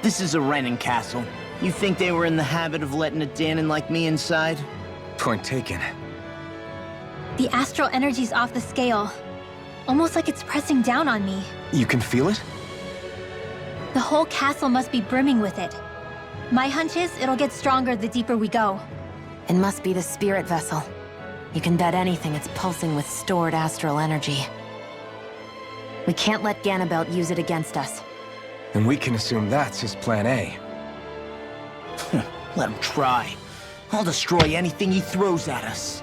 This is a Renin castle. You think they were in the habit of letting a Danon like me inside? Point taken. The astral energy's off the scale. Almost like it's pressing down on me. You can feel it? The whole castle must be brimming with it. My hunch is it'll get stronger the deeper we go. It must be the spirit vessel. You can bet anything it's pulsing with stored astral energy. We can't let Ganabelt use it against us. And we can assume that's his plan A. Let him try. I'll destroy anything he throws at us.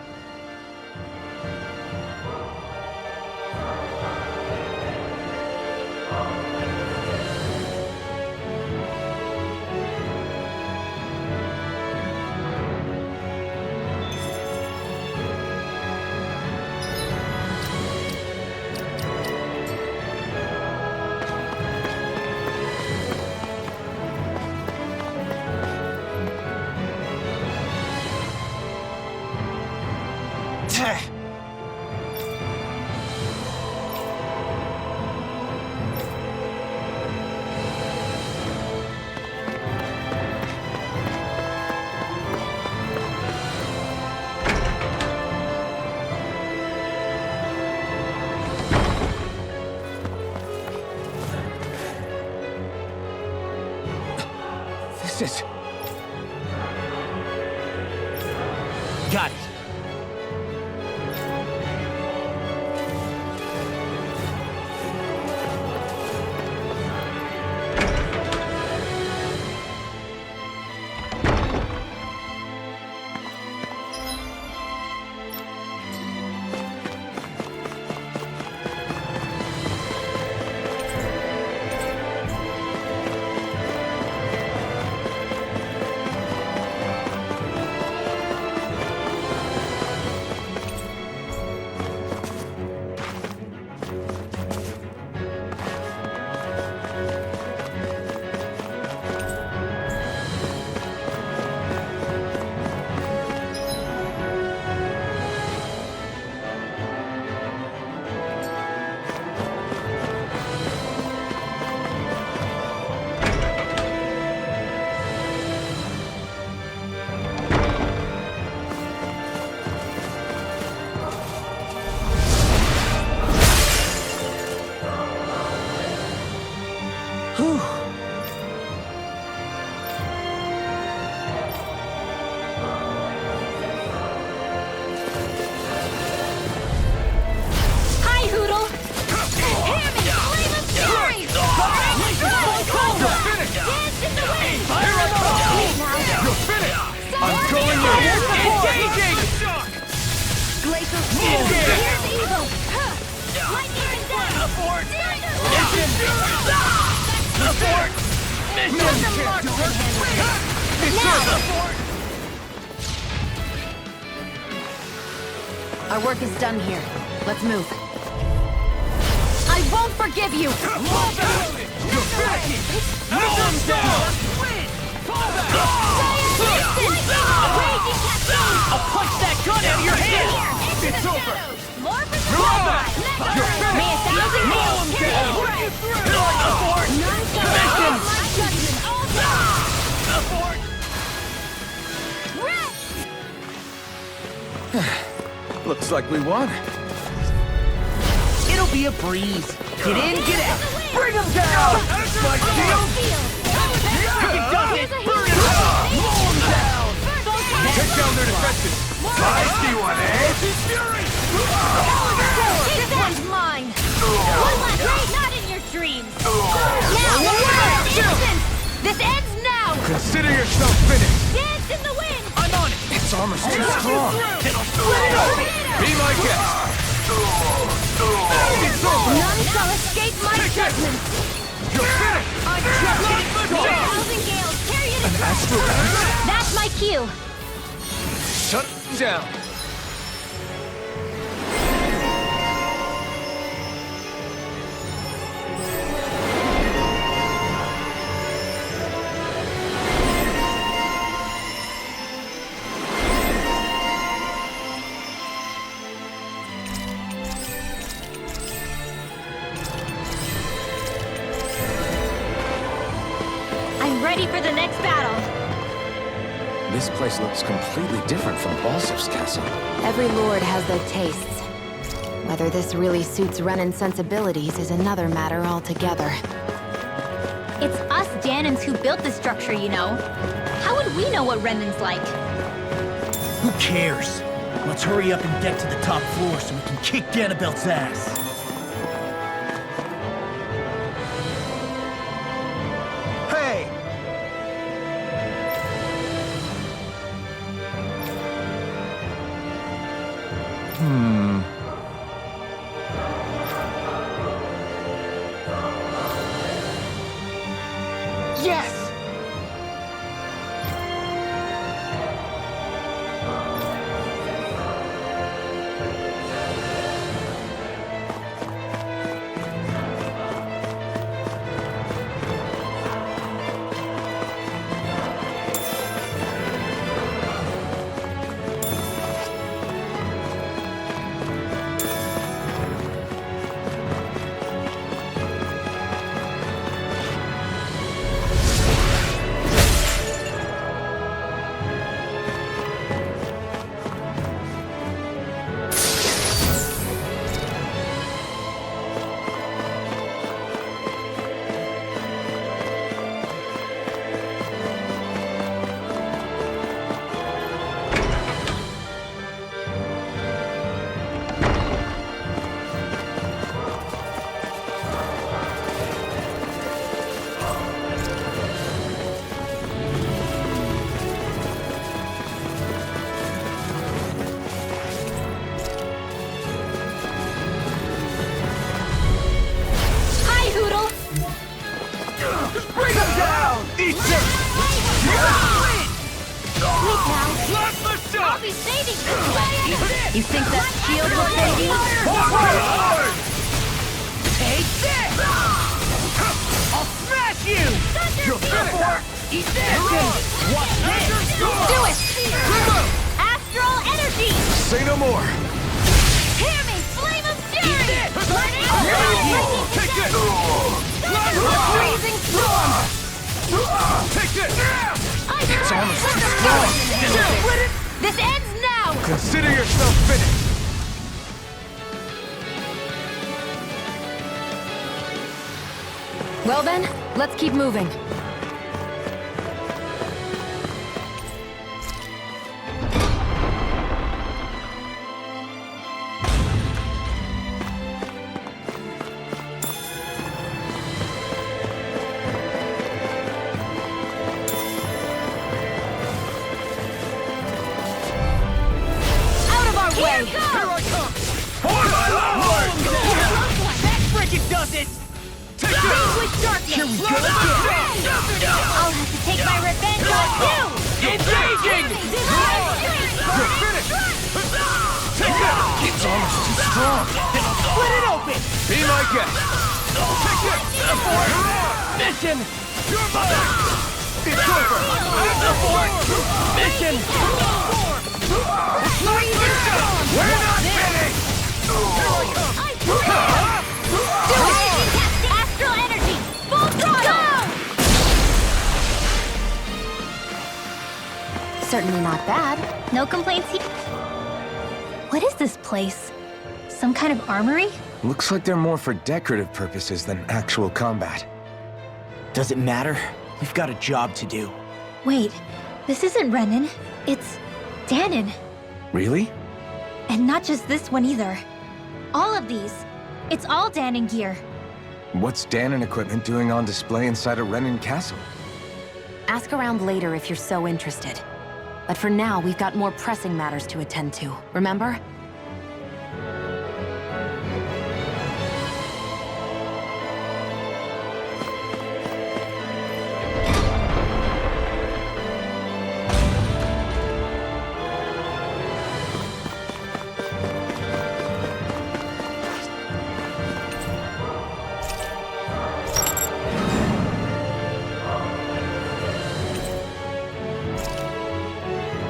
This is... Got it. Hi, Hoodle! Hear me! Flame of fury! Dance in the wind! You're finished! I'm going in! Engaging! Glacial Here's evil! Lightning and death! Abort! Mission! Abort! Mission! Our work is done here. Let's move. I won't forgive you! You're finished! No one's down! Fall back! I'll punch that gun out of your hand! It's over! More for the Fall back! You're May a finished! thousand No nails one's carry down! you through! Abort! None shall Mission! my judgment all day! Abort! Rest! Looks like we won. It'll be a breeze. Get in, get out. Bring him down! My deal! Here's a Burn it up! Blow him down! Take down their defenses! I see one, eh? This one's mine! One last raid, not in your dreams! Now, an instant! This ends now! Consider yourself finished! Dance in the wind! I'm on it. Its armor's too strong. Be my guest! It's over! None shall escape my judgment! You're finished! I'm just getting started! 1,000 gales, carry it in Astral Dance? That's my cue! Shut down. I'm ready for the next battle! This place looks completely different from Balsif's castle. Every lord has their tastes. Whether this really suits Renan's sensibilities is another matter altogether. It's us Danans who built this structure, you know. How would we know what Renan's like? Who cares? Let's hurry up and get to the top floor so we can kick Ganabelt's ass. Hey! Yes! I'll be saving you! You think that shield will save you? Forward! Take this! I'll smash you! You're finished! Eat this! Watch this! Do it! Astral energy! Say no more. Hear me! Flame of fury! Take this! Freezing storm! Take this! It's almost too strong. This ends now! Consider yourself finished! Well then, let's keep moving. I'll have to take my revenge on you! Engaging! You're finished! It's almost too strong! Then I'll split it open! Be my guest! Take this! Mission! You're mine! It's over! Abort! Mission! We're not finished! Here I come! Astral energy! Full throttle! Certainly not bad. No complaints here. What is this place? Some kind of armory? Looks like they're more for decorative purposes than actual combat. Does it matter? We've got a job to do. Wait, this isn't Renan. It's Danon. Really? And not just this one either. All of these. It's all Danon gear. What's Danon equipment doing on display inside a Renan castle? Ask around later if you're so interested. But for now, we've got more pressing matters to attend to, remember?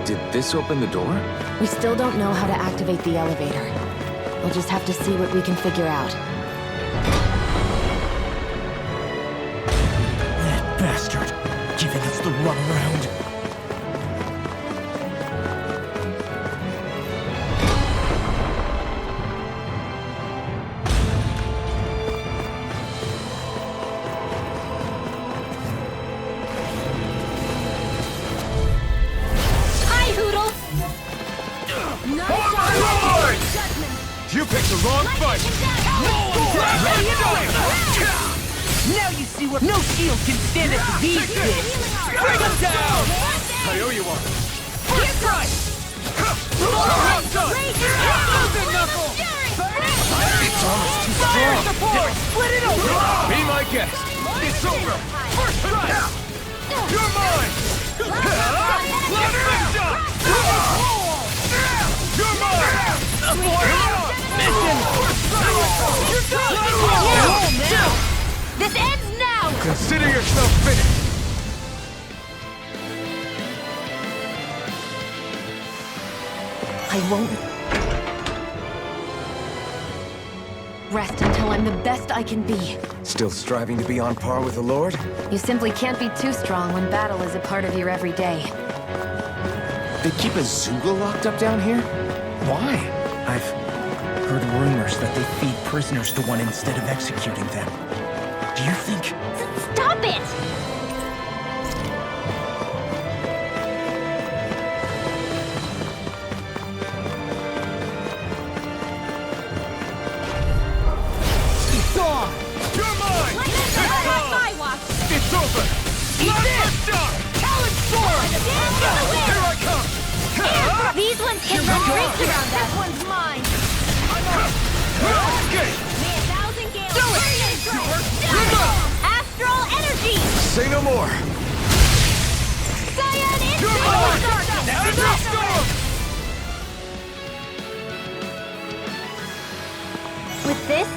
Did this open the door? We still don't know how to activate the elevator. We'll just have to see what we can figure out. That bastard, giving us the runaround. You picked the wrong fight! Now you see what no shield can stand up to these kids! Bring them down! I owe you one. First strike! Knuckle! It's almost too strong! Split it open! Be my guest! It's over! First strike! You're mine! You're mine! Mission! You're done! This ends now! Consider yourself finished! I won't rest until I'm the best I can be. Still striving to be on par with the Lord? You simply can't be too strong when battle is a part of your everyday. They keep a Zoogle locked up down here? Why? I've heard rumors that they feed prisoners to one instead of executing them. Do you think... Stop it! It's on! You're mine! It's over! Talon Storm! Here I come! These ones can run rings around us. This one's mine. Okay! Do it! Astral energy! Say no more! Cyan You're mine! Astral Storm! With this,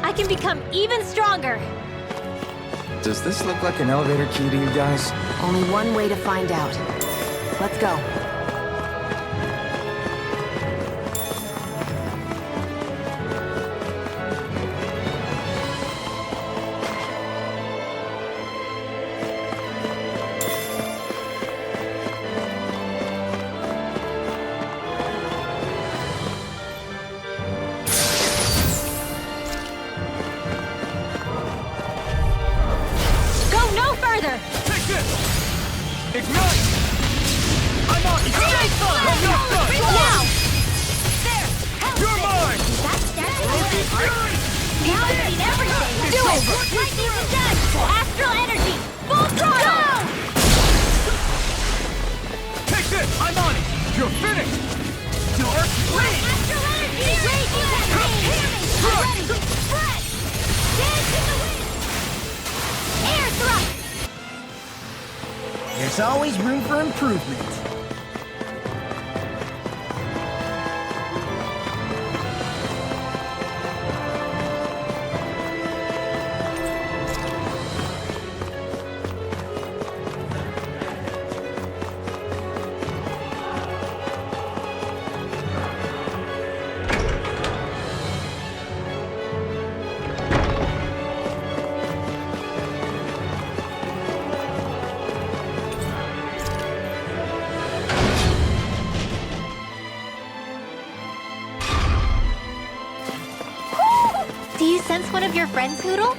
I can become even stronger. Does this look like an elevator key to you guys? Only one way to find out. Let's go. Ignite! I'm on it! Stay calm! I'm not done! Now! You're mine! Now I've seen everything! Do it! Lightning is done! Astral energy! Full throttle! Take this! I'm on it! You're finished! Dark Blade! Astral energy! Raging campaign! Ready! Spread! Dance in the wind! Air thrust! There's always room for improvement. Do you sense one of your friends, Hoodle?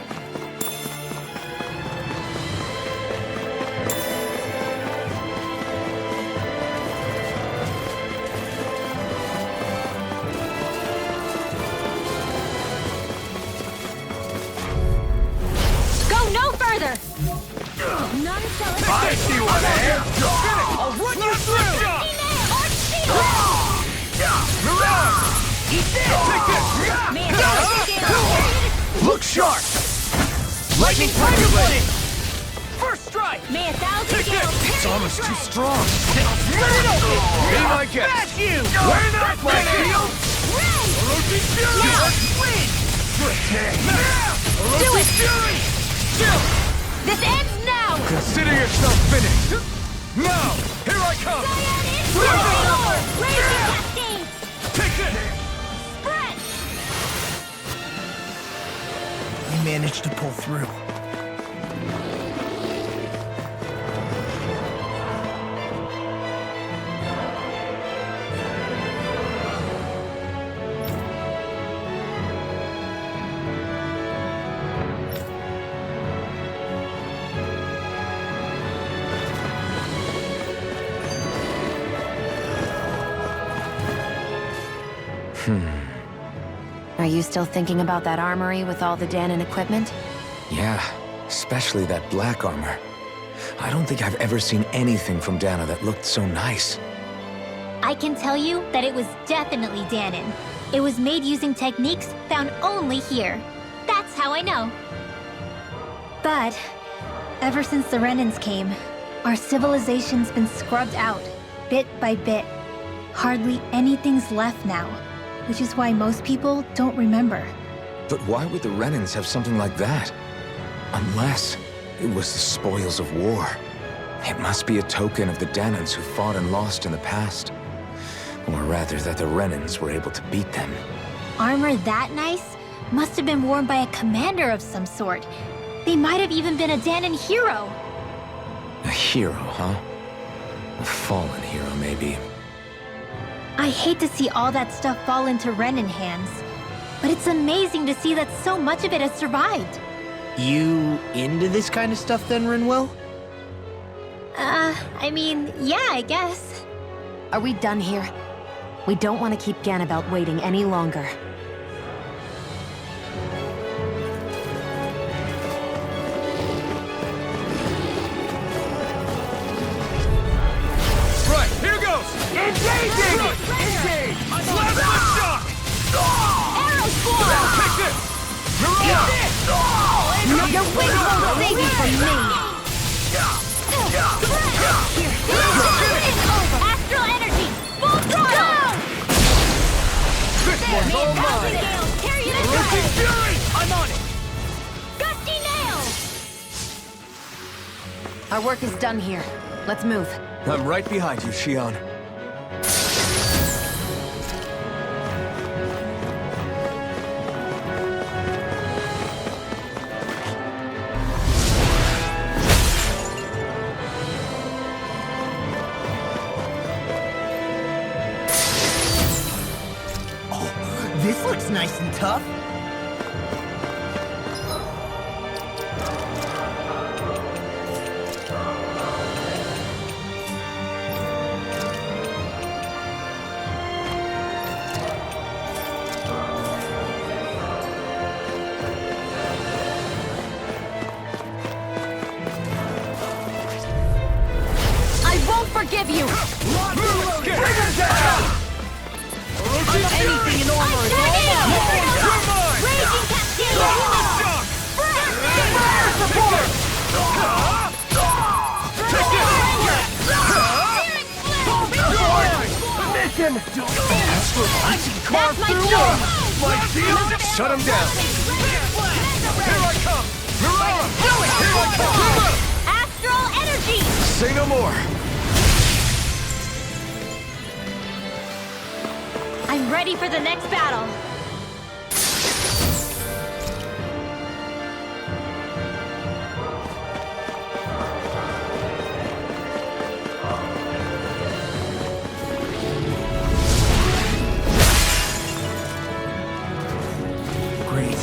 Go no further! None shall escape. I see what I am! You're finished! I'll run you through! Mirage! Eat this! Take this! Look sharp! Lightning Tiger Blade! First strike! May 1,000 Take gales this! It's almost too strong! Let it open! Be my guest! Smash you! We're not ready! Orochi Fury! Win! Do it! Fury! Chill! This ends now! Consider yourself finished! Now! Here I come! Raise your cascade! Take this! Spread! You managed to pull through. Are you still thinking about that armory with all the Danon equipment? Yeah, especially that black armor. I don't think I've ever seen anything from Dana that looked so nice. I can tell you that it was definitely Danon. It was made using techniques found only here. That's how I know. But, ever since the Renans came, our civilization's been scrubbed out, bit by bit. Hardly anything's left now, which is why most people don't remember. But why would the Renans have something like that? Unless it was the spoils of war. It must be a token of the Danons who fought and lost in the past. Or rather, that the Renans were able to beat them. Armor that nice must have been worn by a commander of some sort. They might have even been a Danon hero. A hero, huh? A fallen hero, maybe. I hate to see all that stuff fall into Renan hands, but it's amazing to see that so much of it has survived. You into this kind of stuff then, Rinwell? I mean, yeah, I guess. Are we done here? We don't want to keep Ganabelt waiting any longer. Right, here goes! Engaging! Engage! Last shot! Arrow squall! Take this! Your wings won't save you from me! It's over! Astral energy! Full throttle! This one's all mine! Carry it Orochi aside! Fury! I'm on it! Gusty nail! Our work is done here. Let's move. I'm right behind you, Shion. This looks nice and tough. Mission! I can carve That's my through storm! my shield! Shut him down! Here I come! Mirella! Here I come! Astral energy! Say no more! I'm ready for the next battle. Great.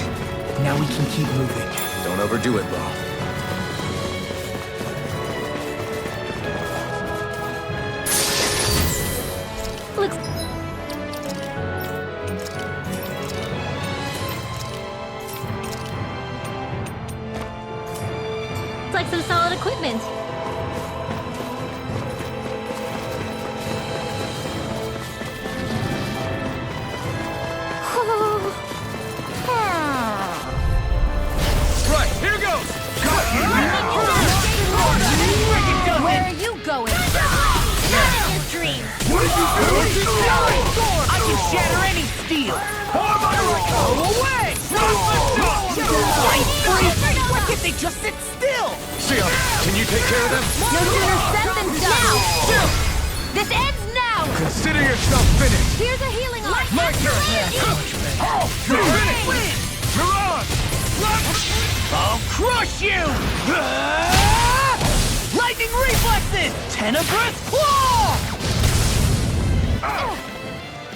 Now we can keep moving. Don't overdo it, Law. Looks... It's like some solid equipment. Right, here goes! Where are you going? Not in your dreams! I can shatter any steel! Away! Why can't they just sit still? Sia, can you take care of them? No sooner said than done! This ends now! Consider yourself finished! Here's a healing arm! My turn! You're finished! You're on! I'll crush you! Lightning reflexes! Tenebrous claw!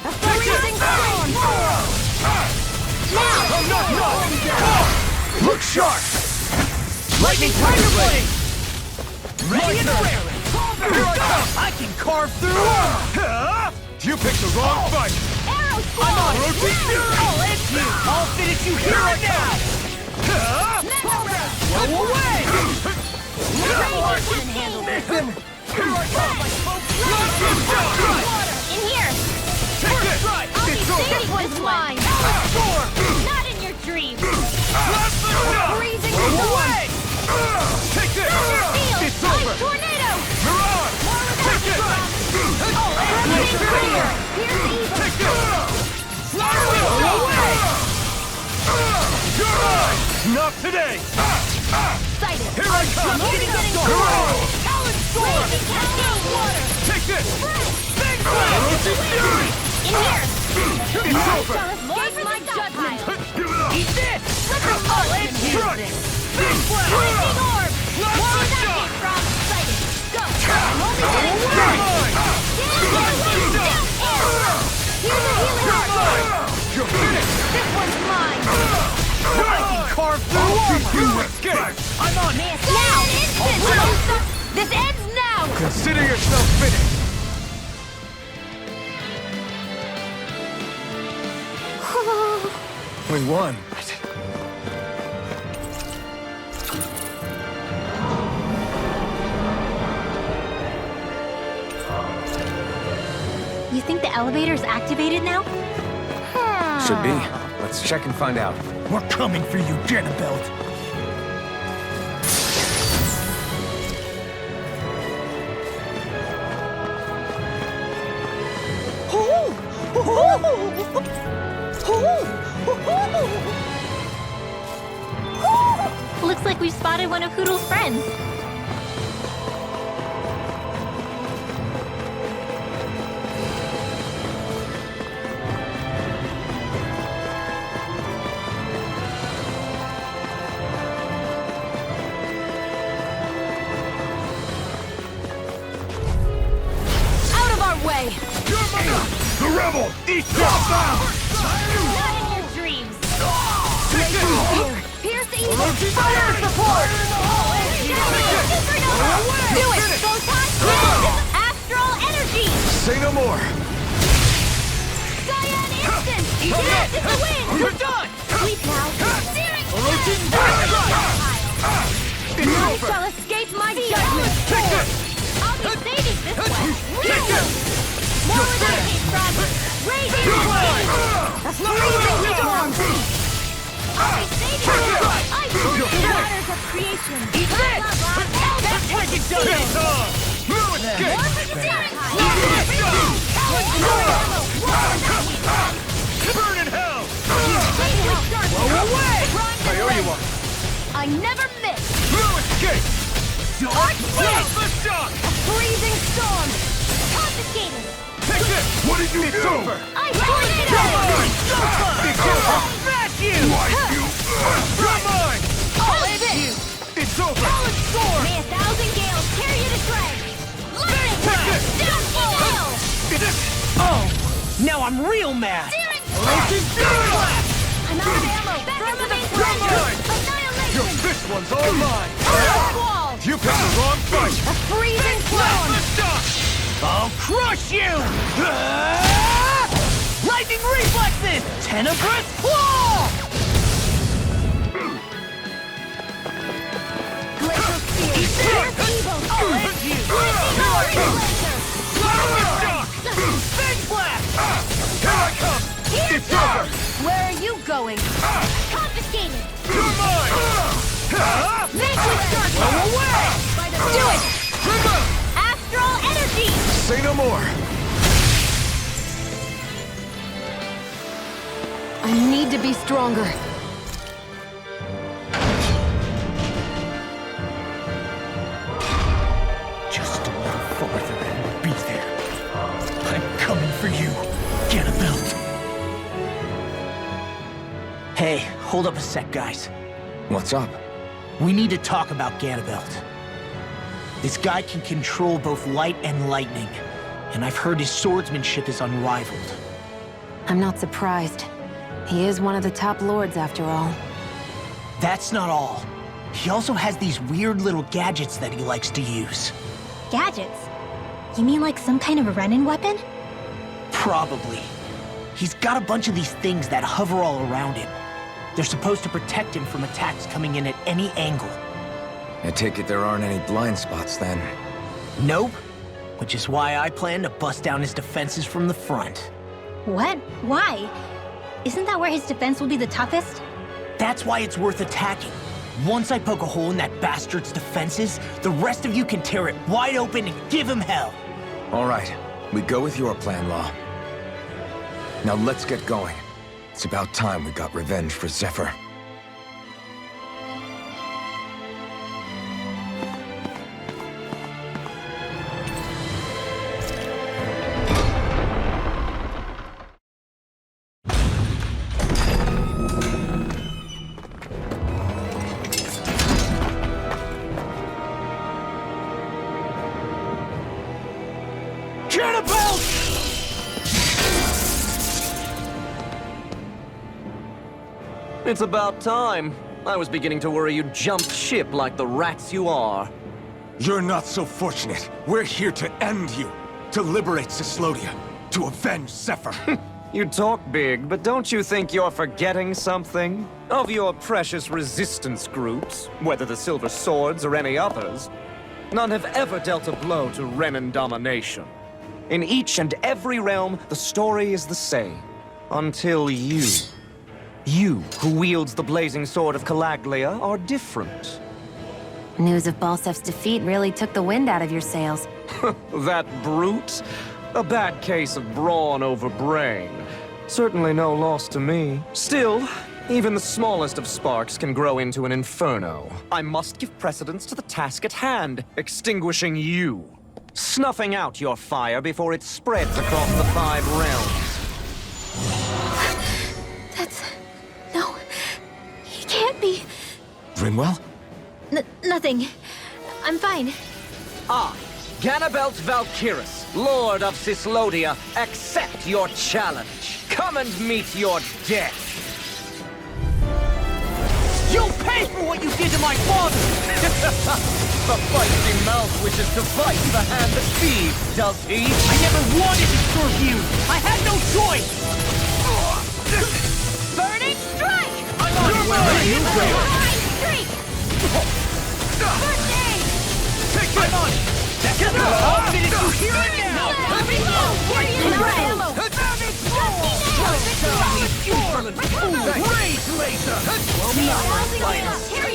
A freezing storm! Now! Look sharp! Lightning tiger blade! Ready and raring! Here I come! I can carve through! You picked the wrong fight! Arrow I'm on storm! it! I'll end you! I'll finish you here and now! Go away! Radiant can handle this! Here I come! In here! Take it! I'll be saving this mine! Not in your dreams! Freezing Go storm! away! Take this! Field! It's over! Ice tornado! Mirage! Take it! Here's evil! Take this! Go away! You're mine! Not today! Sighted! Here I come! Getting Talon Storm! water! Take this! Big Erosion Fury! In here! It's over! Escape my judgment! Eat this! I'll end you! Strike! Big blast! Lightning orb! Blast Where my did that shot! came from? Sighted! Go! You're mine! Here's a healing arm! You're finished! This one's mine! I can carve through You armor! escaped! I'm on it! Now! Instant! This ends now! Consider yourself finished! We won. You think the elevator's activated now? Should be. Let's check and find out. We're coming for you, Janabelt. Looks like we've spotted one of Hoodle's friends. Out of our way! The rebel! Eat that now! Not in your dreams! Take it! Pierce evil! Erosion Fire Fury! support! Do it! finished! Photon! Astral energy! Say no more! Cyan instant! Yes, it's a win! You're done! Sleep now! Erosion Fury! I shall escape my judgment! Take this! I'll be saving this one! Take this! More where that came from! Raging flame! A freezing storm! I'll be saving this one! Ice waters of creation! Eat this! That's like it does! No escape! More for the Burn in hell! Blow away! I owe you one. I never miss! No escape! Dark wind! The shock! A freezing storm! Confiscated! Take this! What did you do? Over. I tornado! I'll smash you! You're mine! All of it! It's over! Solid storm! May 1,000 gales tear you to shreds! Lightning blast! Down nail! Oh! Now I'm real mad! I'm out of ammo! Back into the mine! Annihilation! This one's all mine! Wall! You picked the wrong fight! A freezing storm! I'll crush you! Lightning reflexes! Tenebrous claw! Glacial spear! Evil! I'll end you! Big blast! Here I come! It's over! Where are you going? Confiscated! You're mine! Make me start! Go away! Do it! Astral energy! Say no more. I need to be stronger. Just a little farther and we'll be there. I'm coming for you. Get a belt. Hey, hold up a sec, guys. What's up? We need to talk about Ganabelt. This guy can control both light and lightning, and I've heard his swordsmanship is unrivaled. I'm not surprised. He is one of the top lords, after all. That's not all. He also has these weird little gadgets that he likes to use. Gadgets? You mean like some kind of Renin weapon? Probably. He's got a bunch of these things that hover all around him. They're supposed to protect him from attacks coming in at any angle. I take it there aren't any blind spots then. Nope. Which is why I plan to bust down his defenses from the front. What? Why? Isn't that where his defense will be the toughest? That's why it's worth attacking. Once I poke a hole in that bastard's defenses, the rest of you can tear it wide open and give him hell. All right, we go with your plan, Law. Now let's get going. It's about time we got revenge for Zephyr. It's about time. I was beginning to worry you jumped ship like the rats you are. You're not so fortunate. We're here to end you. To liberate Cislodia. To avenge Zephyr. You talk big, but don't you think you're forgetting something? Of your precious resistance groups, whether the Silver Swords or any others, none have ever dealt a blow to Renin domination. In each and every realm, the story is the same. Until you. You, who wields the blazing sword of Calaglia, are different. News of Balsef's defeat really took the wind out of your sails. That brute? A bad case of brawn over brain. Certainly no loss to me. Still, even the smallest of sparks can grow into an inferno. I must give precedence to the task at hand, extinguishing you. Snuffing out your fire before it spreads across the 5 realms. No. He can't be. Brimwell? Nothing. I'm fine. I, Ganabelt Valkyris, Lord of Cislodia, accept your challenge. Come and meet your death. You'll pay for what you did to my father! The feisty mouth wishes to bite the hand that feeds, does he? I never wanted to serve you! I had no choice! Burning strike! I'm on your way! You will! Streak! First aid! Take it! I'm on! That's it! I'll finish you here and now! Rage laser!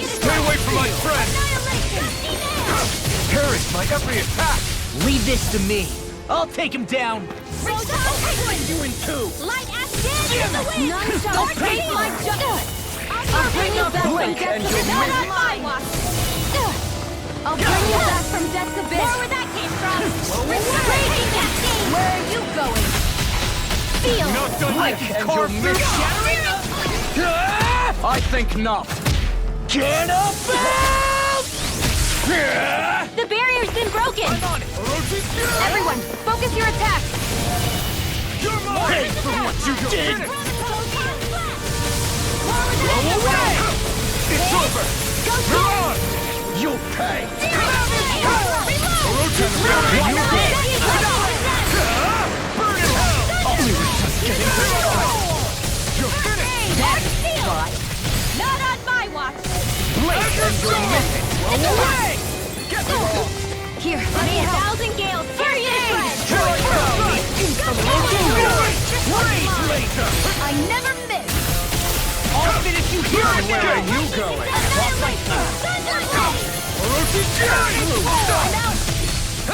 Stay away from my friend! Parry my every attack! Leave this to me. I'll take him down! You in two! Light ash in the wind! None shall escape my justice! I'll bring you back from Blink and death's you'll abyss! Not on my watch! I'll bring you back from death's abyss! More where that came from! Raging cascade! Where are you going? Feel! Not done yet, and you'll miss shattering! I think not. The barrier's been broken! Everyone, focus your attacks! Pay for what you did! Go away! It's over! You're on! You'll pay! Burn in hell! You were just getting started! You're finished! That's right! Not on my watch! Blink and you'll miss it! Away! Get the ball! Here, let me 1,000 gales! Here you Here I come! Rage laser! I never miss! I'll finish you here! Where are you going?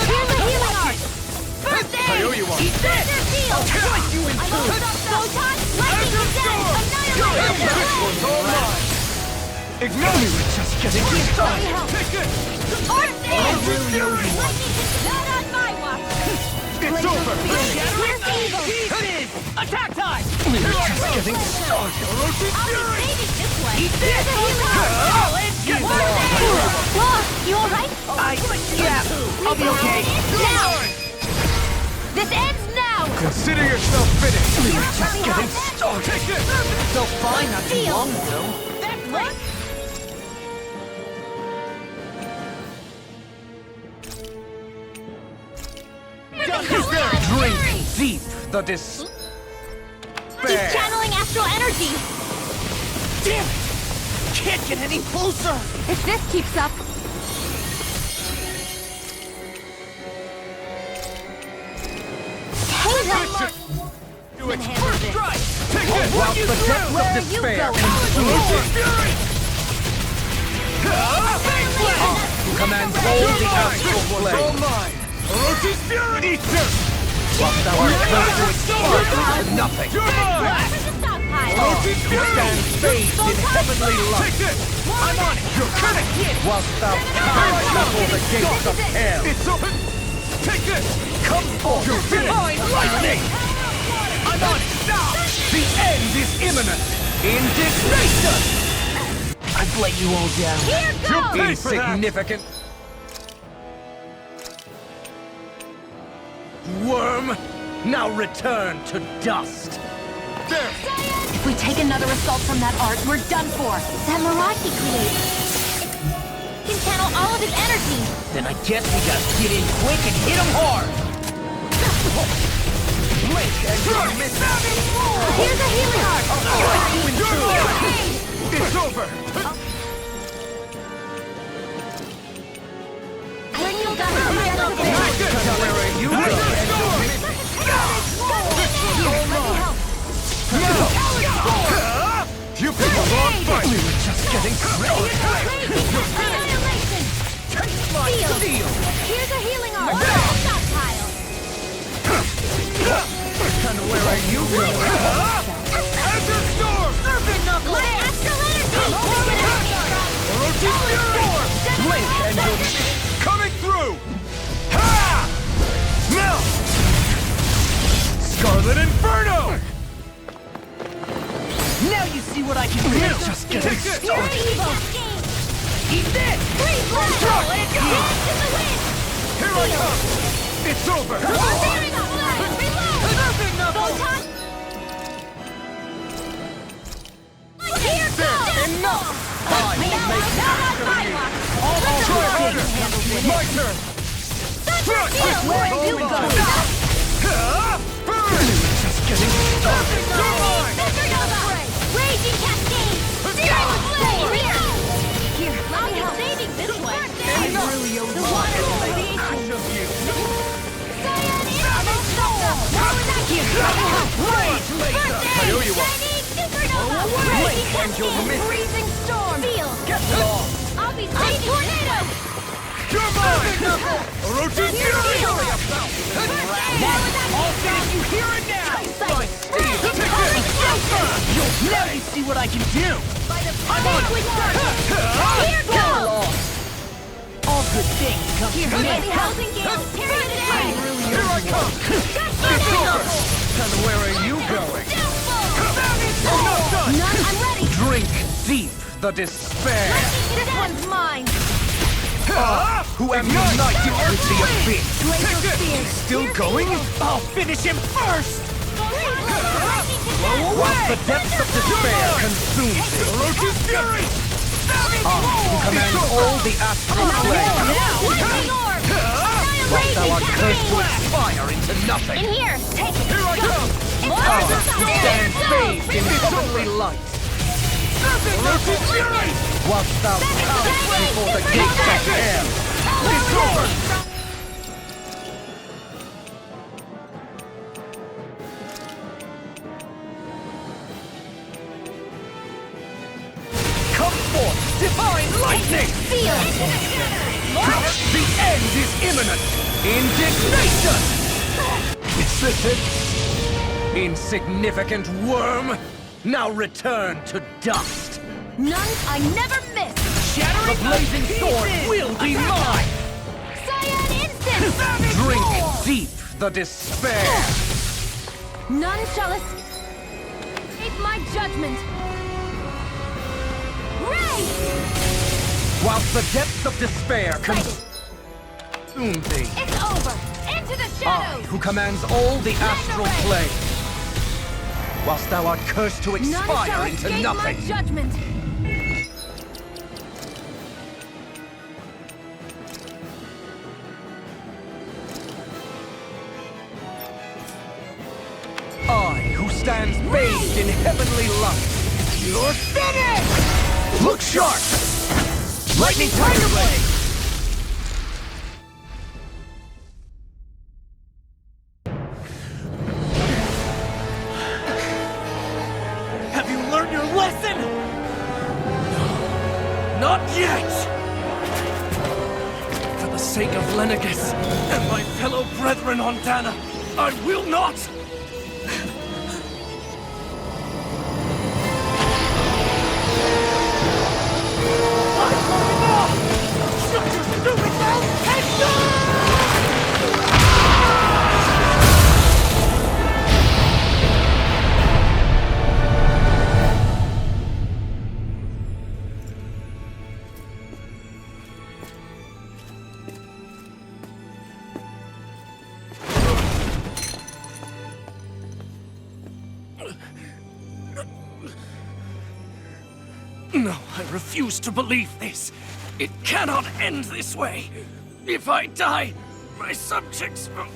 Here's the healing art! First aid! I owe you one. Eat this! I'll slice you in two! Photon, lightning descent! One's all mine! Ignore me! We're just getting started! Take it! Art aid! Not on my watch! It's over! Here's evil! Pieces! Attack time! We're just getting started! I'll be saving this way! Eat this! Get Whoa! You alright? Yeah, I'll be okay. Now! This ends now! Consider yourself finished! We're just getting started! Take it! Felt fine not too long ago. Look! Drink deep the Keep despair! channeling astral energy! Damn it! Can't get any closer! If this keeps up... Hey, that Do it! handle First this. strike! Take it! Walk the depths of Where are you despair! going? Fury! You command all the astral All flame! mine! Orochi's Fury! Eater! Whilst thou art close to its spark to nothing! You're mine! Where's the stockpile? Orochi's You Fury! stand bathed in heavenly light! Take it! I'm on it! You're kidding! Whilst thou cowerest before the gates of hell! It's open! Take it! Come forth! You're Divine lightning! I'm on it! Now! The end is imminent! Indignation! I've let you all down. Here goes! Pay for that. Insignificant worm! Now return to dust! There! If we take another assault from that art, we're done for. That mirage he creates can channel all of his energy. Then I guess we gotta get in quick and hit him hard! Blink and you'll miss it! Here's a healing art. It's over! Bring you back from death's abyss. Where are you going? And you'll miss it! Here, let me help. You picked the wrong fight! We were just getting started! Annihilation. Seal. Here's a healing art. Stockpile. And where are you going? Azure Storm! My astral energy. Orochi's Fury! Blink and you'll miss it! Coming through! Ha! Melt! Scarlet Inferno! Now you see what I can do! We're just getting started! Eat this! Freeze blast. Let's go! Dance in the wind. Here I come! It's over! Bearing up line. Reload. Photon. Here goes. Enough! I will make I'll try harder! My turn! Where are you going? Burn! Just getting started! You're mine! Supernova. Raging cascade. Zero flame. Here, let me help. Saving this way. The water radiation. Here, let me help. Rage laser! I owe you one! Supernova. Blink and you'll miss it! Freezing storm. Feel. Get lost! I'll be saving tornado. You're mine! Orochi's Fury! That's all finish you here and now! You'll never see what I can do! I'm on! Here goes! All good things come to an end. Housing Gale, period of time! Here I come! It's over! And where are you going? I'm not done! None, I'm ready! Drink deep the despair. This one's mine! Who am united with the abyss. Still going? I'll finish him first! Blow While the depths of despair consume me. Orochi's Fury! Who commands all the astral plane. While thou art cursed to expire into nothing. In here! Take it! Here I come! Stand bathed in heavenly light. Orochi's Fury! Whilst thou cowerest before the gates of hell. It's over! Come forth, divine lightning! Feel it! The end is imminent! Indignation! Is this it? Insignificant worm! Now return to dust! None I never miss! The blazing sword will be mine! Cyan instant! Drink deep the despair! None shall escape my judgment! Ray! Whilst the depths of despair consume thee, It's over! Into the I, shadows! who commands all the astral plane, whilst thou art cursed to None shall expire into escape nothing. my judgment! I, who stands bathed in heavenly light. You're finished! Look sharp! Lightning Tiger Blade! Have you learned your lesson? No, not yet! For the sake of Lenegus and my fellow brethren on Dana, I will not! Shut your stupid mouth and die! No, I refuse to believe this. It cannot end this way. If I die, my subjects will...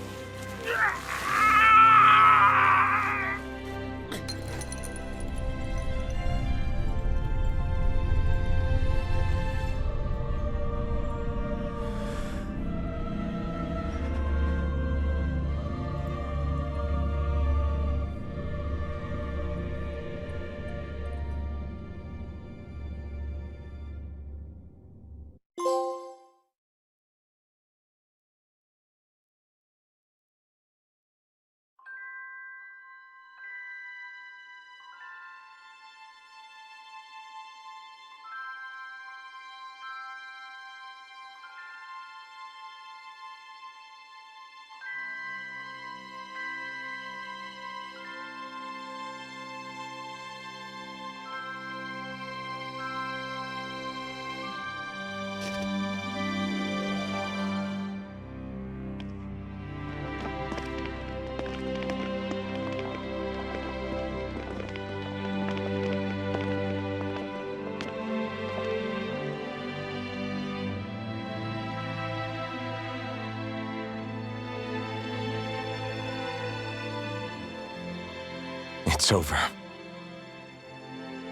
It's over.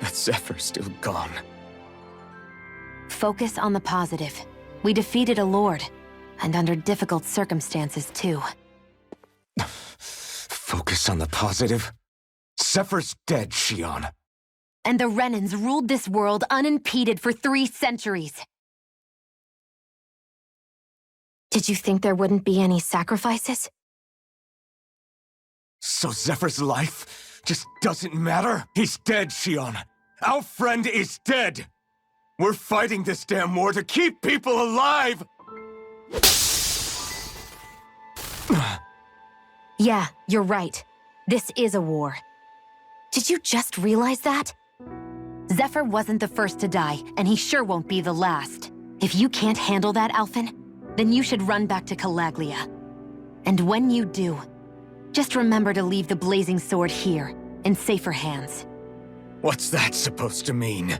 That Zephyr's still gone. Focus on the positive. We defeated a lord, and under difficult circumstances, too. Focus on the positive? Zephyr's dead, Shion. And the Renans ruled this world unimpeded for 3 centuries. Did you think there wouldn't be any sacrifices? So Zephyr's life just doesn't matter? He's dead, Shion. Our friend is dead. We're fighting this damn war to keep people alive! Yeah, you're right. This is a war. Did you just realize that? Zephyr wasn't the first to die, and he sure won't be the last. If you can't handle that, Alphen, then you should run back to Calaglia. And when you do, just remember to leave the blazing sword here, in safer hands. What's that supposed to mean?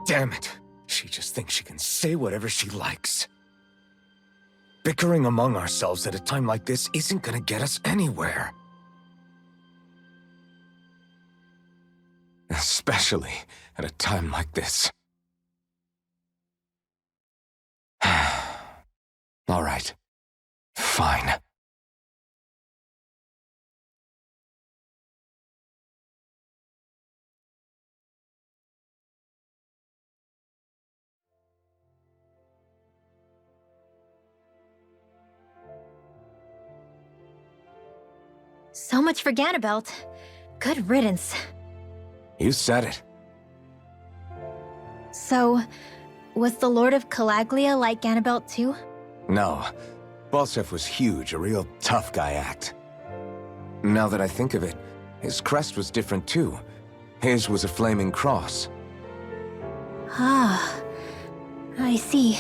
Damn it. She just thinks she can say whatever she likes. Bickering among ourselves at a time like this isn't gonna get us anywhere. Especially at a time like this. All right. Fine. So much for Ganabelt. Good riddance. You said it. So, was the Lord of Calaglia like Ganabelt too? No. Balsef was huge, a real tough guy act. Now that I think of it, his crest was different too. His was a flaming cross. Ah, I see.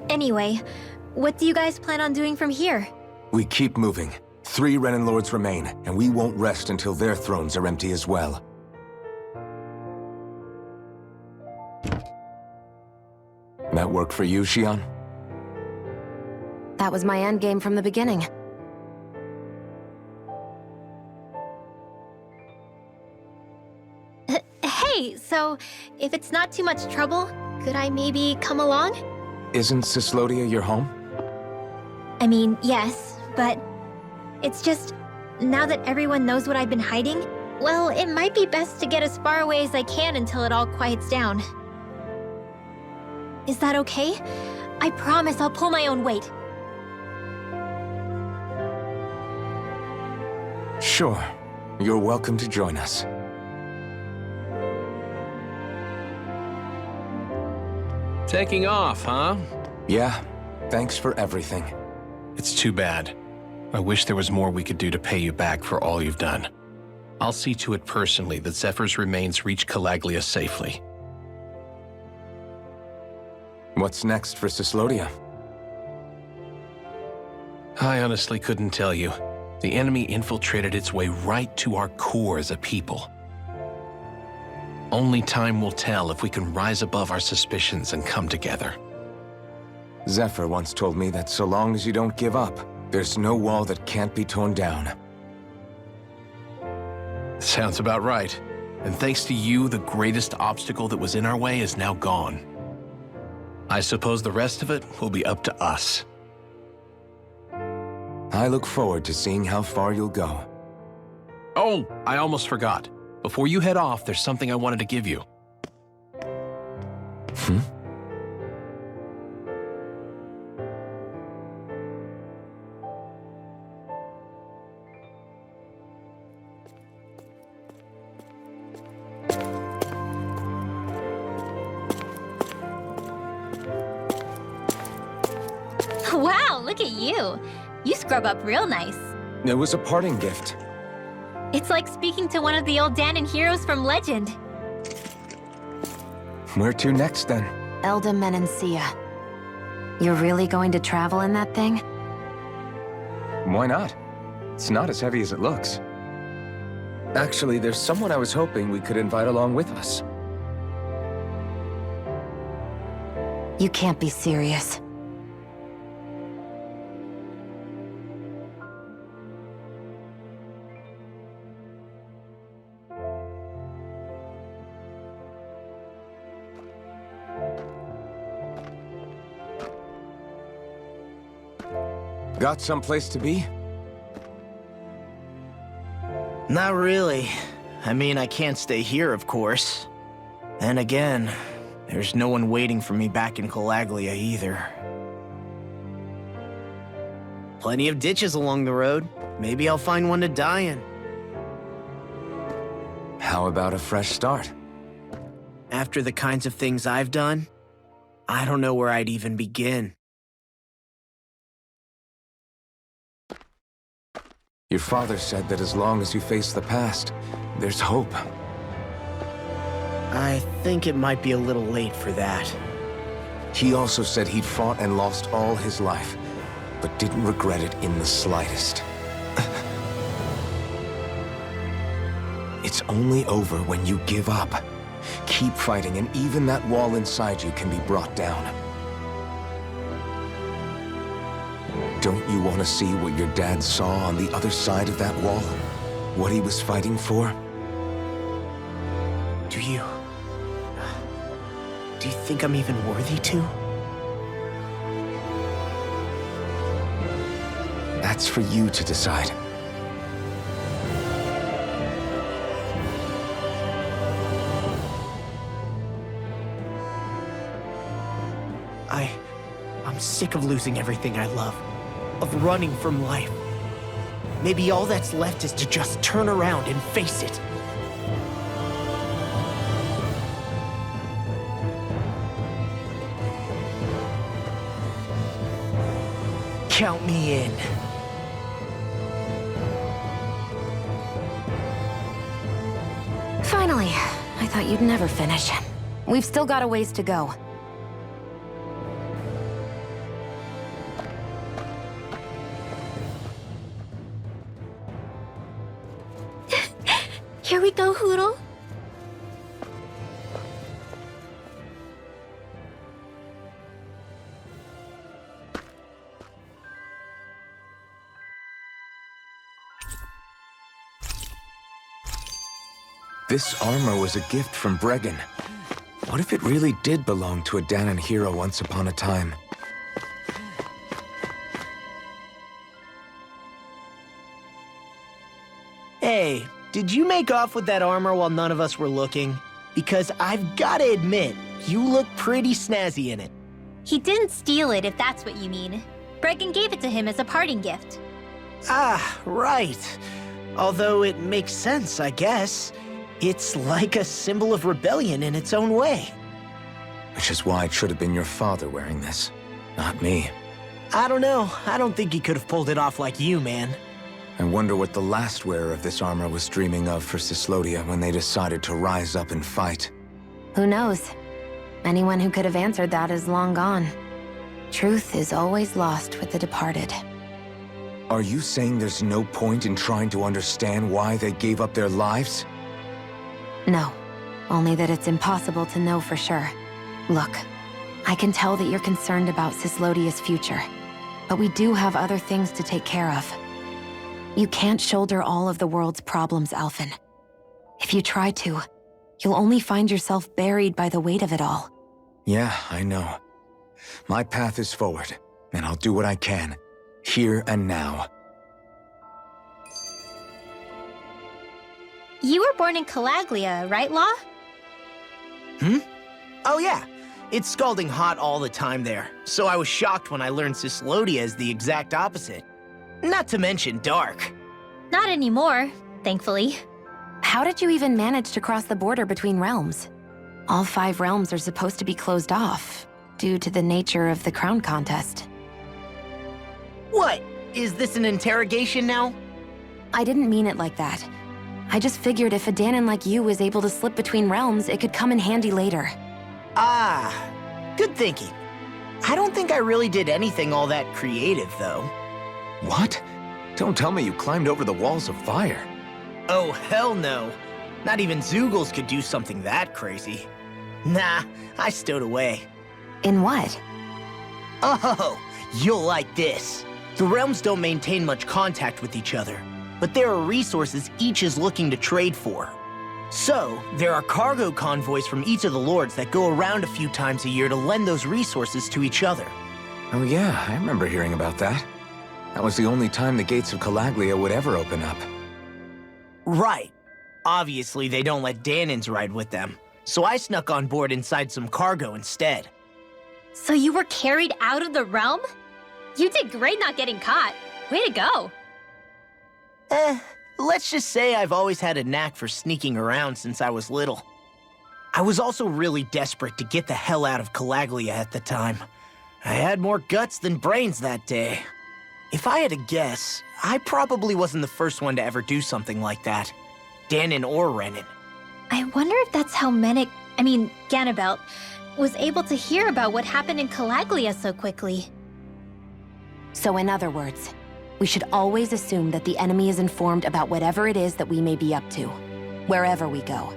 Anyway, what do you guys plan on doing from here? We keep moving. 3 Renin Lords remain, and we won't rest until their thrones are empty as well. That work for you, Shion? That was my endgame from the beginning. Hey, so if it's not too much trouble, could I maybe come along? Isn't Cyslodia your home? I mean, yes, but it's just, now that everyone knows what I've been hiding, well, it might be best to get as far away as I can until it all quiets down. Is that okay? I promise I'll pull my own weight. Sure. You're welcome to join us. Taking off, huh? Yeah. Thanks for everything. It's too bad. I wish there was more we could do to pay you back for all you've done. I'll see to it personally that Zephyr's remains reach Calaglia safely. What's next for Cyslodia? I honestly couldn't tell you. The enemy infiltrated its way right to our core as a people. Only time will tell if we can rise above our suspicions and come together. Zephyr once told me that so long as you don't give up, there's no wall that can't be torn down. Sounds about right. And thanks to you, the greatest obstacle that was in our way is now gone. I suppose the rest of it will be up to us. I look forward to seeing how far you'll go. Oh, I almost forgot. Before you head off, there's something I wanted to give you. Wow, look at you. You scrub up real nice. It was a parting gift. It's like speaking to one of the old Danon heroes from legend. Where to next, then? Elda Menancia. You're really going to travel in that thing? Why not? It's not as heavy as it looks. Actually, there's someone I was hoping we could invite along with us. You can't be serious. Got someplace to be? Not really. I mean, I can't stay here, of course. And again, there's no one waiting for me back in Calaglia either. Plenty of ditches along the road. Maybe I'll find one to die in. How about a fresh start? After the kinds of things I've done, I don't know where I'd even begin. Your father said that as long as you face the past, there's hope. I think it might be a little late for that. He also said he'd fought and lost all his life, but didn't regret it in the slightest. It's only over when you give up. Keep fighting, and even that wall inside you can be brought down. Don't you want to see what your dad saw on the other side of that wall? What he was fighting for? Do you think I'm even worthy to? That's for you to decide. I'm sick of losing everything I love, of running from life. Maybe all that's left is to just turn around and face it. Count me in. Finally. I thought you'd never finish. We've still got a ways to go. Here we go, Hoodle. This armor was a gift from Bregan. What if it really did belong to a Dahnan hero once upon a time? Hey, did you make off with that armor while none of us were looking? Because I've gotta admit, you look pretty snazzy in it. He didn't steal it, if that's what you mean. Bregan gave it to him as a parting gift. Ah, right. Although it makes sense, I guess. It's like a symbol of rebellion in its own way. Which is why it should have been your father wearing this, not me. I don't know. I don't think he could have pulled it off like you, man. I wonder what the last wearer of this armor was dreaming of for Cyslodia when they decided to rise up and fight. Who knows? Anyone who could have answered that is long gone. Truth is always lost with the departed. Are you saying there's no point in trying to understand why they gave up their lives? No. Only that it's impossible to know for sure. Look, I can tell that you're concerned about Cyslodia's future. But we do have other things to take care of. You can't shoulder all of the world's problems, Alphen. If you try to, you'll only find yourself buried by the weight of it all. Yeah, I know. My path is forward, and I'll do what I can, here and now. You were born in Calaglia, right, Law? Oh yeah. It's scalding hot all the time there, so I was shocked when I learned Cyslodia is the exact opposite. Not to mention dark. Not anymore, thankfully. How did you even manage to cross the border between realms? All 5 realms are supposed to be closed off, due to the nature of the crown contest. What? Is this an interrogation now? I didn't mean it like that. I just figured if a Dahnan like you was able to slip between realms, it could come in handy later. Ah, good thinking. I don't think I really did anything all that creative, though. What? Don't tell me you climbed over the walls of fire. Oh, hell no. Not even Zeugles could do something that crazy. Nah, I stowed away. In what? Oh, you'll like this. The realms don't maintain much contact with each other, but there are resources each is looking to trade for. So, there are cargo convoys from each of the lords that go around a few times a year to lend those resources to each other. Oh yeah, I remember hearing about that. That was the only time the gates of Calaglia would ever open up. Right. Obviously, they don't let Danins ride with them, so I snuck on board inside some cargo instead. So you were carried out of the realm? You did great not getting caught. Way to go. Let's just say I've always had a knack for sneaking around since I was little. I was also really desperate to get the hell out of Calaglia at the time. I had more guts than brains that day. If I had to guess, I probably wasn't the first one to ever do something like that. Danin or Renin. I wonder if that's how Ganabelt, was able to hear about what happened in Calaglia so quickly. So in other words, we should always assume that the enemy is informed about whatever it is that we may be up to, wherever we go.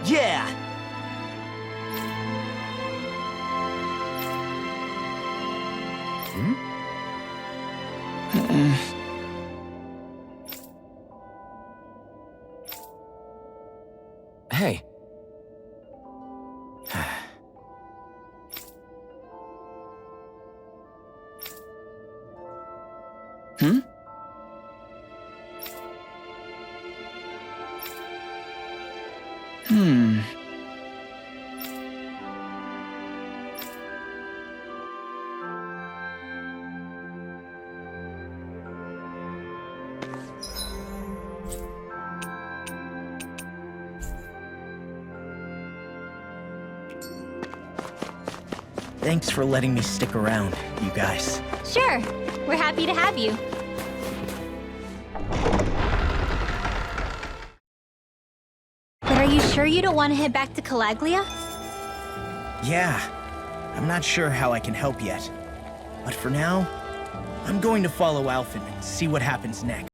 Yeah! Hey. Hmm? Thanks for letting me stick around, you guys. Sure, we're happy to have you. But are you sure you don't want to head back to Calaglia? Yeah, I'm not sure how I can help yet. But for now, I'm going to follow Alphen and see what happens next.